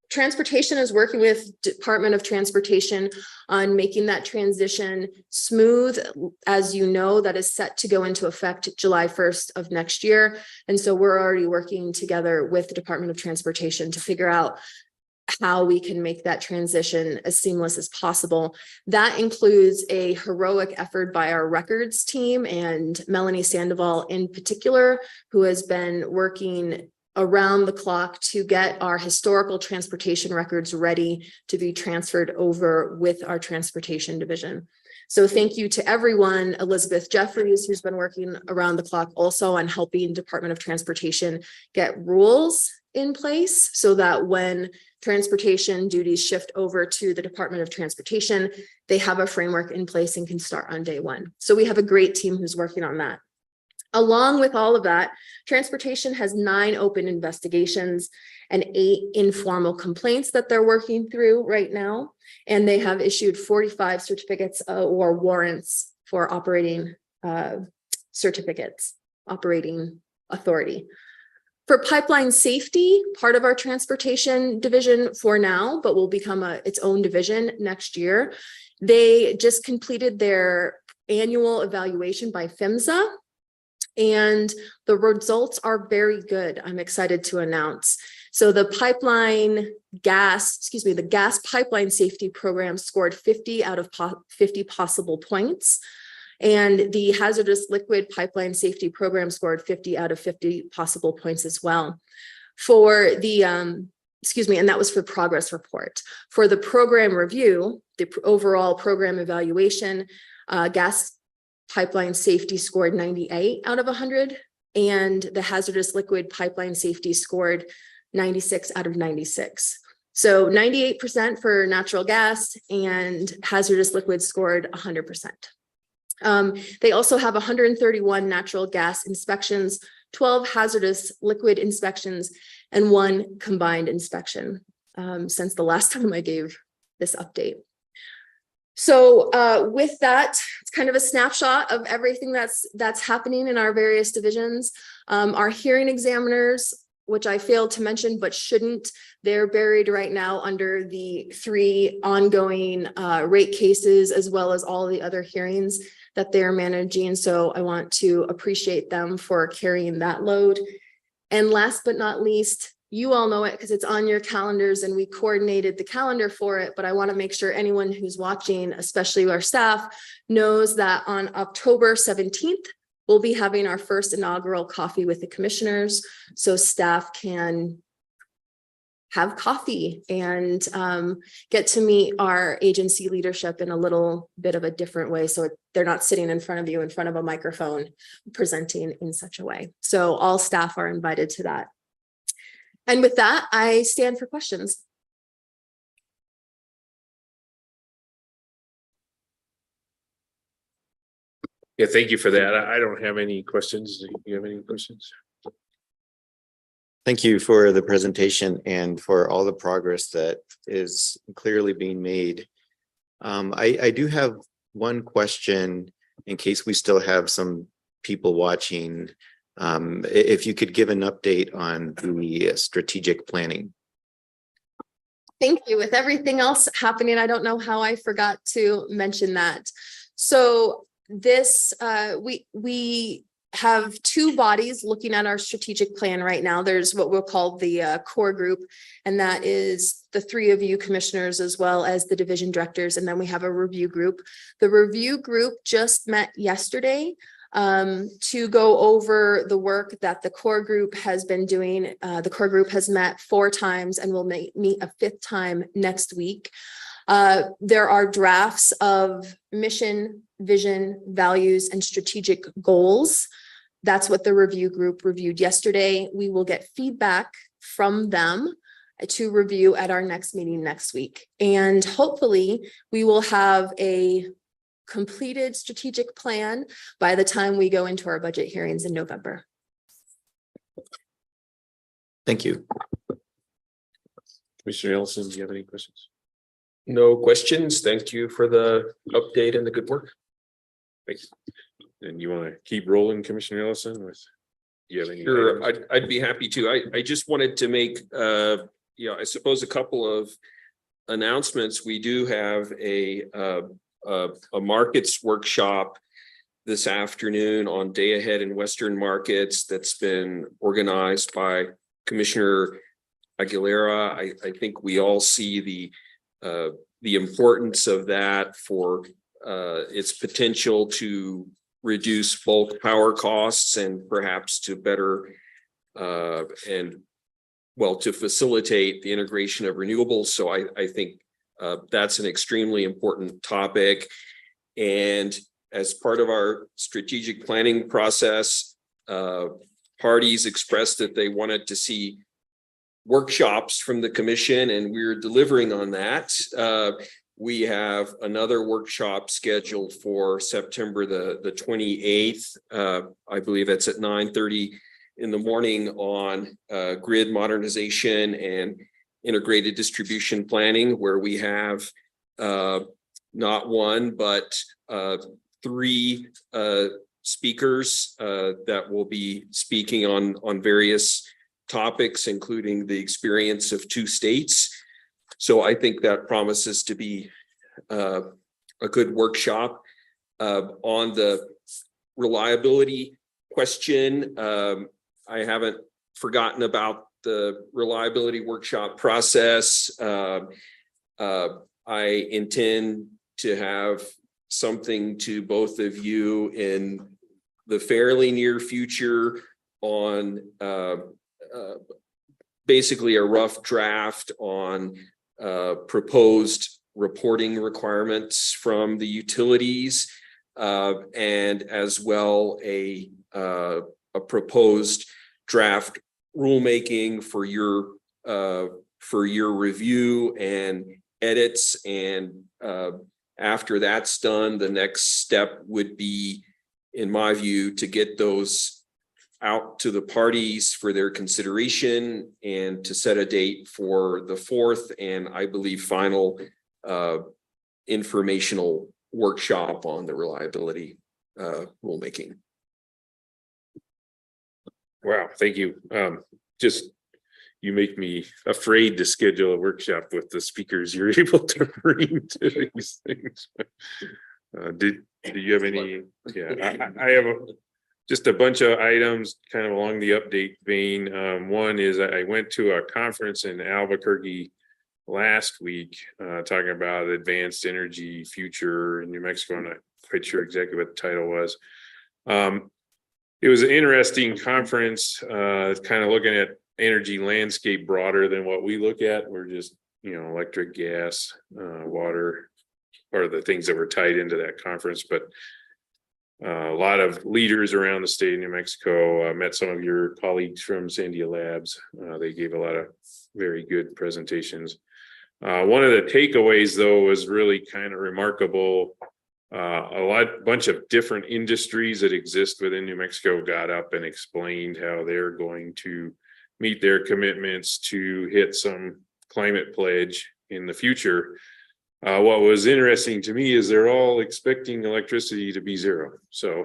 Transportation is working with Department of Transportation on making that transition smooth. As you know, that is set to go into effect July 1st of next year. And so we're already working together with the Department of Transportation to figure out how we can make that transition as seamless as possible. That includes a heroic effort by our records team and Melanie Sandoval in particular, who has been working around the clock to get our historical transportation records ready to be transferred over with our transportation division. So thank you to everyone, Elizabeth Jeffries, who's been working around the clock also on helping Department of Transportation get rules in place so that when transportation duties shift over to the Department of Transportation, they have a framework in place and can start on day 1. So we have a great team who's working on that. Along with all of that, transportation has 9 open investigations and 8 informal complaints that they're working through right now. And they have issued 45 certificates or warrants for operating certificates, operating authority. For pipeline safety, part of our transportation division for now, but will become its own division next year. They just completed their annual evaluation by PHMSA. And the results are very good, I'm excited to announce. So the gas pipeline safety program scored 50 out of 50 possible points. And the hazardous liquid pipeline safety program scored 50 out of 50 possible points as well. For the, and that was for progress report. For the program review, the overall program evaluation, gas pipeline safety scored 98 out of 100, and the hazardous liquid pipeline safety scored 96 out of 96. So 98% for natural gas, and hazardous liquid scored 100%. They also have 131 natural gas inspections, 12 hazardous liquid inspections, and 1 combined inspection since the last time I gave this update. So with that, it's kind of a snapshot of everything that's happening in our various divisions. Our hearing examiners, which I failed to mention but shouldn't, they're buried right now under the 3 ongoing rate cases, as well as all the other hearings that they're managing. So I want to appreciate them for carrying that load. And last but not least, you all know it because it's on your calendars and we coordinated the calendar for it, but I want to make sure anyone who's watching, especially our staff, knows that on October 17th, we'll be having our first inaugural coffee with the commissioners, so staff can have coffee and get to meet our agency leadership in a little bit of a different way. So they're not sitting in front of you in front of a microphone presenting in such a way. So all staff are invited to that. And with that, I stand for questions. Yeah, thank you for that. I don't have any questions. Do you have any questions? Thank you for the presentation and for all the progress that is clearly being made. I do have one question in case we still have some people watching. If you could give an update on the strategic planning. Thank you. With everything else happening, I don't know how I forgot to mention that. So this, we have two bodies looking at our strategic plan right now. There's what we'll call the core group, and that is the three of you commissioners as well as the division directors. And then we have a review group. The review group just met yesterday to go over the work that the core group has been doing. The core group has met 4 times and will meet a 5th time next week. There are drafts of mission, vision, values, and strategic goals. That's what the review group reviewed yesterday. We will get feedback from them to review at our next meeting next week. And hopefully we will have a completed strategic plan by the time we go into our budget hearings in November. Thank you. Commissioner Ellison, do you have any questions? No questions. Thank you for the update and the good work. Thanks. And you want to keep rolling, Commissioner Ellison, with, do you have any? Sure, items? I'd be happy to. I just wanted to make, I suppose a couple of announcements. We do have a markets workshop this afternoon on day ahead in Western markets that's been organized by Commissioner Aguilera. I think we all see the importance of that for its potential to reduce bulk power costs and perhaps to better to facilitate the integration of renewables. So I think that's an extremely important topic. And as part of our strategic planning process, parties expressed that they wanted to see workshops from the commission, and we're delivering on that. We have another workshop scheduled for September the 28th. I believe that's at 9:30 in the morning on grid modernization and integrated distribution planning, where we have not one, but 3 speakers that will be speaking on various topics, including the experience of 2 states. So I think that promises to be a good workshop. On the reliability question, I haven't forgotten about the reliability workshop process. I intend to have something to both of you in the fairly near future on basically a rough draft on proposed reporting requirements from the utilities, and as well a proposed draft rulemaking for your review and edits. And after that's done, the next step would be, in my view, to get those out to the parties for their consideration and to set a date for the 4th and I believe final informational workshop on the reliability rulemaking. Wow, thank you. You make me afraid to schedule a workshop with the speakers you're able to bring to these things. Do you have any? Yeah, I have just a bunch of items kind of along the update vein. One is I went to a conference in Albuquerque last week talking about advanced energy future in New Mexico. I'm not quite sure exactly what the title was. It was an interesting conference, kind of looking at energy landscape broader than what we look at. We're just, electric, gas, water are the things that were tied into that conference. But a lot of leaders around the state of New Mexico. Met some of your colleagues from Sandia Labs. They gave a lot of very good presentations. One of the takeaways, though, was really kind of remarkable. bunch of different industries that exist within New Mexico got up and explained how they're going to meet their commitments to hit some climate pledge in the future. What was interesting to me is they're all expecting electricity to be zero. So,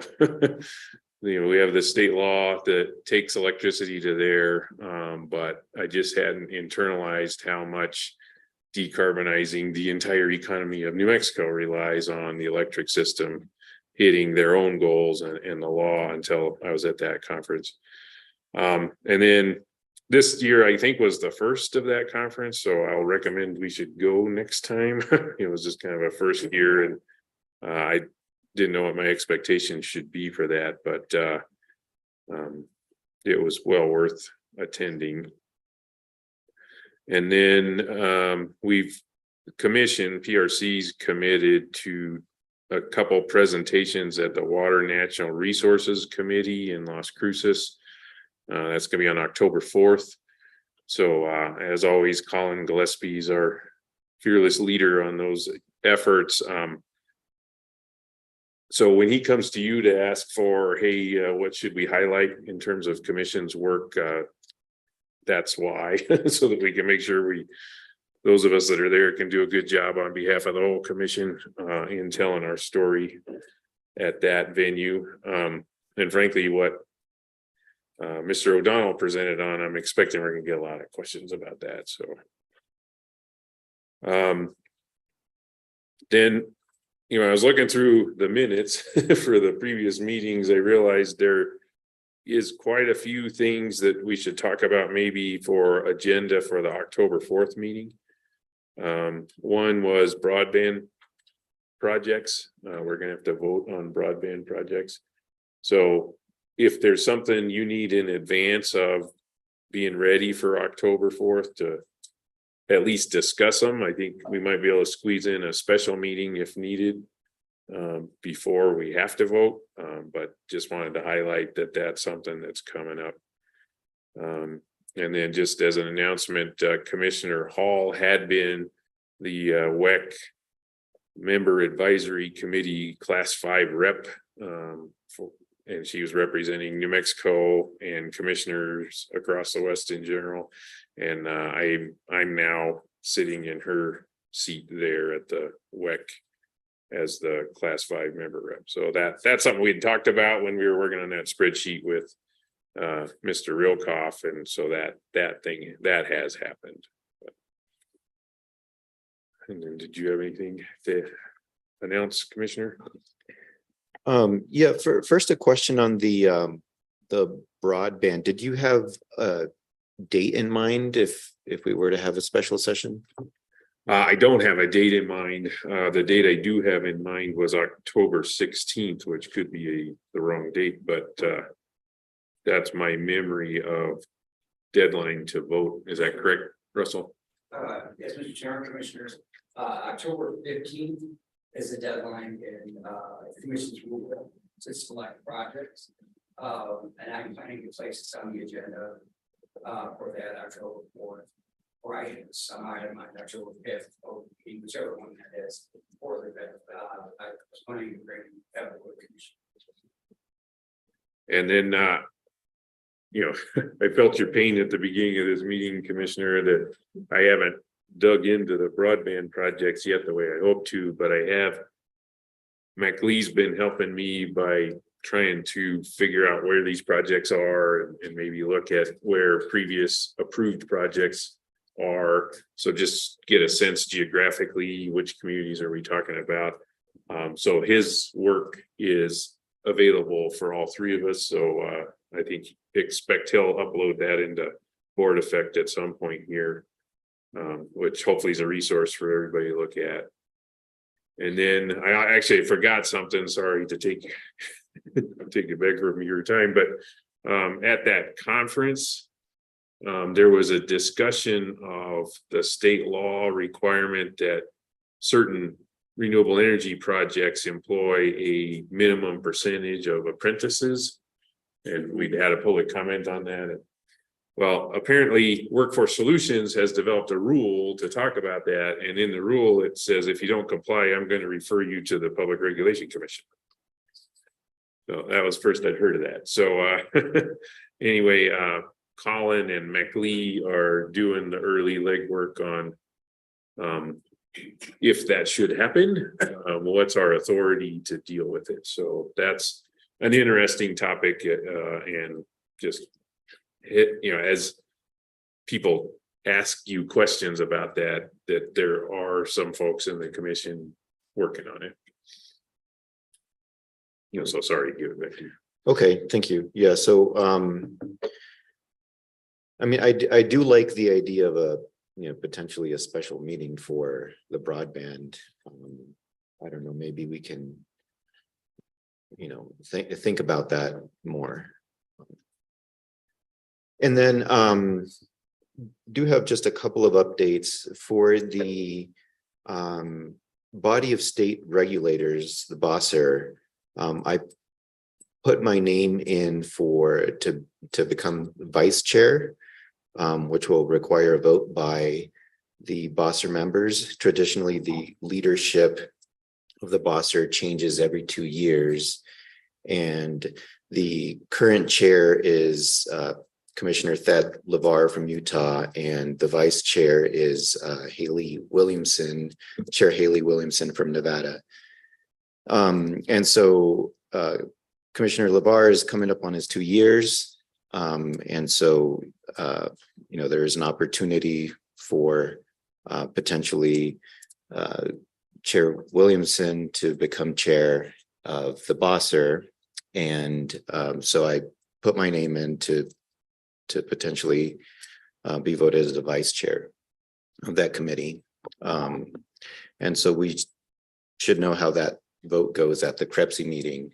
we have the state law that takes electricity to there, but I just hadn't internalized how much decarbonizing the entire economy of New Mexico relies on the electric system hitting their own goals and the law until I was at that conference. And then this year, I think, was the first of that conference, so I'll recommend we should go next time. It was just kind of a first year, and I didn't know what my expectations should be for that, but it was well worth attending. And then we've commissioned, PRC's committed to a couple presentations at the Water Natural Resources Committee in Las Cruces. That's gonna be on October 4th. So as always, Colin Gillespie is our fearless leader on those efforts. So when he comes to you to ask for, hey, what should we highlight in terms of commission's work? That's why, so that we can make sure those of us that are there can do a good job on behalf of the whole commission in telling our story at that venue. And frankly, what Mr. O'Donnell presented on, I'm expecting we're gonna get a lot of questions about that. So then, I was looking through the minutes for the previous meetings. I realized there is quite a few things that we should talk about maybe for agenda for the October 4th meeting. One was broadband projects. We're gonna have to vote on broadband projects. So if there's something you need in advance of being ready for October 4th to at least discuss them, I think we might be able to squeeze in a special meeting if needed before we have to vote. But just wanted to highlight that that's something that's coming up. And then just as an announcement, Commissioner Hall had been the WEC Member Advisory Committee Class 5 rep, and she was representing New Mexico and commissioners across the West in general. And I'm now sitting in her seat there at the WEC as the Class 5 member rep. So that's something we'd talked about when we were working on that spreadsheet with Mr. Rilkoff, and so that thing has happened. And then, did you have anything to announce, Commissioner? Yeah, first a question on the broadband. Did you have a date in mind if we were to have a special session? I don't have a date in mind. The date I do have in mind was October 16th, which could be the wrong date, but that's my memory of deadline to vote. Is that correct, Russell? Yes, Mr. Chairman, Commissioners, October 15th is the deadline in the commission's rule to select projects. And I'm planning to place this on the agenda for that October 4th. Right, some item on October 5th, or whichever one that is, for the event. I was planning to bring that to the commission. And then, I felt your pain at the beginning of this meeting, Commissioner, that I haven't dug into the broadband projects yet the way I hope to, but I have. MacLee's been helping me by trying to figure out where these projects are and maybe look at where previous approved projects are. So just get a sense geographically, which communities are we talking about? So his work is available for all three of us. So I think expect he'll upload that into Board Effect at some point here, which hopefully is a resource for everybody to look at. And then I actually forgot something. Sorry to take it back from your time, but at that conference, there was a discussion of the state law requirement that certain renewable energy projects employ a minimum percentage of apprentices. And we'd had a public comment on that. Well, apparently Workforce Solutions has developed a rule to talk about that. And in the rule, it says, if you don't comply, I'm going to refer you to the Public Regulation Commission. So that was first I'd heard of that. So anyway, Colin and McLee are doing the early legwork on if that should happen, what's our authority to deal with it? So that's an interesting topic, and just as people ask you questions about that there are some folks in the commission working on it. So sorry to give it back to you. Okay, thank you. Yeah, so I mean, I do like the idea of a potentially a special meeting for the broadband. I don't know, maybe we can think about that more. And then do have just a couple of updates for the body of state regulators, the BOSSR. I put my name in to become vice chair, which will require a vote by the BOSSR members. Traditionally, the leadership of the BOSSR changes every 2 years, and the current chair is Commissioner Thad LeVar from Utah, and the vice chair is Chair Haley Williamson from Nevada. And so Commissioner LeVar is coming up on his 2 years. And so, there is an opportunity for potentially Chair Williamson to become chair of the BOSSR. And so I put my name in to potentially be voted as the vice chair of that committee. And so we should know how that vote goes at the CREPC meeting,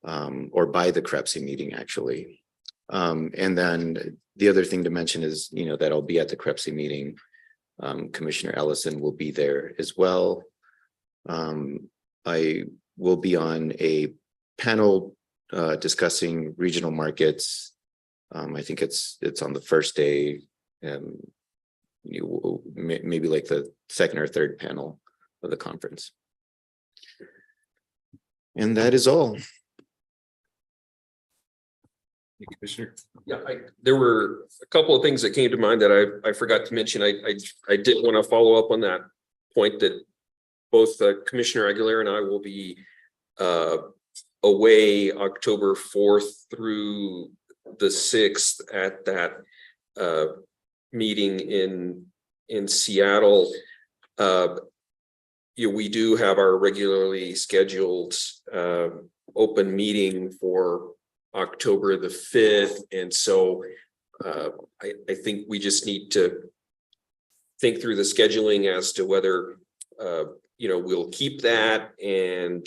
or by the CREPC meeting, actually. And then the other thing to mention is, that I'll be at the CREPC meeting. Commissioner Ellison will be there as well. I will be on a panel discussing regional markets. I think it's on the first day, maybe like the second or third panel of the conference. And that is all. Commissioner. Yeah, there were a couple of things that came to mind that I forgot to mention. I did want to follow up on that point that both Commissioner Aguilera and I will be away October 4th through the 6th at that meeting in Seattle. We do have our regularly scheduled open meeting for October the 5th. And so I think we just need to think through the scheduling as to whether, we'll keep that and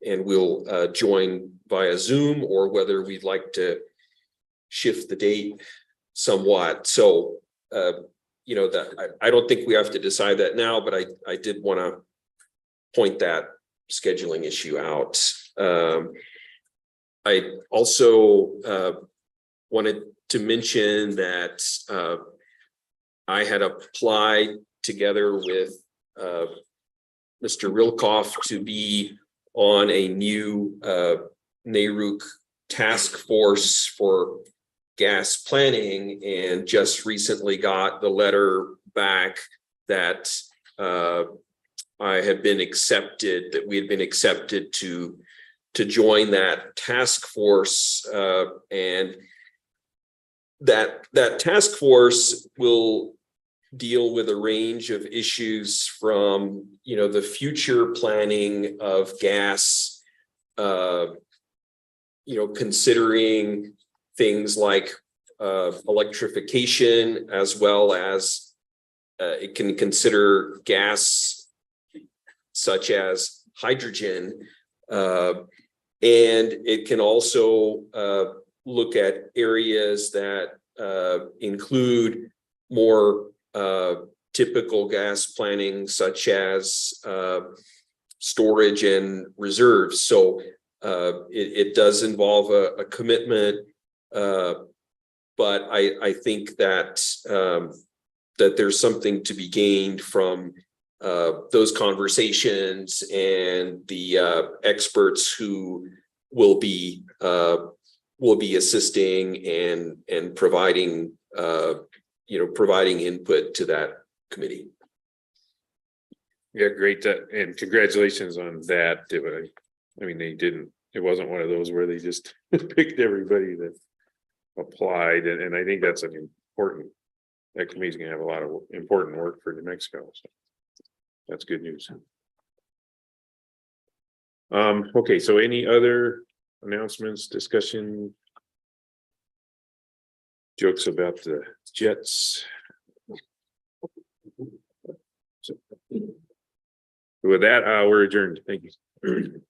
we'll join via Zoom, or whether we'd like to shift the date somewhat. So, that I don't think we have to decide that now, but I did want to point that scheduling issue out. I also wanted to mention that I had applied together with Mr. Rilkoff to be on a new NARUC task force for gas planning, and just recently got the letter back that I had been accepted, that we had been accepted to join that task force, and that task force will deal with a range of issues from the future planning of gas, considering things like electrification, as well as it can consider gas such as hydrogen, and it can also look at areas that include more typical gas planning, such as storage and reserves. So it does involve a commitment But I think that that there's something to be gained from those conversations and the experts who will be assisting and providing providing input to that committee. Yeah, great. And congratulations on that. I mean, it wasn't one of those where they just picked everybody that applied. And I think that's an important, that committee's gonna have a lot of important work for New Mexico. So that's good news. Okay, so any other announcements, discussion? Jokes about the Jets? So, with that, we're adjourned. Thank you.